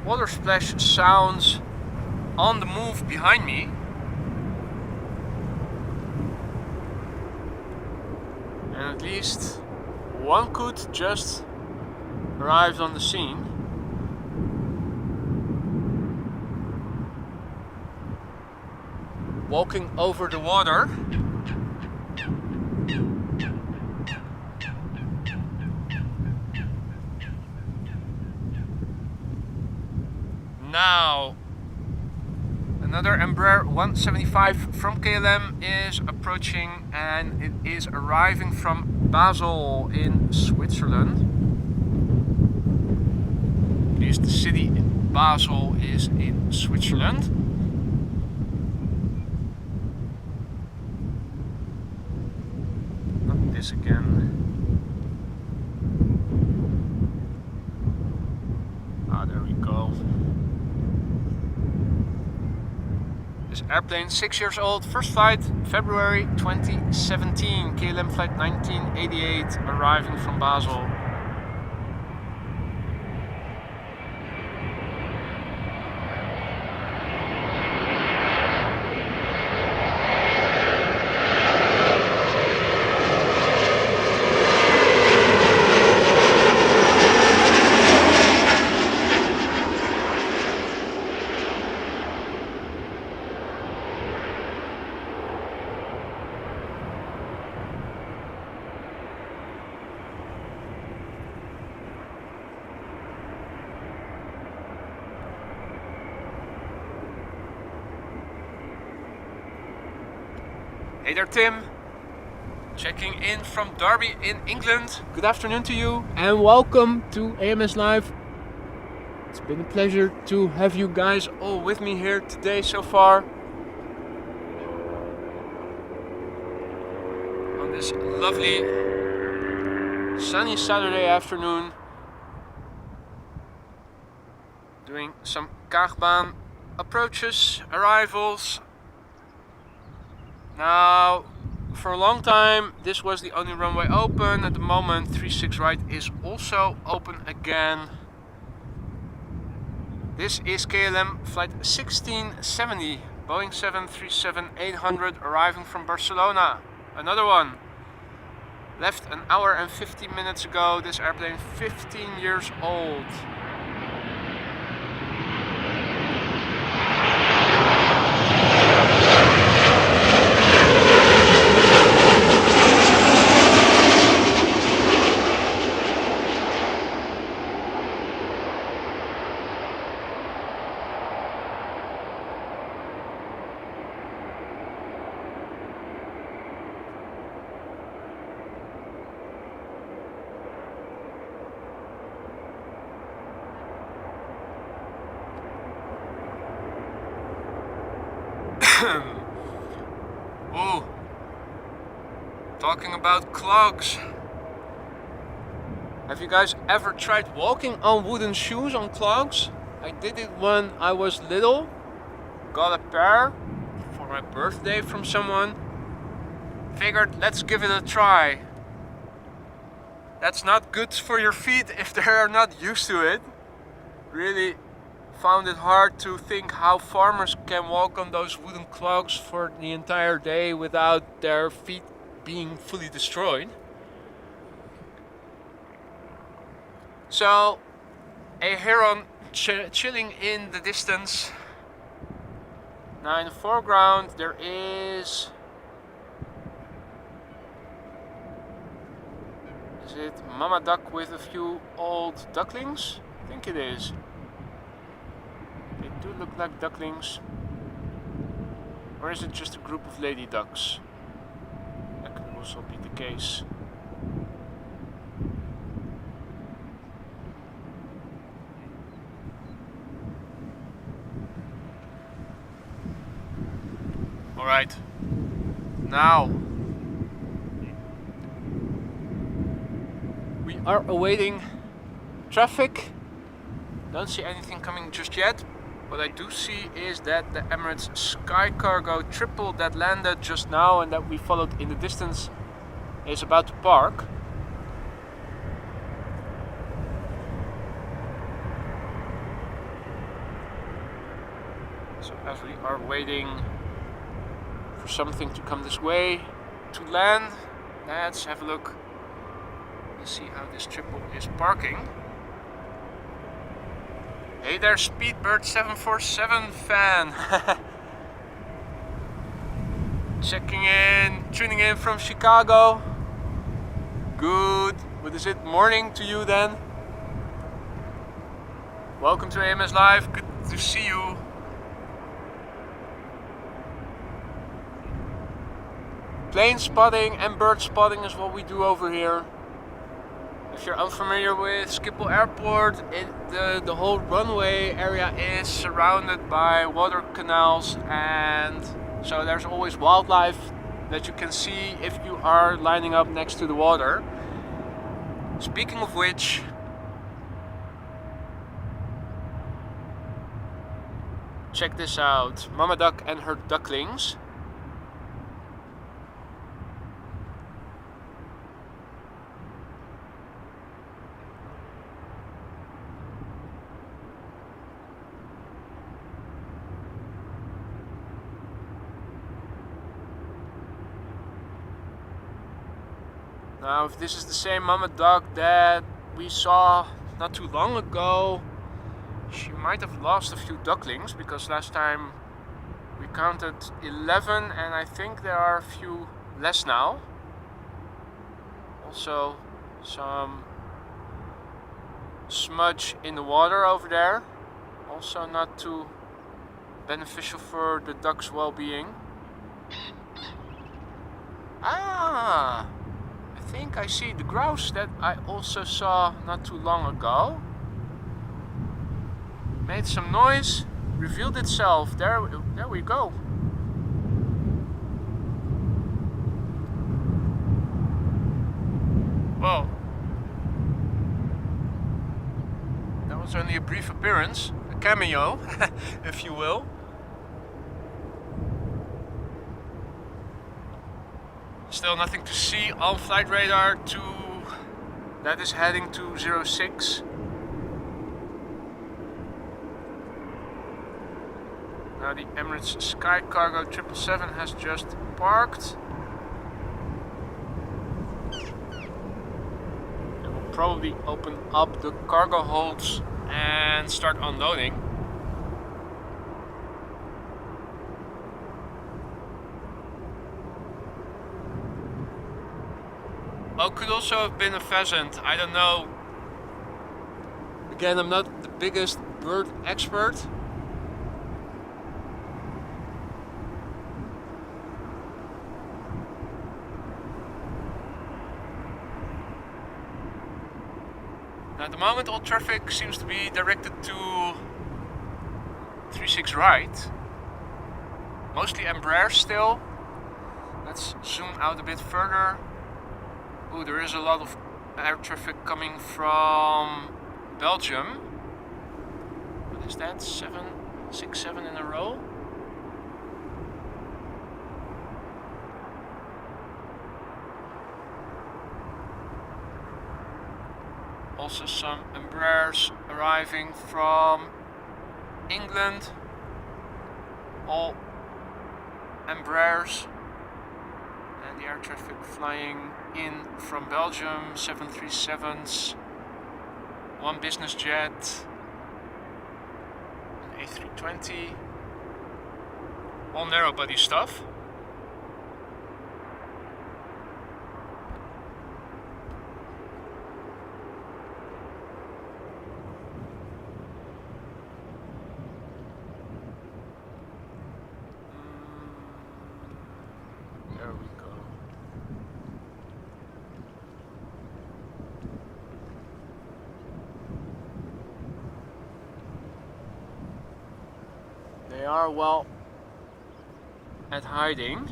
water splash sounds on the move behind me. And at least one coot just arrived on the scene. Walking over the water. Now, another Embraer 175 from KLM is approaching, and it is arriving from Basel in Switzerland. At least the city Basel is in Switzerland. Not this again. Ah, there we go. This airplane 6 years old, first flight February 2017, KLM flight 1988, arriving from Basel. Hey there, Tim. Checking in from Derby in England. Good afternoon to you and welcome to AMS Live. It's been a pleasure to have you guys all with me here today so far. On this lovely sunny Saturday afternoon. Doing some Kaagbaan approaches, arrivals. Now, for a long time, this was the only runway open. At the moment, 36 right is also open again. This is KLM flight 1670, Boeing 737-800, arriving from Barcelona. Another one. Left an hour and 50 minutes ago. This airplane 15 years old. Oh, talking about clogs. Have you guys ever tried walking on wooden shoes on clogs? I did it when I was little. Got a pair for my birthday from someone. Figured, let's give it a try. That's not good for your feet if they are not used to it. Really found it hard to think how farmers can walk on those wooden clogs for the entire day without their feet being fully destroyed. So, a heron chilling in the distance. Now in the foreground there is it Mama Duck with a few old ducklings? I think it is. They do look like ducklings. Or is it just a group of lady ducks? That could also be the case. Alright. Now we are awaiting traffic. Don't see anything coming just yet. What I do see is that the Emirates Sky Cargo triple that landed just now and that we followed in the distance is about to park. So as we are waiting for something to come this way to land, let's have a look and see how this triple is parking. Hey there, Speedbird 747 fan. Checking in, tuning in from Chicago. Good. What is it? Morning to you then. Welcome to AMS Live. Good to see you. Plane spotting and bird spotting is what we do over here. If you're unfamiliar with Schiphol Airport, the whole runway area is surrounded by water canals, and so there's always wildlife that you can see if you are lining up next to the water. Speaking of which, Check this out, Mama Duck and her ducklings. Now, if this is the same Mama Duck that we saw not too long ago, she might have lost a few ducklings, because last time we counted 11 and I think there are a few less now. Also some smudge in the water over there, also not too beneficial for the duck's well-being. Ah! I think I see the grouse that I also saw not too long ago. Made some noise, revealed itself. There we go. Well, that was only a brief appearance, a cameo, if you will. Still nothing to see on flight radar 2 that is heading to 06. Now the Emirates Sky Cargo 777 has just parked. It will probably open up the cargo holds and start unloading. Oh, could also have been a pheasant, I don't know. Again, I'm not the biggest bird expert. Now, at the moment all traffic seems to be directed to 36 right. Mostly Embraer still. Let's zoom out a bit further. Ooh, there is a lot of air traffic coming from Belgium. What is that? 6, 7 in a row? Also some Embraers arriving from England. All Embraers. And the air traffic flying in from Belgium, 737s, one business jet, an A320, all narrow body stuff. There we go. They are well at hiding.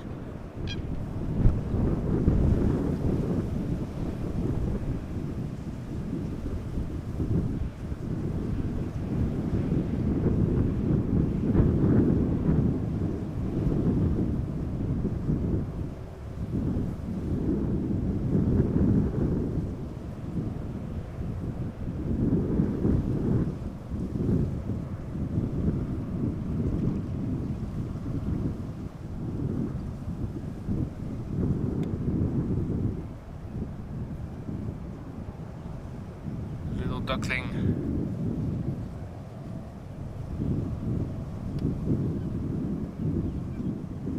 Duckling.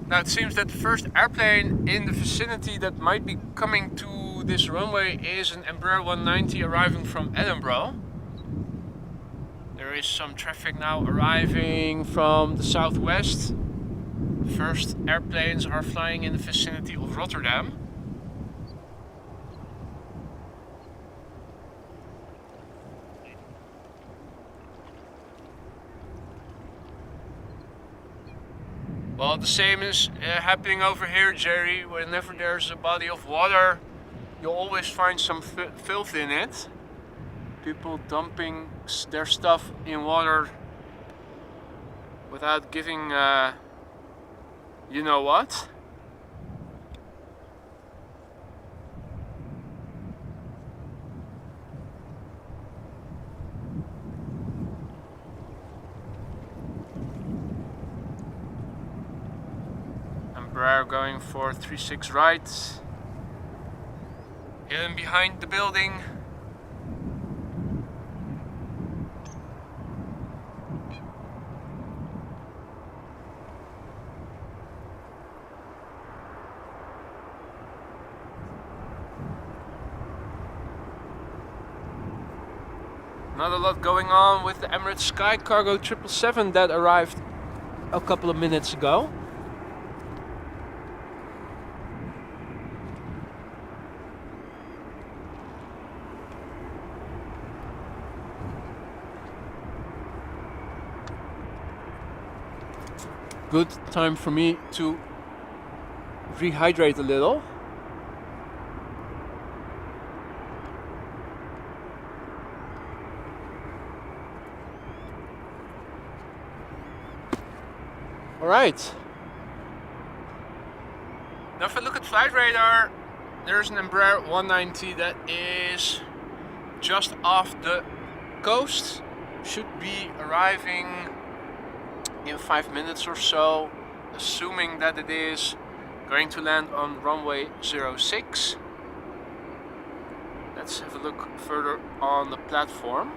Now it seems that the first airplane in the vicinity that might be coming to this runway is an Embraer 190 arriving from Edinburgh. There is some traffic now arriving from the southwest. First airplanes are flying in the vicinity of Rotterdam. Well, the same is happening over here, Jerry. Whenever there's a body of water, you'll always find some filth in it. People dumping their stuff in water without giving you know what. Embraer going for 36 right. Hidden behind the building. Not a lot going on with the Emirates Sky Cargo 777 that arrived a couple of minutes ago. Good time for me to rehydrate a little. Alright. Now if I look at flight radar, there's an Embraer 190 that is just off the coast. Should be arriving in 5 minutes or so, assuming that it is going to land on runway 06. Let's have a look further on the platform.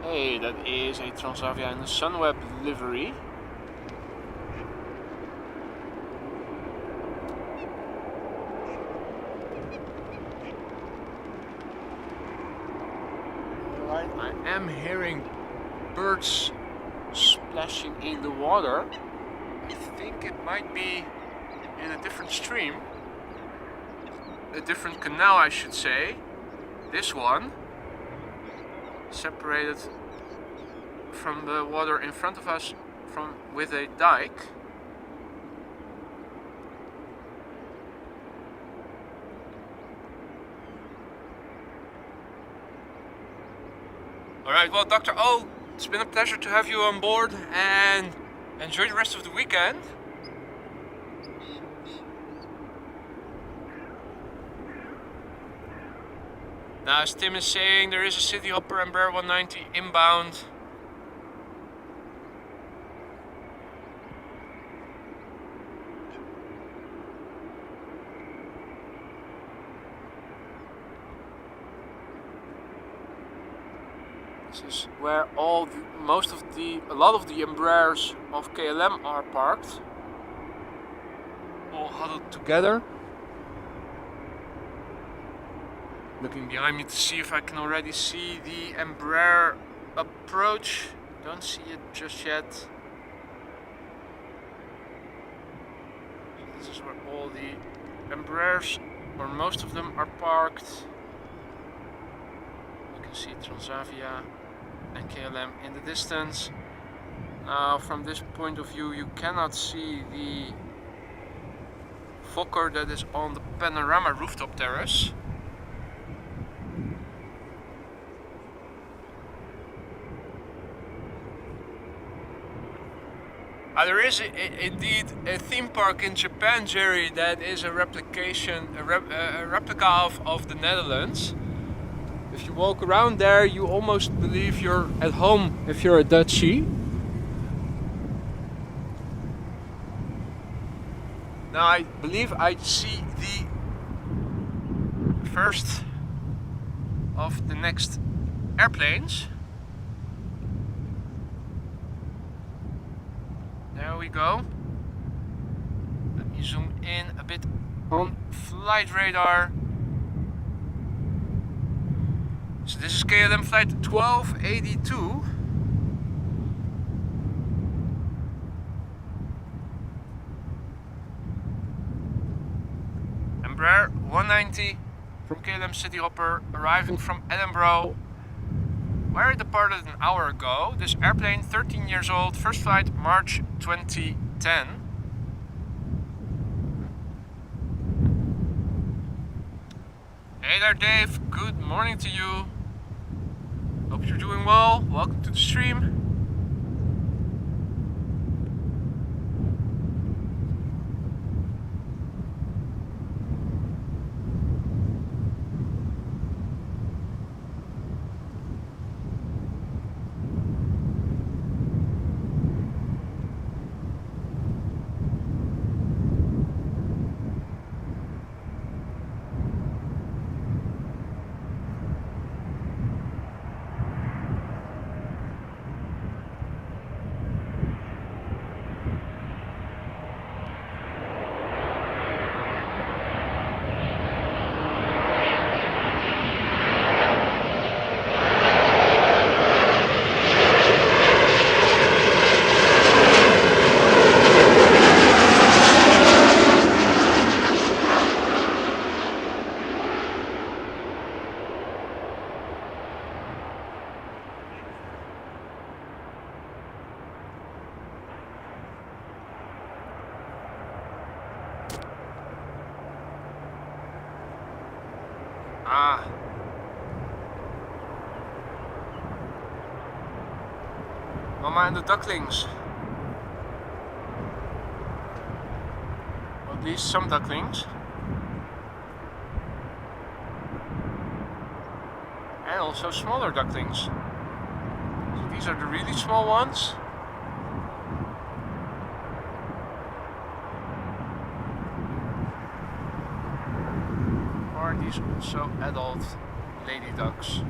Hey, that is a Transavia in the Sunweb livery. Alright, I am hearing birds splashing in the water. I think it might be in a different stream. A different canal, I should say. This one. Separated from the water in front of us with a dike. Alright, well Dr. O, it's been a pleasure to have you on board and enjoy the rest of the weekend. Now, as Tim is saying, there is a City Hopper Embraer 190 inbound. This is where a lot of the Embraers of KLM are parked, all huddled together. Looking behind me to see if I can already see the Embraer approach. Don't see it just yet. So this is where all the Embraers, or most of them, are parked. You can see Transavia and KLM in the distance. Now from this point of view you cannot see the Fokker that is on the panorama rooftop terrace. There is indeed a theme park in Japan, Jerry, that is a replica of the Netherlands. If you walk around there, you almost believe you're at home if you're a Dutchie. Now I believe I see the first of the next airplanes. There we go. Let me zoom in a bit on flight radar. So this is KLM flight 1282. Embraer 190 from KLM City Hopper arriving from Edinburgh. where it departed an hour ago. This airplane, 13 years old, first flight March 2010. Hey there Dave, good morning to you. Hope you're doing well. Welcome to the stream. Mama and the ducklings. Or at least some ducklings. And also smaller ducklings. So these are the really small ones. Or these also adult lady ducks.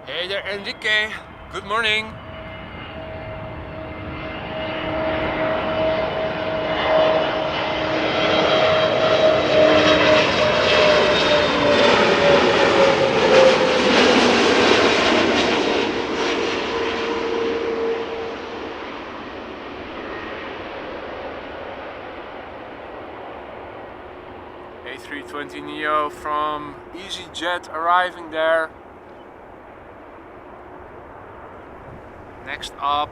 Hey there Enrique, good morning. A320neo from EasyJet arriving there. Next up,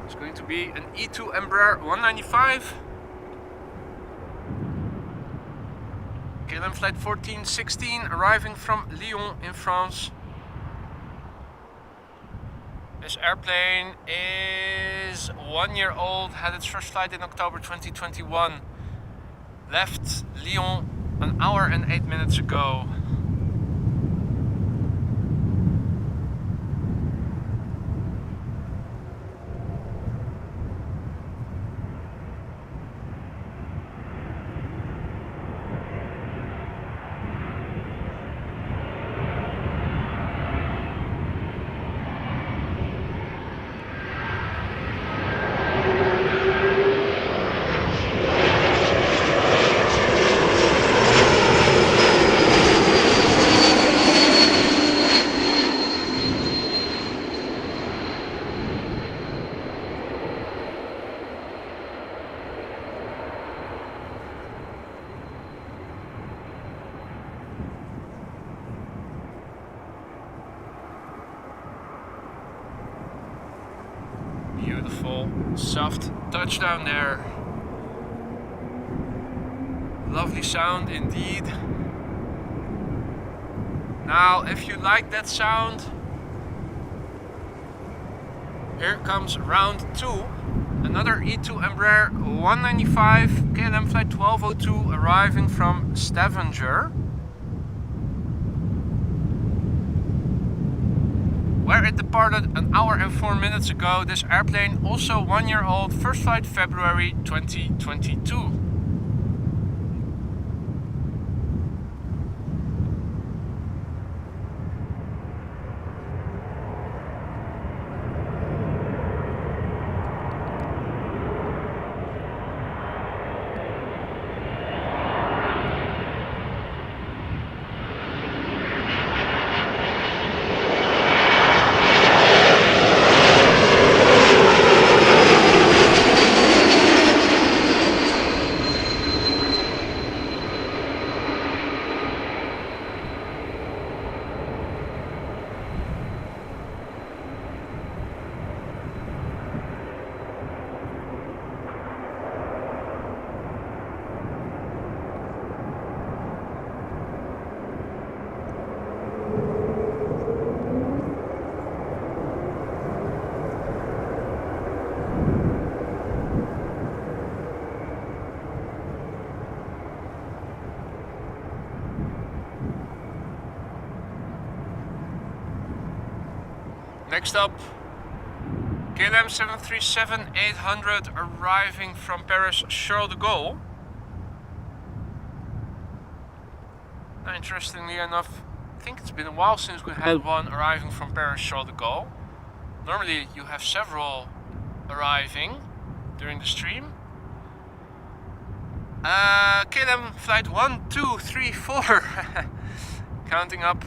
it's going to be an E2 Embraer 195. KLM flight 1416 arriving from Lyon in France. This airplane is 1 year old, had its first flight in October 2021. Left Lyon an hour and 8 minutes ago. Beautiful, soft touchdown there. Lovely sound indeed. Now, if you like that sound, here comes round 2. Another E2 Embraer 195 KLM flight 1202 arriving from Stavanger. where it departed an hour and 4 minutes ago. This airplane also 1 year old, first flight February 2022. Next up, KLM 737-800 arriving from Paris Charles de Gaulle. Interestingly enough, I think it's been a while since we had one arriving from Paris Charles de Gaulle. Normally you have several arriving during the stream. KLM flight 1234, counting up.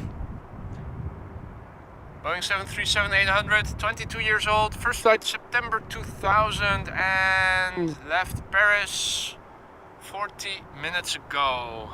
Boeing 737-800, 22 years old, first flight September 2000 and left Paris 40 minutes ago.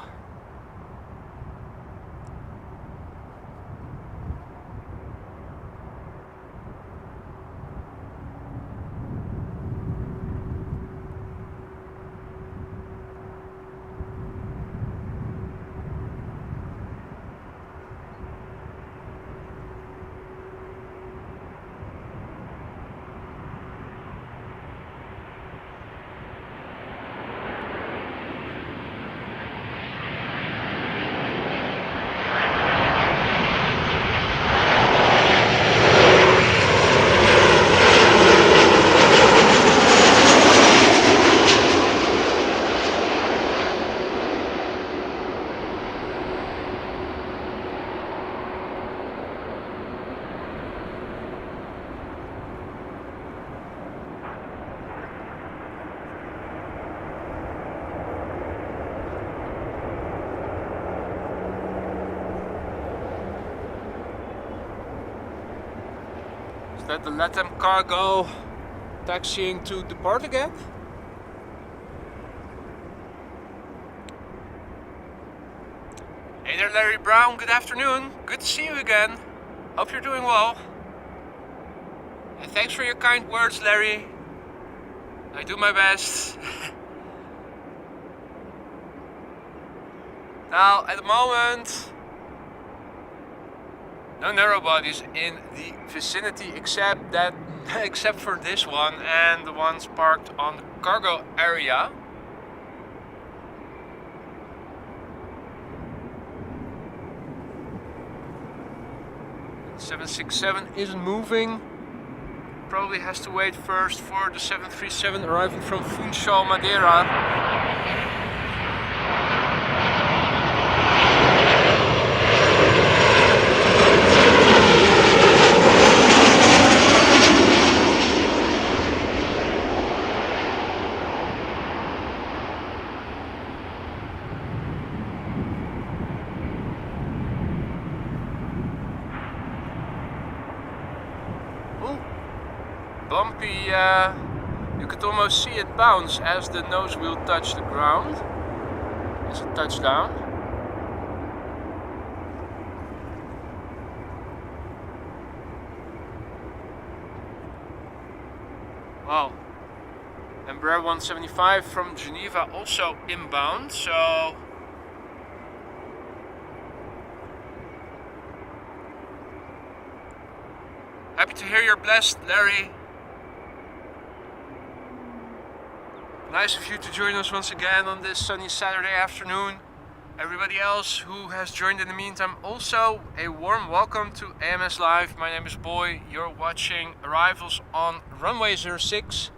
Is that the Latam cargo taxiing to depart again? Hey there, Larry Brown, good afternoon. Good to see you again. Hope you're doing well. And thanks for your kind words, Larry. I do my best. Now, at the moment, no narrow bodies in the vicinity except for this one and the ones parked on the cargo area. The 767 isn't moving. Probably has to wait first for the 737 arriving from Funchal, Madeira. Bumpy, you could almost see it bounce as the nose wheel touched the ground. It's a touchdown. Wow. Embraer 175 from Geneva also inbound, so happy to hear you're blessed, Larry. Nice of you to join us once again on this sunny Saturday afternoon. Everybody else who has joined in the meantime, also a warm welcome to AMS Live. My name is Boy. You're watching arrivals on runway 06,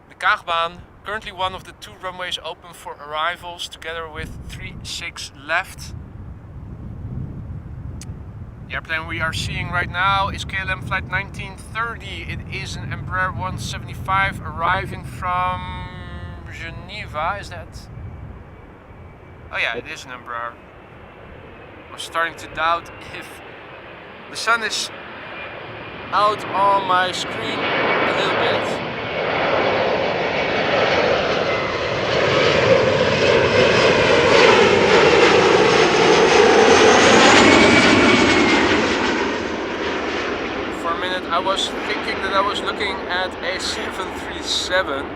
the Kaagbaan. Currently one of the 2 runways open for arrivals, together with 36 left. The airplane we are seeing right now is KLM flight 1930. It is an Embraer 175 arriving from Geneva. Is that? Oh yeah, it is an Embraer. I'm starting to doubt if the sun is out on my screen a little bit. I was thinking that I was looking at a 737,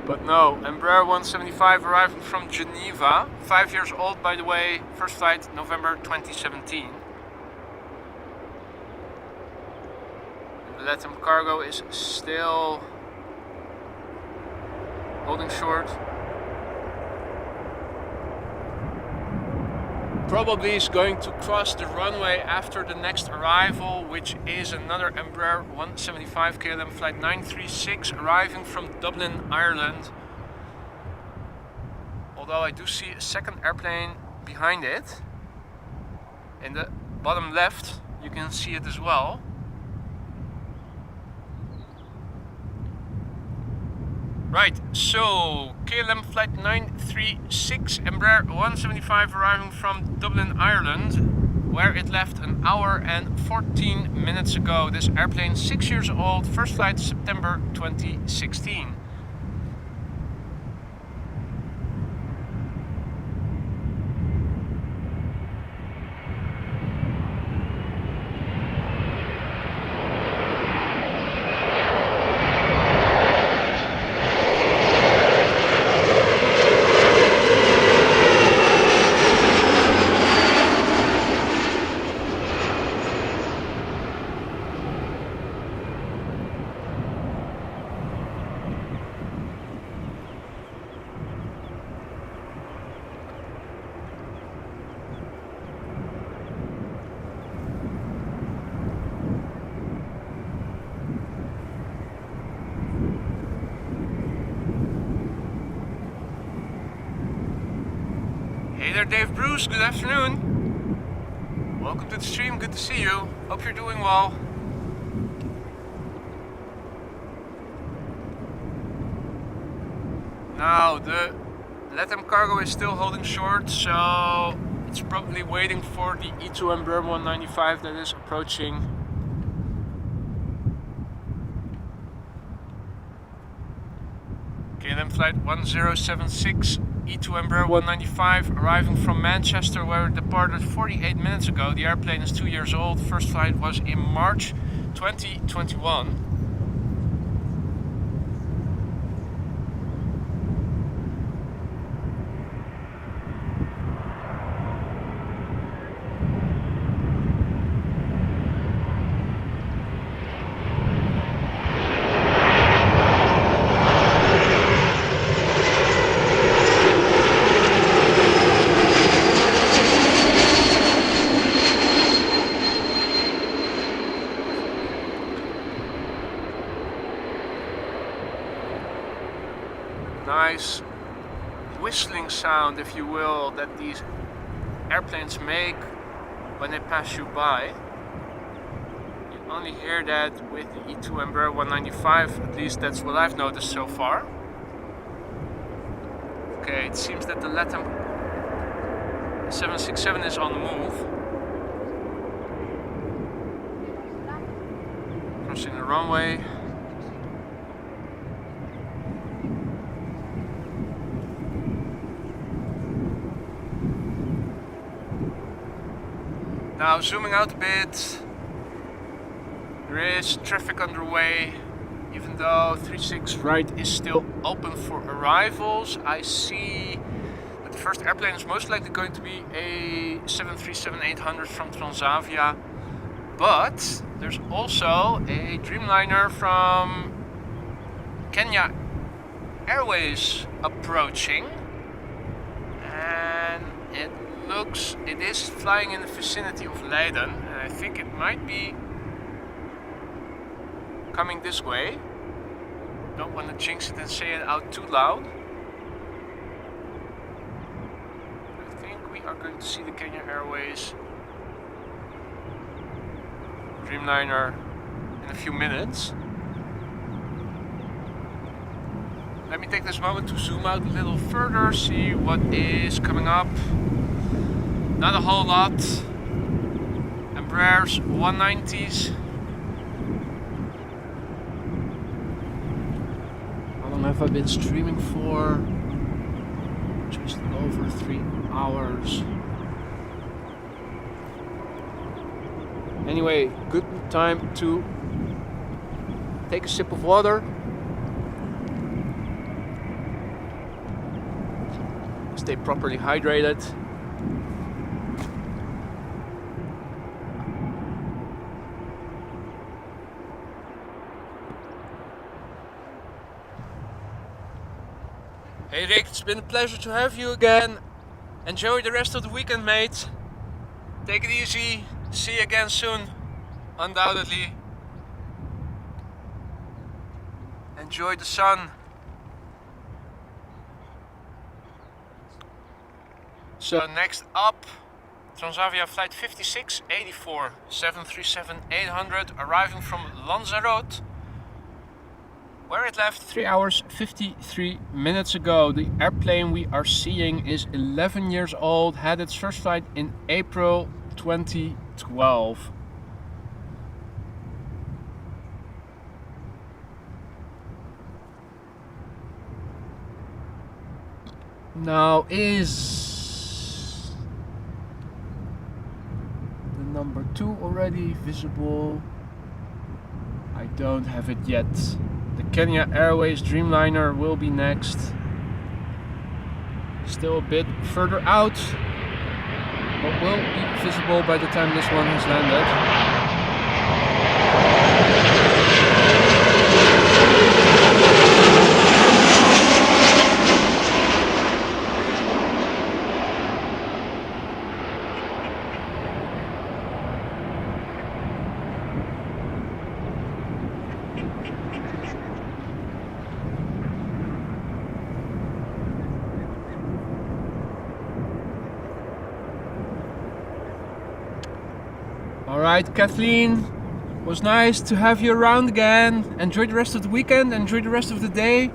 but no, Embraer 175 arriving from Geneva, 5 years old by the way, first flight November 2017. The Latam cargo is still holding short. Probably is going to cross the runway after the next arrival, which is another Embraer 175 KLM flight 936 arriving from Dublin, Ireland. Although I do see a second airplane behind it. In the bottom left, you can see it as well. Right, so KLM flight 936 Embraer 175 arriving from Dublin, Ireland, where it left an hour and 14 minutes ago. This airplane 6 years old, first flight September 2016. Hey there, Dave Bruce, good afternoon. Welcome to the stream, good to see you. Hope you're doing well. Now, the Latam cargo is still holding short, so it's probably waiting for the E2 Embraer 195 that is approaching. KLM flight 1076. E2 Embraer 195 arriving from Manchester, where it departed 48 minutes ago. The airplane is 2 years old. First flight was in March 2021. Nice whistling sound, if you will, that these airplanes make when they pass you by. You only hear that with the E2 Embraer 195, at least that's what I've noticed so far. Okay, it seems that the Latam 767 is on the move. Crossing the runway. Now zooming out a bit, there is traffic underway. Even though 36 right is still open for arrivals, I see that the first airplane is most likely going to be a 737-800 from Transavia. But there's also a Dreamliner from Kenya Airways approaching. is flying in the vicinity of Leiden, and I think it might be coming this way. Don't want to jinx it and say it out too loud. I think we are going to see the Kenya Airways Dreamliner in a few minutes. Let me take this moment to zoom out a little further, see what is coming up. Not a whole lot. Embraers 190s. How long have I been streaming for? Just over 3 hours. Anyway, good time to take a sip of water. Stay properly hydrated. Hey Rick, it's been a pleasure to have you again. Enjoy the rest of the weekend, mate. Take it easy. See you again soon, undoubtedly. Enjoy the sun. So next up, Transavia flight 5684 737-800 arriving from Lanzarote, where it left 3 hours 53 minutes ago. The airplane we are seeing is 11 years old, had its first flight in April 2012. Now is the number 2 already visible? I don't have it yet. The Kenya Airways Dreamliner will be next. Still a bit further out, but will be visible by the time this one has landed. Alright, Kathleen, was nice to have you around again. Enjoy the rest of the weekend, enjoy the rest of the day.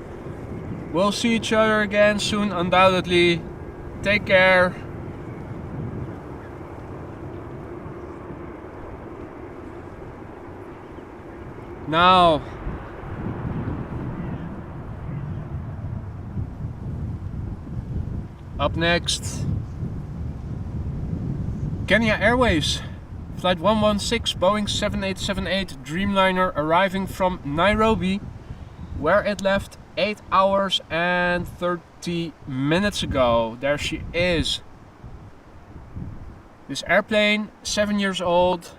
We'll see each other again soon, undoubtedly. Take care. Now, up next, Kenya Airways. Flight 116 Boeing 7878 Dreamliner arriving from Nairobi, where it left 8 hours and 30 minutes ago. There she is. This airplane, 7 years old,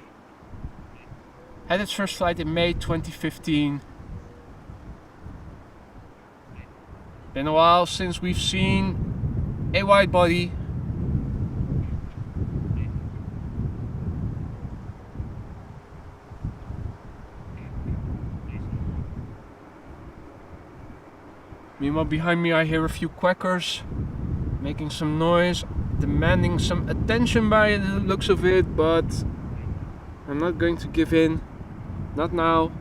had its first flight in May 2015. Been a while since we've seen a wide body. Meanwhile, behind me I hear a few quackers making some noise, demanding some attention by the looks of it, but I'm not going to give in. Not now.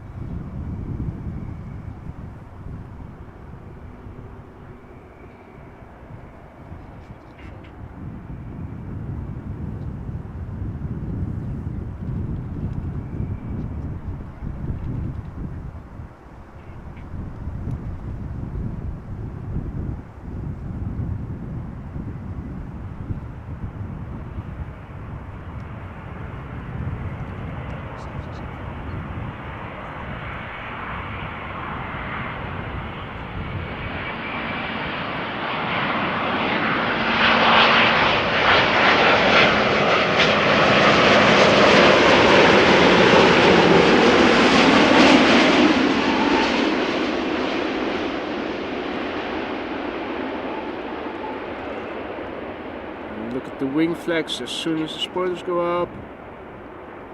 look at the wing flex as soon as the spoilers go up.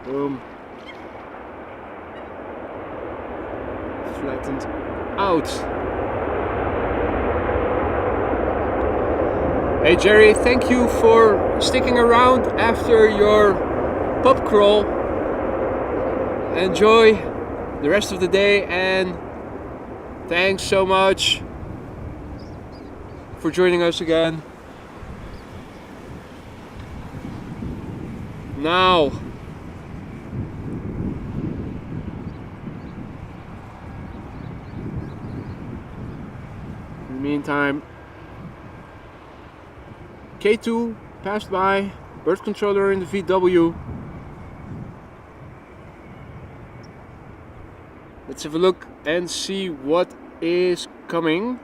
Boom. Flattened out. Hey Jerry, thank you for sticking around after your pub crawl. Enjoy the rest of the day and thanks so much for joining us again. Now, in the meantime, K2 passed by, bird controller in the VW. Let's have a look and see what is coming.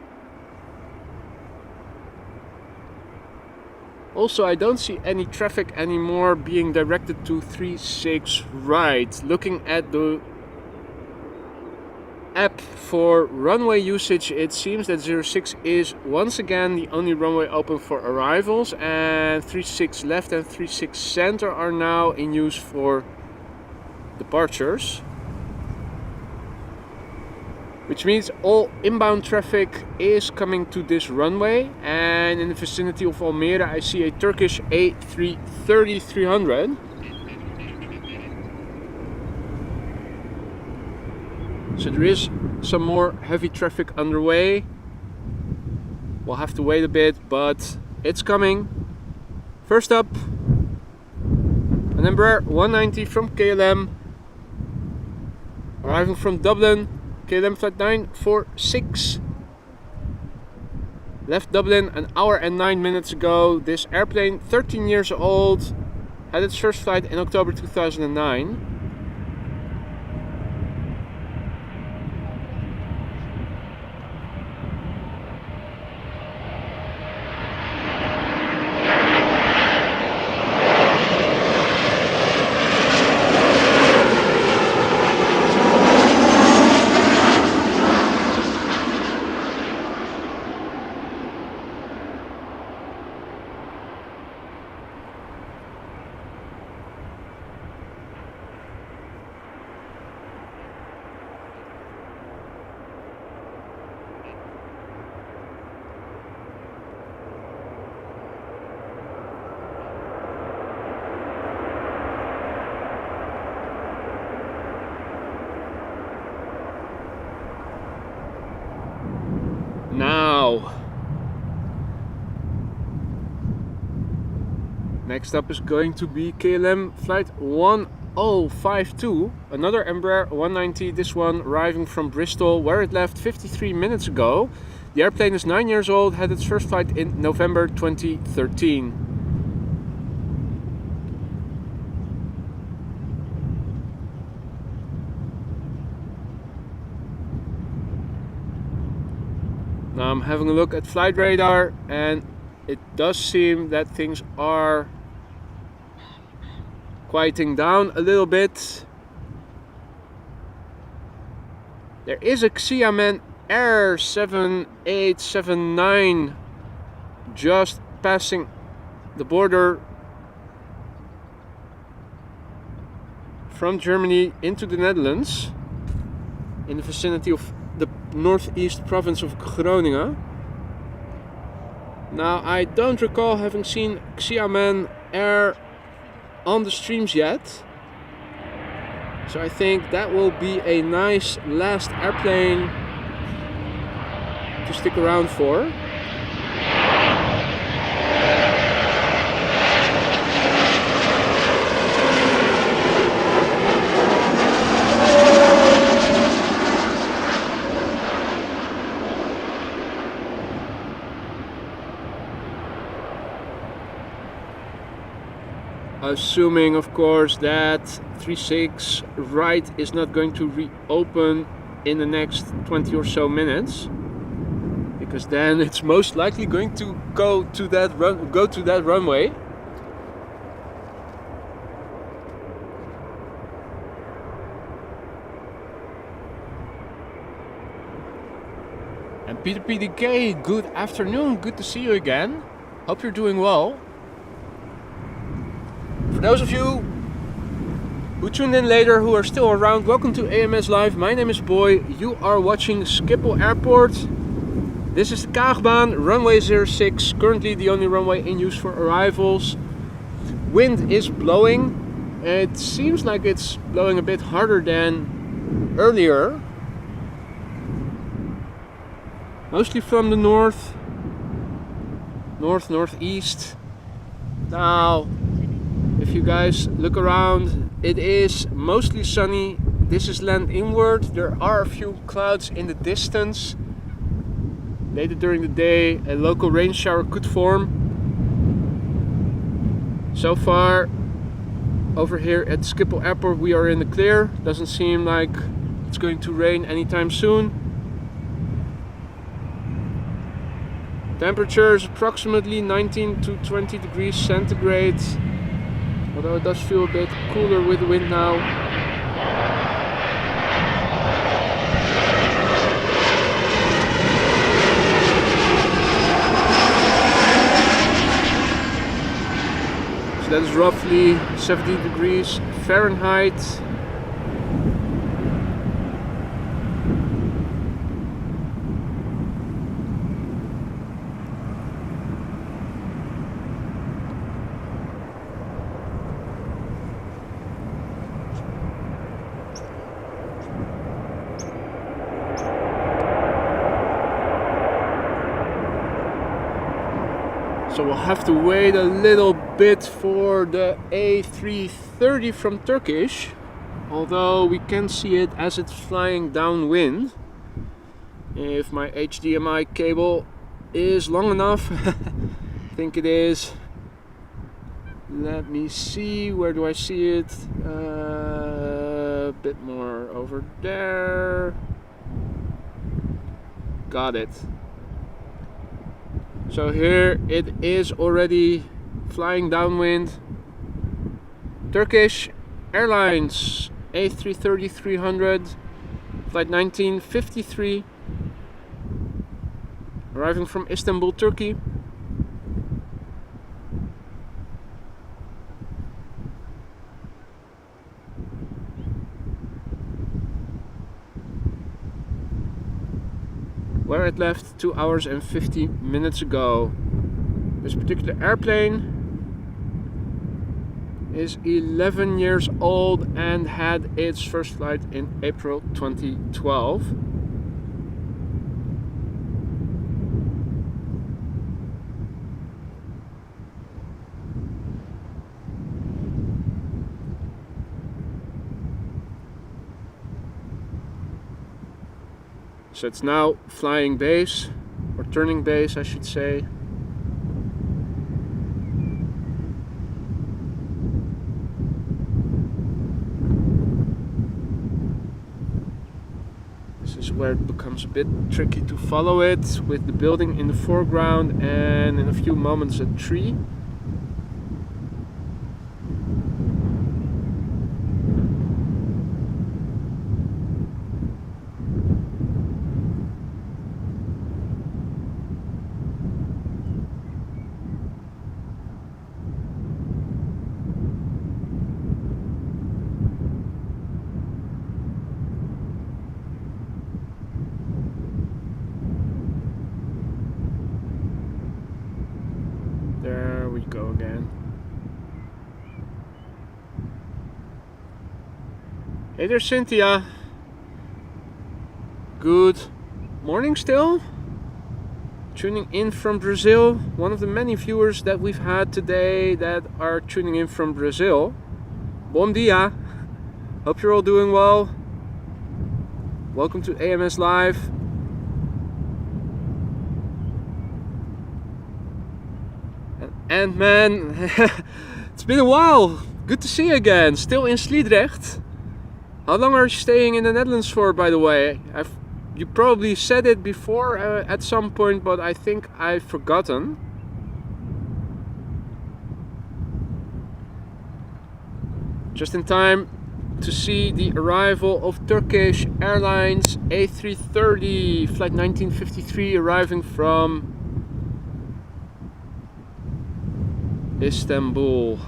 Also, I don't see any traffic anymore being directed to 36 right. Looking at the app for runway usage, it seems that 06 is once again the only runway open for arrivals, and 36 left and 36 center are now in use for departures. Which means all inbound traffic is coming to this runway, and in the vicinity of Almere I see a Turkish A330-300. So there is some more heavy traffic underway. We'll have to wait a bit, but it's coming. First up, an Embraer 190 from KLM, arriving from Dublin. KLM flight 946 left Dublin an hour and 9 minutes ago. This airplane, 13 years old, had its first flight in October 2009. Now, next up is going to be KLM flight 1052, another Embraer 190, this one arriving from Bristol, where it left 53 minutes ago. The airplane is 9 years old, had its first flight in November 2013. Now I'm having a look at flight radar, and it does seem that things are quieting down a little bit. There is a Xiamen Air 789 just passing the border from Germany into the Netherlands in the vicinity of the northeast province of Groningen. Now, I don't recall having seen Xiamen Air on the streams yet, so I think that will be a nice last airplane to stick around for. Assuming, of course, that 36 right is not going to reopen in the next 20 or so minutes, because then it's most likely going to go to that runway. And Peter PDK, good afternoon, good to see you again. Hope you're doing well. For those of you who tuned in later, who are still around, welcome to AMS Live. My name is Boy. You are watching Schiphol Airport. This is the Kaagbaan runway 06, currently the only runway in use for arrivals. Wind is blowing. It seems like it's blowing a bit harder than earlier. Mostly from the northeast. Now, if you guys look around, it is mostly sunny. This is land inward. There are a few clouds in the distance. Later during the day, a local rain shower could form. So far, over here at Schiphol Airport, we are in the clear. Doesn't seem like it's going to rain anytime soon. Temperature is approximately 19 to 20 degrees centigrade, although it does feel a bit cooler with the wind now. So that is roughly 70 degrees Fahrenheit. So we'll have to wait a little bit for the A330 from Turkish, although we can see it as it's flying downwind. If my HDMI cable is long enough, I think it is. Let me see, where do I see it? A bit more over there. Got it. So here it is already flying downwind. Turkish Airlines A330-300, flight 1953, arriving from Istanbul, Turkey. Where it left 2 hours and 50 minutes ago. This particular airplane is 11 years old and had its first flight in April 2012. So it's now flying base, or turning base I should say. This is where it becomes a bit tricky to follow it, with the building in the foreground and in a few moments a tree. There we go again. Hey there, Cynthia. Good morning still. Tuning in from Brazil. One of the many viewers that we've had today that are tuning in from Brazil. Bom dia. Hope you're all doing well. Welcome to AMS Live. And man, it's been a while. Good to see you again. Still in Sliedrecht. How long are you staying in the Netherlands for, by the way? You probably said it before at some point, but I think I've forgotten. Just in time to see the arrival of Turkish Airlines A330 flight 1953 arriving from Istanbul.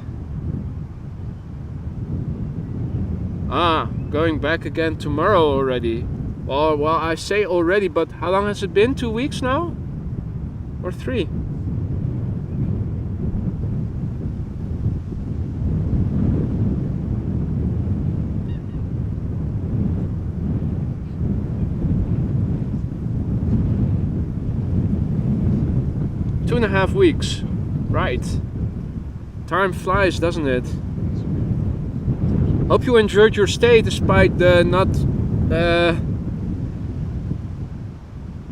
Ah, going back again tomorrow already. Well, I say already, but how long has it been? 2 weeks now? Or 3? Two and a half weeks. Right. Time flies, doesn't it? Hope you enjoyed your stay despite the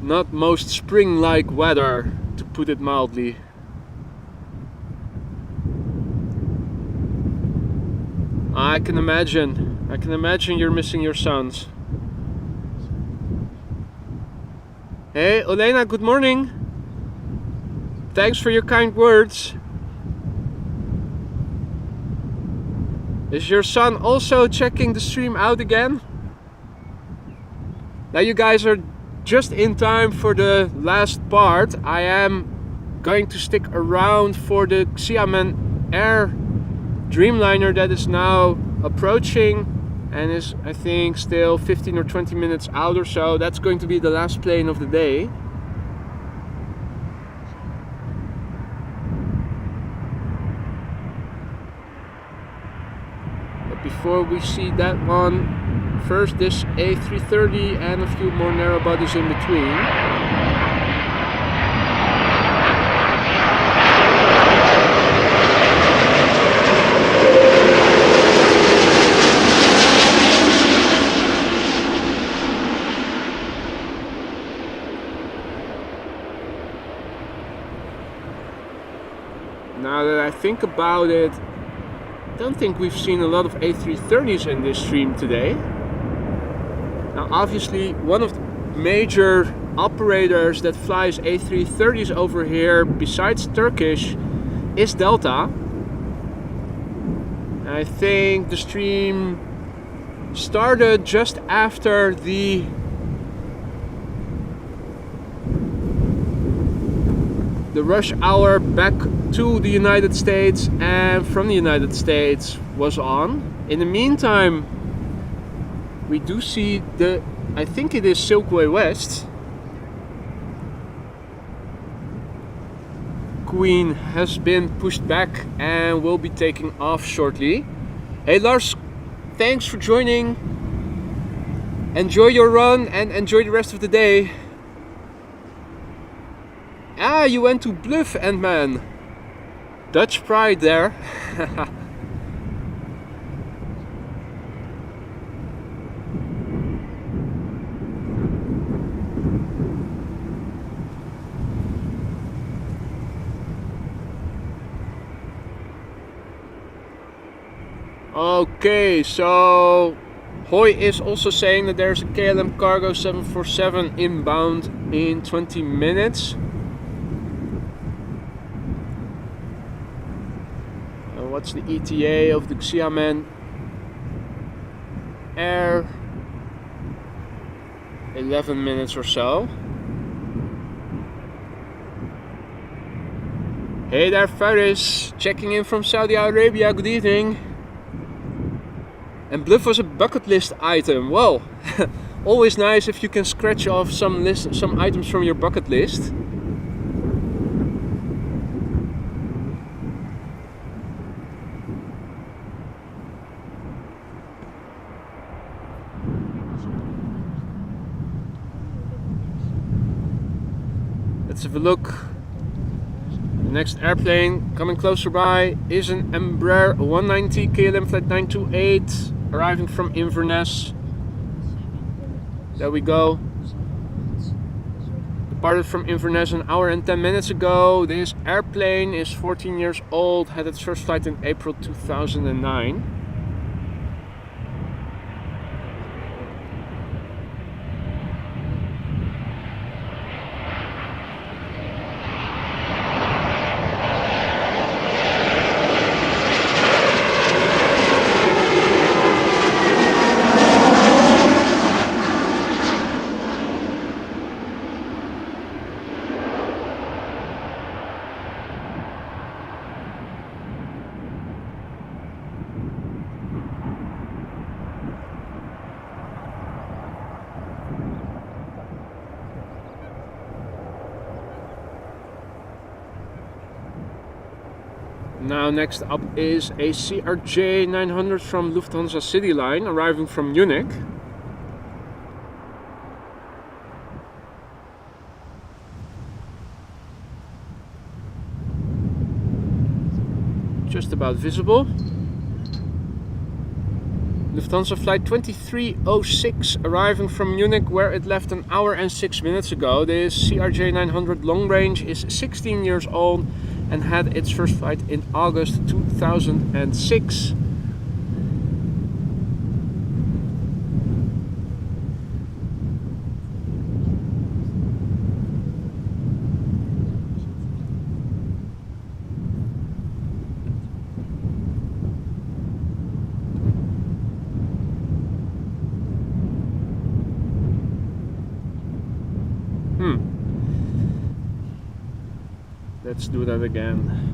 not most spring-like weather, to put it mildly. I can imagine you're missing your sons. Hey, Olena, good morning. Thanks for your kind words. Is your son also checking the stream out again? Now you guys are just in time for the last part. I am going to stick around for the Xiamen Air Dreamliner that is now approaching and is, I think, still 15 or 20 minutes out or so. That's going to be the last plane of the day. But before we see that one, first this A330 and a few more narrow bodies in between. Now that I think about it, I don't think we've seen a lot of A330s in this stream today. Now obviously one of the major operators that flies A330s over here besides Turkish is Delta. I think the stream started just after the rush hour back to the United States and from the United States was on. In the meantime, we do see I think it is Silkway West. Queen has been pushed back and will be taking off shortly. Hey Lars, thanks for joining. Enjoy your run and enjoy the rest of the day. Ah, you went to Bluff, Ant-Man. Dutch pride there. Okay, so Hoy is also saying that there's a KLM Cargo 747 inbound in 20 minutes. What's the ETA of the Xiamen Air? 11 minutes or so. Hey there, Faris, checking in from Saudi Arabia. Good evening. And Bluff was a bucket list item. Well, always nice if you can scratch off some items from your bucket list. Let's have a look. The next airplane coming closer by is an Embraer 190 KLM flight 928 arriving from Inverness. There we go. Departed from Inverness an hour and 10 minutes ago. This airplane is 14 years old, had its first flight in April 2009. Now next up is a CRJ 900 from Lufthansa City Line, arriving from Munich. Just about visible. Lufthansa flight 2306 arriving from Munich, where it left an hour and 6 minutes ago. This CRJ 900 long range is 16 years old and had its first flight in August 2006. Let's do that again.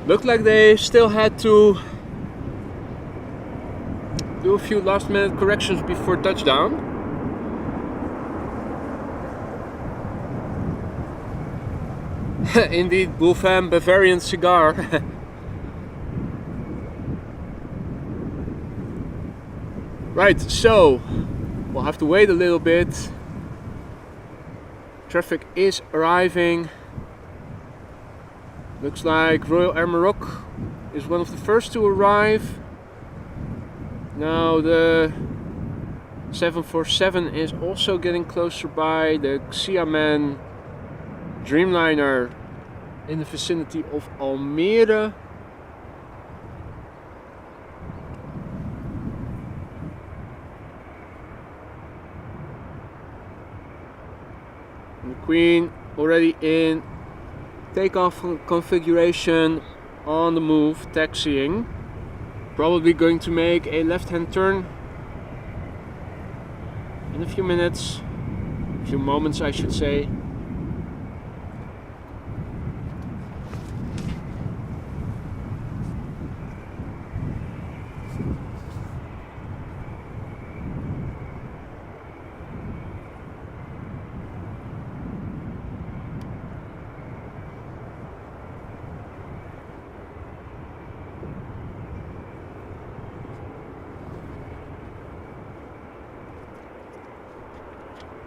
Looked like they still had to do a few last minute corrections before touchdown. Indeed, Bulfam Bavarian cigar. Right, so we'll have to wait a little bit. Traffic is arriving. Looks like Royal Air Maroc is one of the first to arrive. Now the 747 is also getting closer by. The Xiamen Dreamliner in the vicinity of Almere. And the Queen already in takeoff configuration, on the move, taxiing. Probably going to make a left-hand turn in a few minutes, a few moments I should say.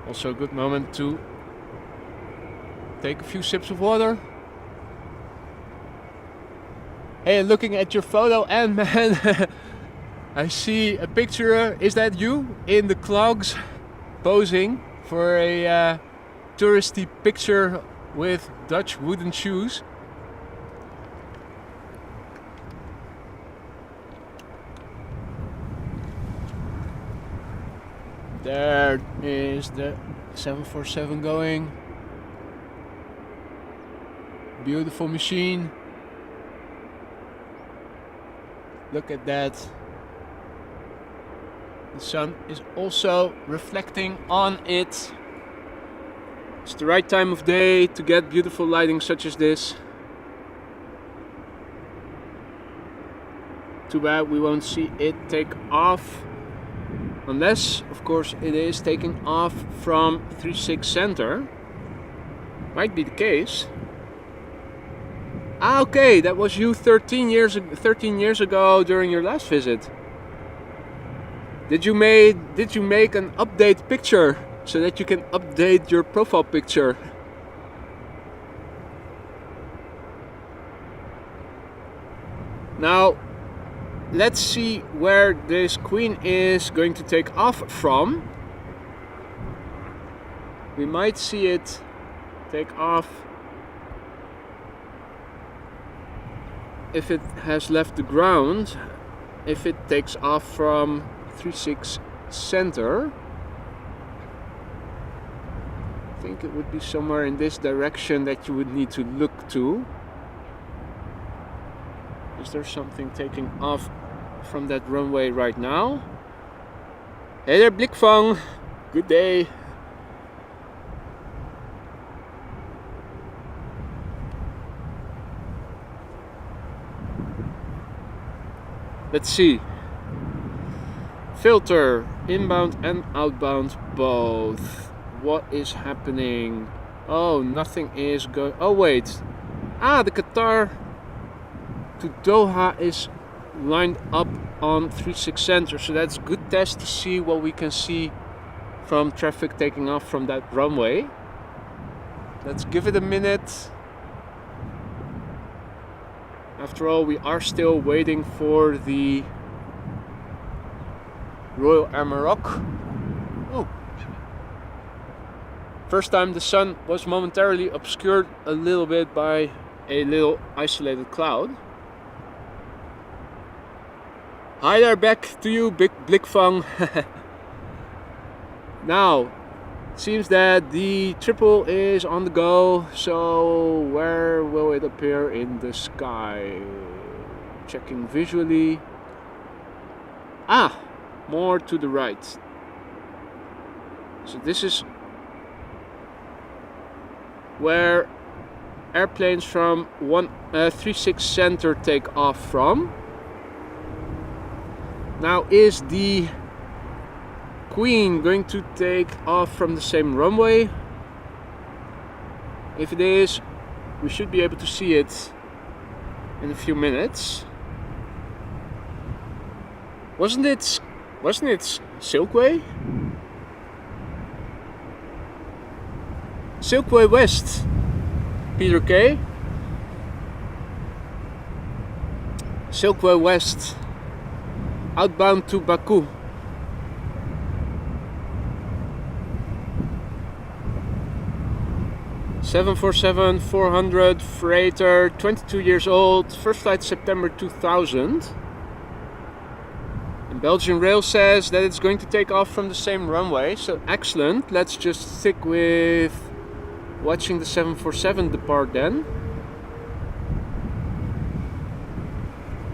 Also a good moment to take a few sips of water. Hey, looking at your photo, and man, I see a picture. Is that you in the clogs posing for a touristy picture with Dutch wooden shoes? There is the 747 going. Beautiful machine. Look at that. The sun is also reflecting on it. It's the right time of day to get beautiful lighting such as this. Too bad we won't see it take off. Unless, of course, it is taking off from 36 Center. Might be the case. Ah, okay, that was you 13 years ago during your last visit. Did you make an update picture so that you can update your profile picture? Now, let's see where this Queen is going to take off from. We might see it take off if it has left the ground. If it takes off from 36 center, I think it would be somewhere in this direction that you would need to look to. Is there something taking off from that runway right now? Hey there, Blikfang. Good day. Let's see. Filter, inbound and outbound both. What is happening? Oh, nothing is going. Oh, wait. The Qatar to Doha is lined up on 36 center. So that's a good test to see what we can see from traffic taking off from that runway. Let's give it a minute. After all, we are still waiting for the Royal Air Maroc. Oh. First time the sun was momentarily obscured a little bit by a little isolated cloud. Hi there, back to you, Big Blikfang. Now, seems that the triple is on the go, so where will it appear in the sky? Checking visually. More to the right. So this is where airplanes from 36 center take off from. Now, is the Queen going to take off from the same runway? If it is, we should be able to see it in a few minutes. Wasn't it Silkway? Silkway West, Peter K. Silkway West, outbound to Baku. (747-400) freighter, 22 years old, first flight September 2000. And Belgian Rail says that it's going to take off from the same runway, so excellent. Let's just stick with watching the 747 depart then.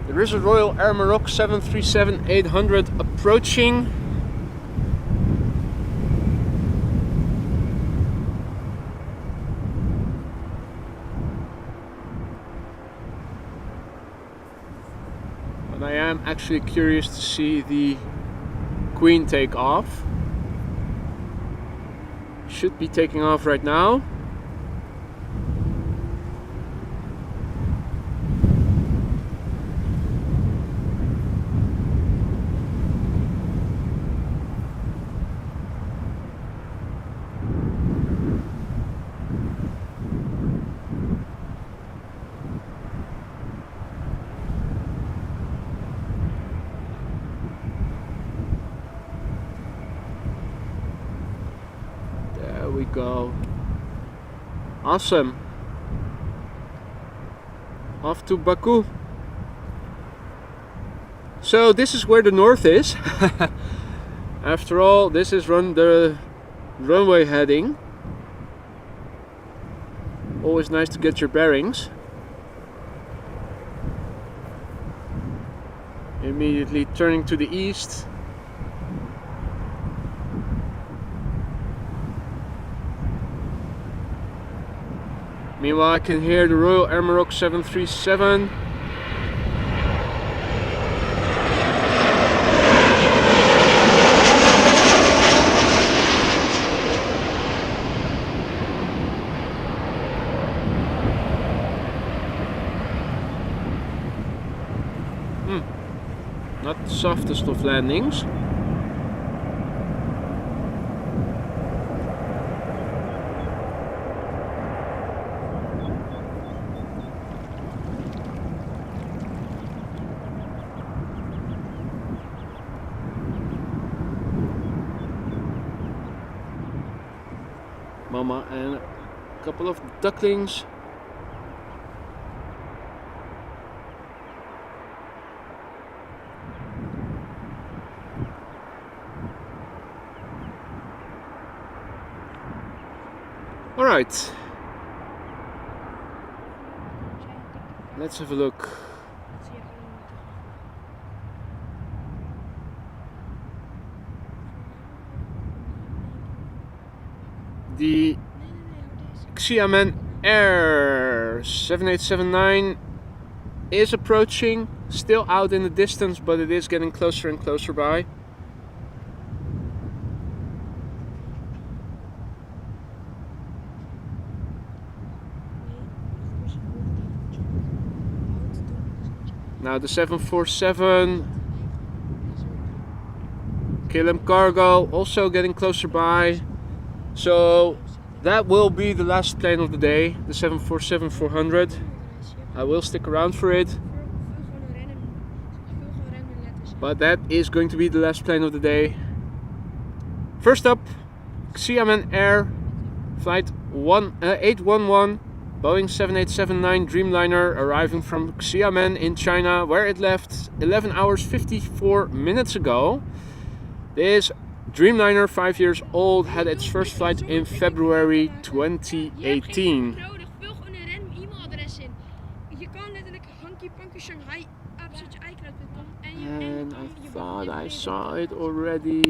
There is a Royal Air Maroc 737-800 approaching. But I am actually curious to see the Queen take off. Should be taking off right now. There we go. Awesome. Off to Baku. So this is where the north is. After all, this is the runway heading. Always nice to get your bearings. Immediately turning to the east. Meanwhile, I can hear the Royal Air Maroc 737. Not the softest of landings. Mama and a couple of ducklings. All right, let's have a look. The Xiamen Air 7879 is approaching, still out in the distance, but it is getting closer and closer by. Now the 747 KLM Cargo also getting closer by. So that will be the last plane of the day, the 747-400. I will stick around for it. But that is going to be the last plane of the day. First up, Xiamen Air Flight 811, Boeing 7879 Dreamliner, arriving from Xiamen in China, where it left 11 hours 54 minutes ago. This Dreamliner, 5 years old, had its first flight in February 2018. And I thought I saw it already.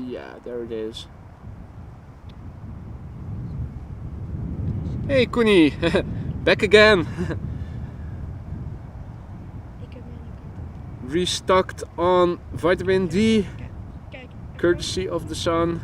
Yeah, there it is. Hey Koenie, back again. Restocked on vitamin D, courtesy of the sun.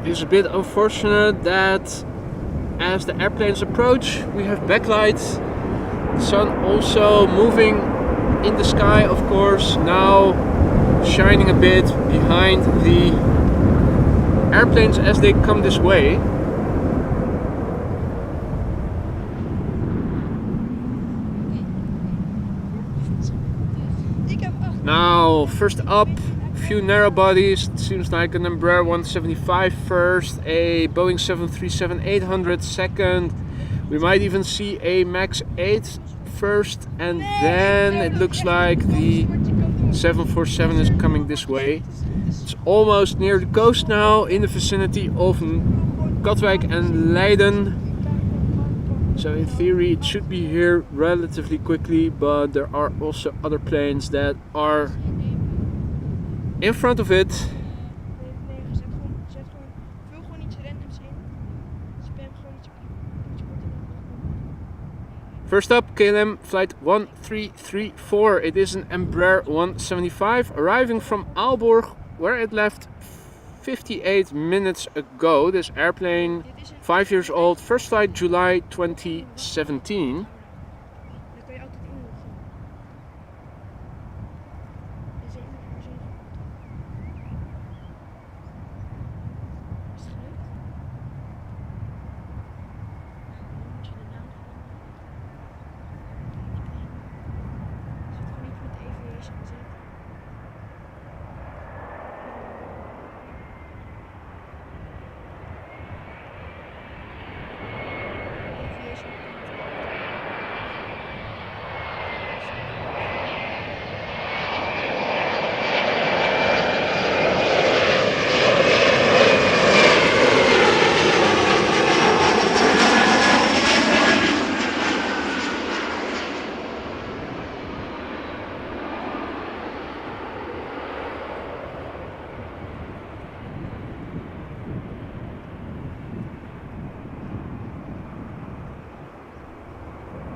It's a bit unfortunate that as the airplanes approach, we have backlights. The sun also moving in the sky, of course, now shining a bit behind the airplanes as they come this way. Now, first up, few narrow bodies. It seems like an Embraer 175 first, a Boeing 737-800 second. We might even see a Max 8 first, and then it looks like the 747 is coming this way. It's almost near the coast now, in the vicinity of Katwijk and Leiden. So in theory it should be here relatively quickly, but there are also other planes that are in front of it. First up, KLM flight 1334. It is an Embraer 175 arriving from Aalborg, where it left 58 minutes ago. This airplane, 5 years old, first flight July 2017.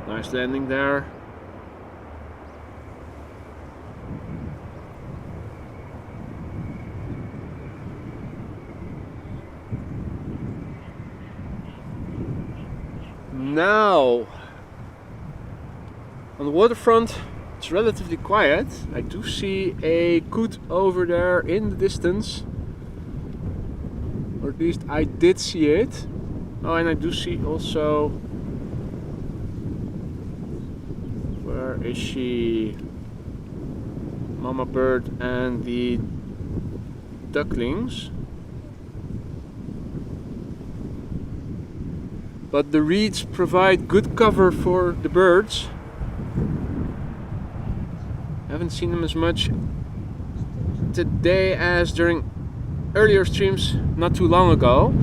Nice landing there. Now, on the waterfront, it's relatively quiet. I do see a coot over there in the distance, or at least I did see it. Oh, and I do see also, where is she? Mama bird and the ducklings. But the reeds provide good cover for the birds. Haven't seen them as much today as during earlier streams not too long ago.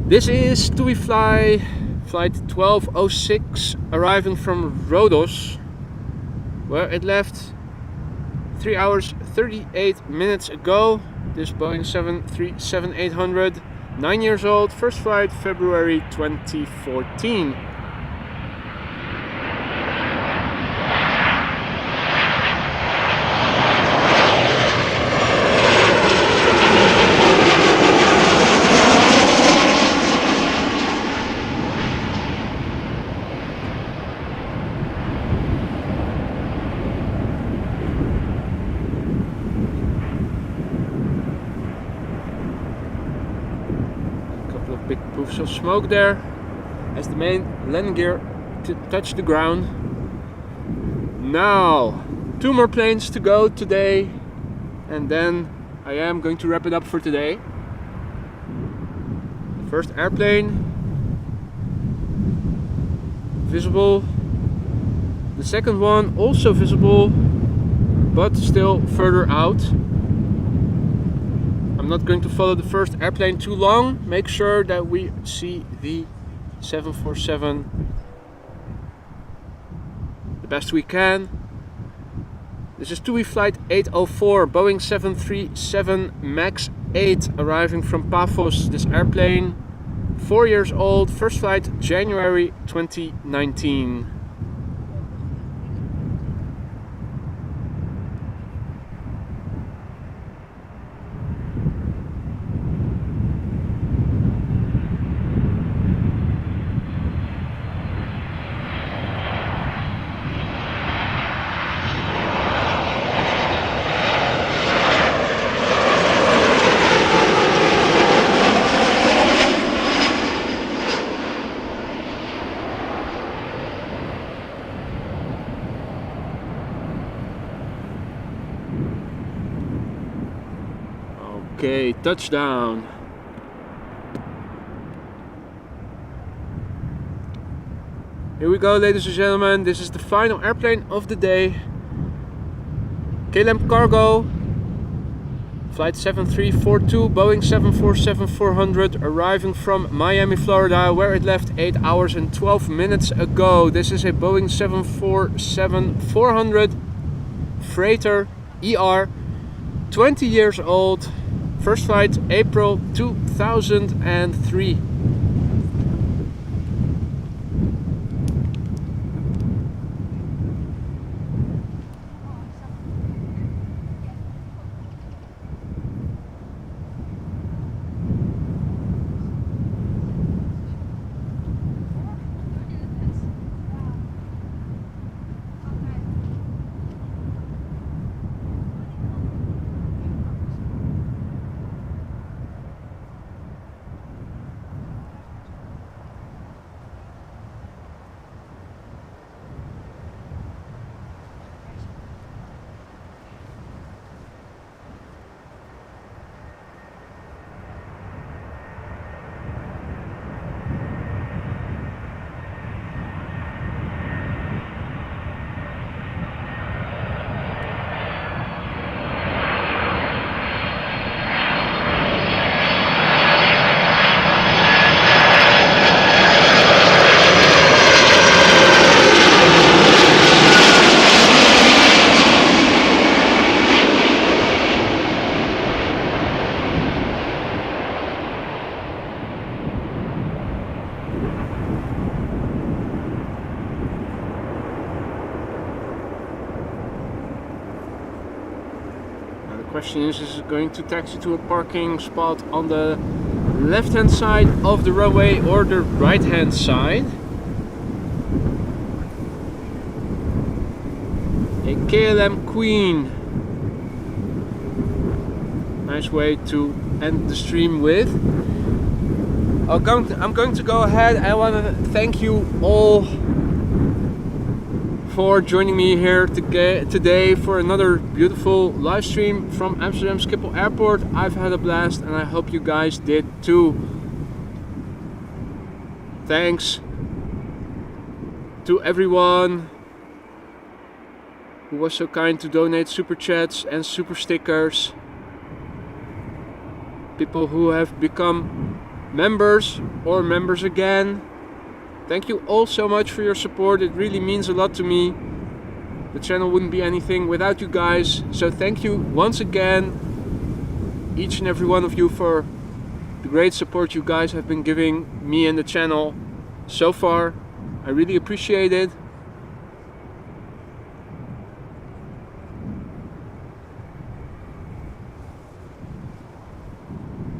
This is TUI flight 1206 arriving from Rhodos, where it left 3 hours 38 minutes ago. This Boeing 737-800, 9 years old, first flight February 2014. Big puffs of smoke there as the main landing gear touched the ground. Now, 2 more planes to go today, and then I am going to wrap it up for today. The first airplane visible, the second one also visible, but still further out. I'm not going to follow the first airplane too long. Make sure that we see the 747 the best we can. This is TUI flight 804, Boeing 737 MAX 8 arriving from Paphos. This airplane, 4 years old, first flight January 2019. Okay, touchdown. Here we go, ladies and gentlemen. This is the final airplane of the day. KLM Cargo Flight 7342, Boeing 747-400, arriving from Miami, Florida, where it left 8 hours and 12 minutes ago. This is a Boeing 747-400 freighter ER, 20 years old. First flight April 2003. Question is it going to taxi to a parking spot on the left hand side of the runway or the right hand side? A KLM Queen. Nice way to end the stream with. I'm going to go ahead. I want to thank you all for joining me here today for another beautiful live stream from Amsterdam Schiphol Airport. I've had a blast and I hope you guys did too. Thanks to everyone who was so kind to donate super chats and super stickers. People who have become members or members again. Thank you all so much for your support. It really means a lot to me. The channel wouldn't be anything without you guys. So thank you once again, each and every one of you, for the great support you guys have been giving me and the channel so far. I really appreciate it.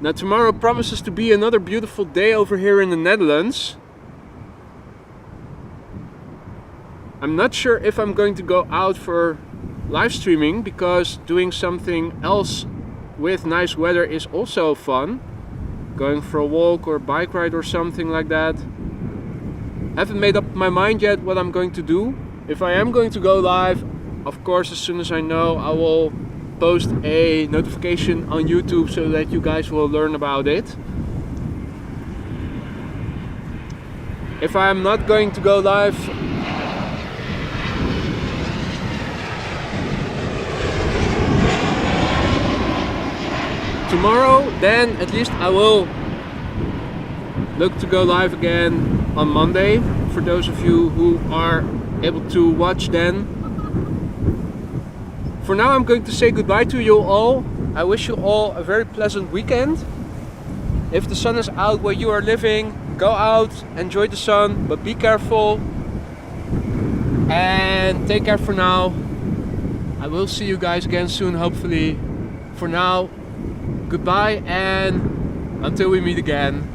Now tomorrow promises to be another beautiful day over here in the Netherlands. I'm not sure if I'm going to go out for live streaming, because doing something else with nice weather is also fun. Going for a walk or a bike ride or something like that. Haven't made up my mind yet what I'm going to do. If I am going to go live, of course, as soon as I know, I will post a notification on YouTube so that you guys will learn about it. If I'm not going to go live tomorrow, then at least I will look to go live again on Monday, for those of you who are able to watch then. For now I'm going to say goodbye to you all. I wish you all a very pleasant weekend. If the sun is out where you are living, go out, enjoy the sun, but be careful and take care for now. I will see you guys again soon, hopefully. For now, goodbye, and until we meet again.